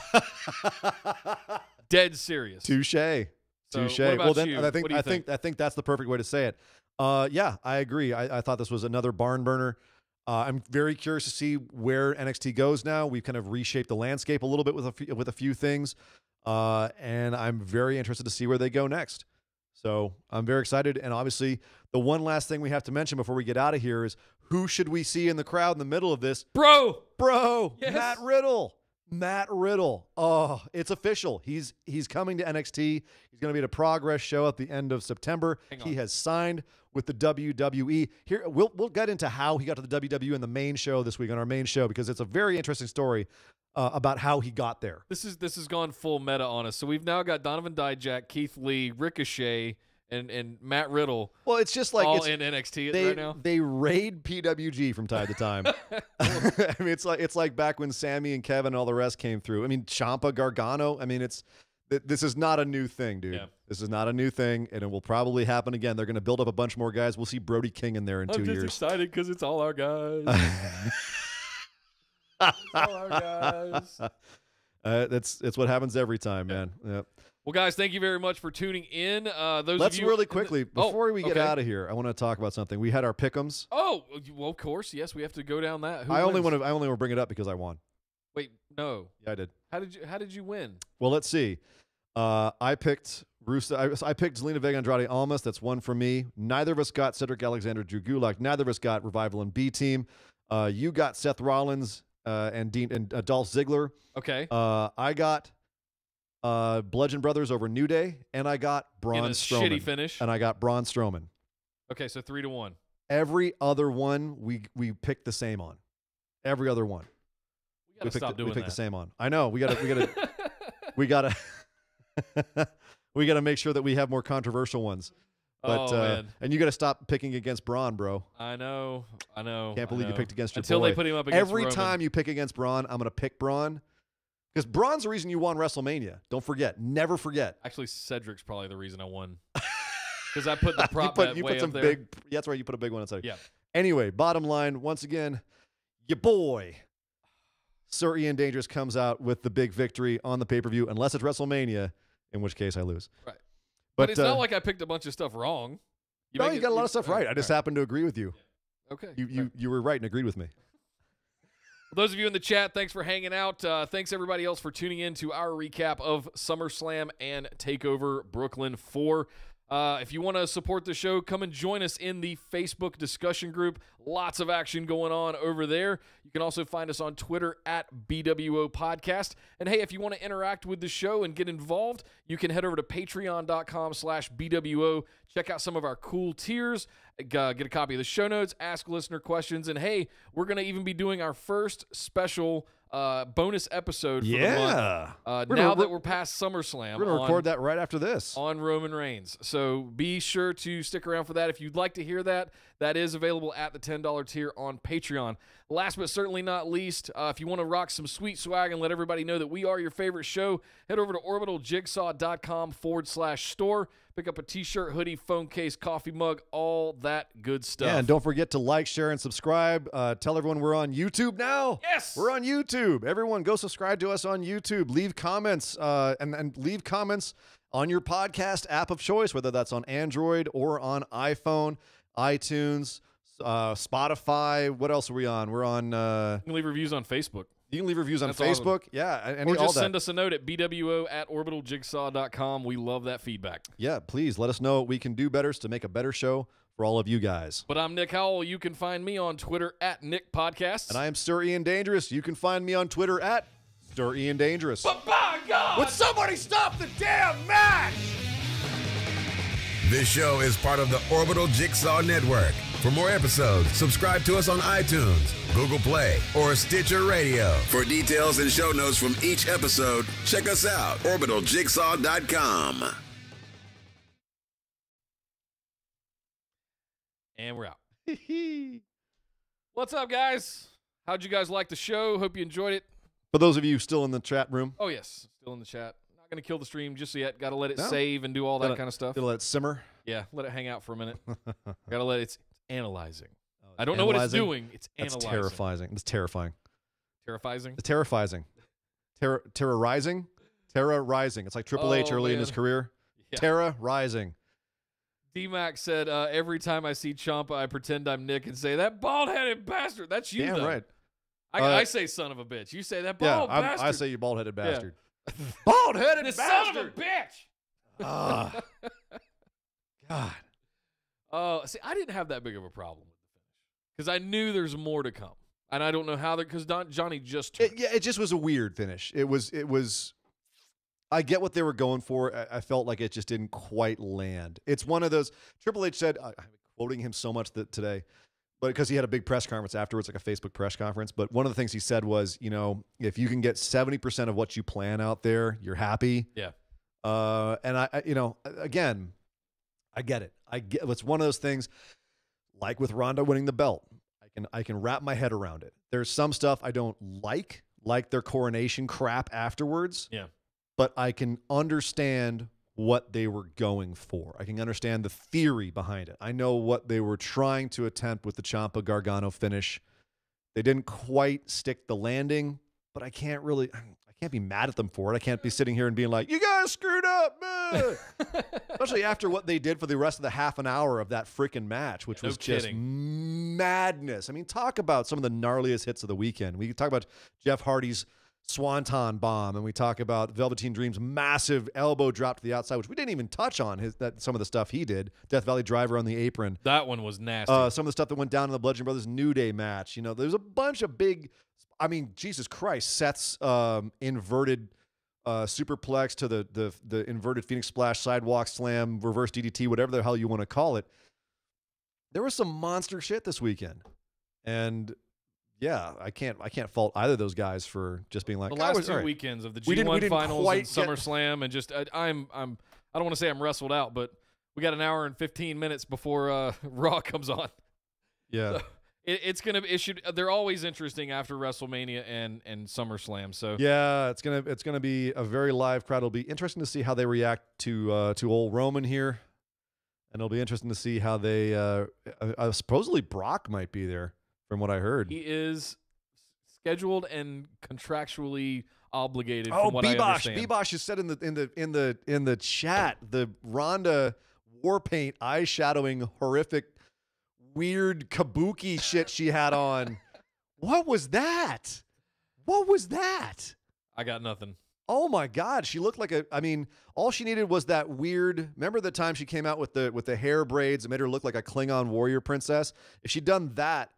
Speaker 1: Dead serious.
Speaker 2: Touche.
Speaker 1: So,
Speaker 2: Touche.
Speaker 1: what about
Speaker 2: Well, then
Speaker 1: you?
Speaker 2: I think that's the perfect way to say it. Yeah, I agree. I thought this was another barn burner. I'm very curious to see where NXT goes now. We've kind of reshaped the landscape a little bit with a few things, and I'm very interested to see where they go next. So I'm very excited. And obviously, the one last thing we have to mention before we get out of here is who should we see in the crowd in the middle of this?
Speaker 1: Bro,
Speaker 2: yes. Matt Riddle. Oh, it's official. He's coming to NXT. He's going to be at a Progress show at the end of September. He has signed with the WWE. Here, we'll get into how he got to the WWE in the main show this week on our main show because it's a very interesting story about how he got there.
Speaker 1: This has gone full meta on us. So we've now got Donovan Dijak, Keith Lee, Ricochet, and Matt Riddle.
Speaker 2: Well, it's just like
Speaker 1: all in NXT right now.
Speaker 2: They raid PWG from time to time. I mean, it's like back when Sammy and Kevin and all the rest came through. I mean, Ciampa, Gargano. I mean, this is not a new thing, dude. Yeah. This is not a new thing, and it will probably happen again. They're going to build up a bunch more guys. We'll see Brody King in there in 2 years.
Speaker 1: I'm just excited because it's all our guys. All our guys.
Speaker 2: It's what happens every time, man. Yeah.
Speaker 1: Well, guys, thank you very much for tuning in.
Speaker 2: Let's really quickly, before we get out of here, I want to talk about something. We had our pick'ems.
Speaker 1: Oh, well, of course, yes, we have to go down that.
Speaker 2: I only want to bring it up because I won.
Speaker 1: Wait, no.
Speaker 2: Yeah, I did.
Speaker 1: How did you win?
Speaker 2: Well, let's see. I picked Rusev. I picked Zelina Vega, Andrade Almas. That's one for me. Neither of us got Cedric Alexander, Drew Gulak. Neither of us got Revival and B Team. You got Seth Rollins and Dolph Ziggler.
Speaker 1: Okay.
Speaker 2: I got Bludgeon Brothers over New Day, and I got Braun Strowman.
Speaker 1: Shitty finish.
Speaker 2: And I got Braun Strowman.
Speaker 1: Okay, so 3-1.
Speaker 2: Every other one we picked the same on. Every other one.
Speaker 1: We gotta stop doing that.
Speaker 2: We picked the same on. I know. We gotta we gotta make sure that we have more controversial ones. But
Speaker 1: man.
Speaker 2: And you gotta stop picking against Braun, bro.
Speaker 1: I know.
Speaker 2: Can't believe you picked against your
Speaker 1: Until
Speaker 2: boy.
Speaker 1: they put him up against
Speaker 2: Every
Speaker 1: Roman.
Speaker 2: time you pick against Braun, I'm gonna pick Braun. Because Braun's the reason you won WrestleMania. Don't forget. Never forget.
Speaker 1: Actually, Cedric's probably the reason I won. Because I put the prop bet way up there.
Speaker 2: Yeah, that's right. You put a big one inside.
Speaker 1: Yeah.
Speaker 2: Anyway, bottom line, once again, your boy, Sir Ian Dangerous, comes out with the big victory on the pay-per-view, unless it's WrestleMania, in which case I lose.
Speaker 1: Right. But it's not like I picked a bunch of stuff wrong.
Speaker 2: You got a lot of stuff right. I just happened to agree with you.
Speaker 1: Yeah. Okay.
Speaker 2: You were right and agreed with me.
Speaker 1: Well, those of you in the chat, thanks for hanging out. Thanks, everybody else, for tuning in to our recap of SummerSlam and TakeOver Brooklyn 4. If you want to support the show, come and join us in the Facebook discussion group. Lots of action going on over there. You can also find us on Twitter at BWO Podcast. And hey, if you want to interact with the show and get involved, you can head over to patreon.com/BWO. Check out some of our cool tiers. Get a copy of the show notes, ask listener questions. And hey, we're going to even be doing our first special bonus episode for the month. Now that we're past SummerSlam.
Speaker 2: We're going to record that right after this.
Speaker 1: On Roman Reigns. So be sure to stick around for that. If you'd like to hear that, that is available at the $10 tier on Patreon. Last but certainly not least, if you want to rock some sweet swag and let everybody know that we are your favorite show, head over to orbitaljigsaw.com/store. Pick up a t-shirt, hoodie, phone case, coffee mug, all that good stuff.
Speaker 2: Yeah, and don't forget to like, share, and subscribe. Tell everyone we're on YouTube now.
Speaker 1: Yes!
Speaker 2: We're on YouTube. Everyone go subscribe to us on YouTube. Leave comments and leave comments on your podcast app of choice, whether that's on Android or on iPhone, iTunes, Spotify. What else are we on? We're on...
Speaker 1: you can leave reviews on Facebook.
Speaker 2: You can leave reviews on Facebook. Yeah.
Speaker 1: Or just send us a note at bwo@orbitaljigsaw.com. We love that feedback.
Speaker 2: Yeah, please let us know what we can do better to make a better show for all of you guys.
Speaker 1: But I'm Nick Howell. You can find me on Twitter at Nick Podcasts.
Speaker 2: And I am Sir Ian Dangerous. You can find me on Twitter at Sir Ian Dangerous.
Speaker 1: But by God!
Speaker 2: Would somebody stop the damn match?
Speaker 4: This show is part of the Orbital Jigsaw Network. For more episodes, subscribe to us on iTunes, Google Play, or Stitcher Radio. For details and show notes from each episode, check us out, orbitaljigsaw.com.
Speaker 1: And we're out. What's up, guys? How'd you guys like the show? Hope you enjoyed it.
Speaker 2: For those of you still in the chat room.
Speaker 1: Oh, yes. Still in the chat. Not going to kill the stream just yet. Got to let it save and do all that kind of stuff.
Speaker 2: Let it simmer.
Speaker 1: Yeah, let it hang out for a minute. Got to let it analyzing. I don't know what it's doing. It's analyzing.
Speaker 2: That's terrifying. It's terrifying.
Speaker 1: Terrifying?
Speaker 2: It's terrifying. Terrorizing? Terrorizing. It's like Triple H early in his career. Yeah. Terrorizing.
Speaker 1: D-Mac said, every time I see Ciampa, I pretend I'm Nick and say, that bald-headed bastard. That's you,
Speaker 2: Damn
Speaker 1: though.
Speaker 2: Right.
Speaker 1: I say son of a bitch. You say that bastard.
Speaker 2: I say you bald-headed bastard.
Speaker 1: Yeah.
Speaker 2: Bald-headed bastard.
Speaker 1: Son of a bitch.
Speaker 2: God.
Speaker 1: See, I didn't have that big of a problem with the finish because I knew there's more to come, and I don't know how because Johnny just turned.
Speaker 2: It just was a weird finish. It was. I get what they were going for. I felt like it just didn't quite land. It's one of those. Triple H said, I'm quoting him so much today, but because he had a big press conference afterwards, like a Facebook press conference. But one of the things he said was, if you can get 70% of what you plan out there, you're happy.
Speaker 1: Yeah.
Speaker 2: And again, I get it. It's one of those things, like with Ronda winning the belt. I can wrap my head around it. There's some stuff I don't like their coronation crap afterwards.
Speaker 1: Yeah.
Speaker 2: But I can understand what they were going for. I can understand the theory behind it. I know what they were trying to attempt with the Ciampa Gargano finish. They didn't quite stick the landing, but I can't be mad at them for it. I can't be sitting here and being like, you guys screwed up. Especially after what they did for the rest of the half an hour of that freaking match, which was just madness. I mean, talk about some of the gnarliest hits of the weekend. We talk about Jeff Hardy's Swanton bomb, and we talk about Velveteen Dream's massive elbow drop to the outside, which we didn't even touch on some of the stuff he did. Death Valley Driver on the apron.
Speaker 1: That one was nasty.
Speaker 2: Some of the stuff that went down in the Bludgeon Brothers New Day match. There's a bunch of big, Jesus Christ, Seth's inverted superplex to the inverted Phoenix Splash, sidewalk slam, reverse DDT, whatever the hell you want to call it. There was some monster shit this weekend. And yeah, I can't fault either of those guys for just being like
Speaker 1: the last two weekends of the G1 finals and SummerSlam, and just I don't want to say I'm wrestled out, but we got an hour and 15 minutes before Raw comes on.
Speaker 2: Yeah,
Speaker 1: so it's gonna be issued. They're always interesting after WrestleMania and SummerSlam. So
Speaker 2: yeah, it's gonna be a very live crowd. It'll be interesting to see how they react to old Roman here, and it'll be interesting to see how they supposedly Brock might be there. From what I heard,
Speaker 1: he is scheduled and contractually obligated. From what I understand.
Speaker 2: Bebosh has said in the chat the Ronda war paint eyeshadowing horrific weird kabuki shit she had on. What was that?
Speaker 1: I got nothing.
Speaker 2: Oh my God, she looked like all she needed was that weird. Remember the time she came out with the hair braids that made her look like a Klingon warrior princess? If she'd done that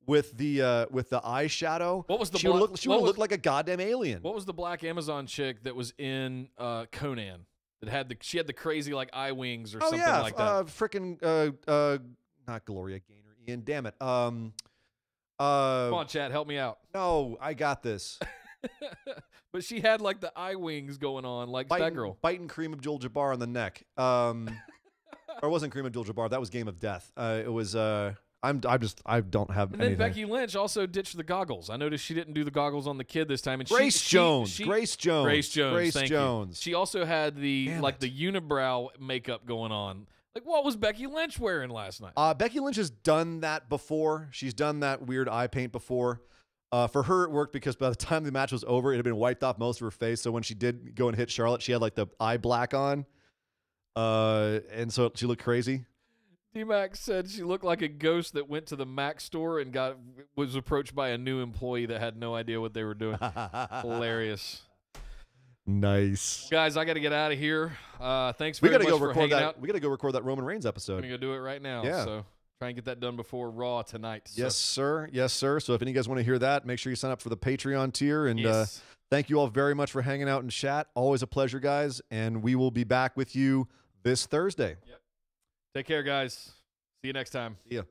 Speaker 2: with the eyeshadow,
Speaker 1: what was the
Speaker 2: she would look like a goddamn alien.
Speaker 1: What was the black Amazon chick that was in Conan that she had the crazy like eye wings or something like that?
Speaker 2: Freaking not Gloria Gaynor, Ian. Damn it.
Speaker 1: Come on, chat, help me out.
Speaker 2: No, I got this.
Speaker 1: But she had like the eye wings going on, like that girl.
Speaker 2: Biting Kareem Abdul-Jabbar on the neck. Or it wasn't Kareem Abdul-Jabbar. That was Game of Death. It was. I don't have.
Speaker 1: And then Becky Lynch also ditched the goggles. I noticed she didn't do the goggles on the kid this time. And
Speaker 2: Grace Jones. Grace Jones.
Speaker 1: She also had the unibrow makeup going on. Like, what was Becky Lynch wearing last night?
Speaker 2: Becky Lynch has done that before. She's done that weird eye paint before. For her, it worked because by the time the match was over, it had been wiped off most of her face. So when she did go and hit Charlotte, she had like the eye black on. And so she looked crazy.
Speaker 1: D-Mac said she looked like a ghost that went to the Mac store and was approached by a new employee that had no idea what they were doing. Hilarious.
Speaker 2: Nice.
Speaker 1: Guys, I got to get out of here. Thanks very much for hanging out.
Speaker 2: We got to go record that Roman Reigns episode.
Speaker 1: We're going to go do it right now.
Speaker 2: Yeah.
Speaker 1: So try and get that done before Raw tonight. So.
Speaker 2: Yes, sir. Yes, sir. So if any of you guys want to hear that, make sure you sign up for the Patreon tier. And thank you all very much for hanging out in chat. Always a pleasure, guys. And we will be back with you this Thursday.
Speaker 1: Yep. Take care, guys. See you next time.
Speaker 2: See ya.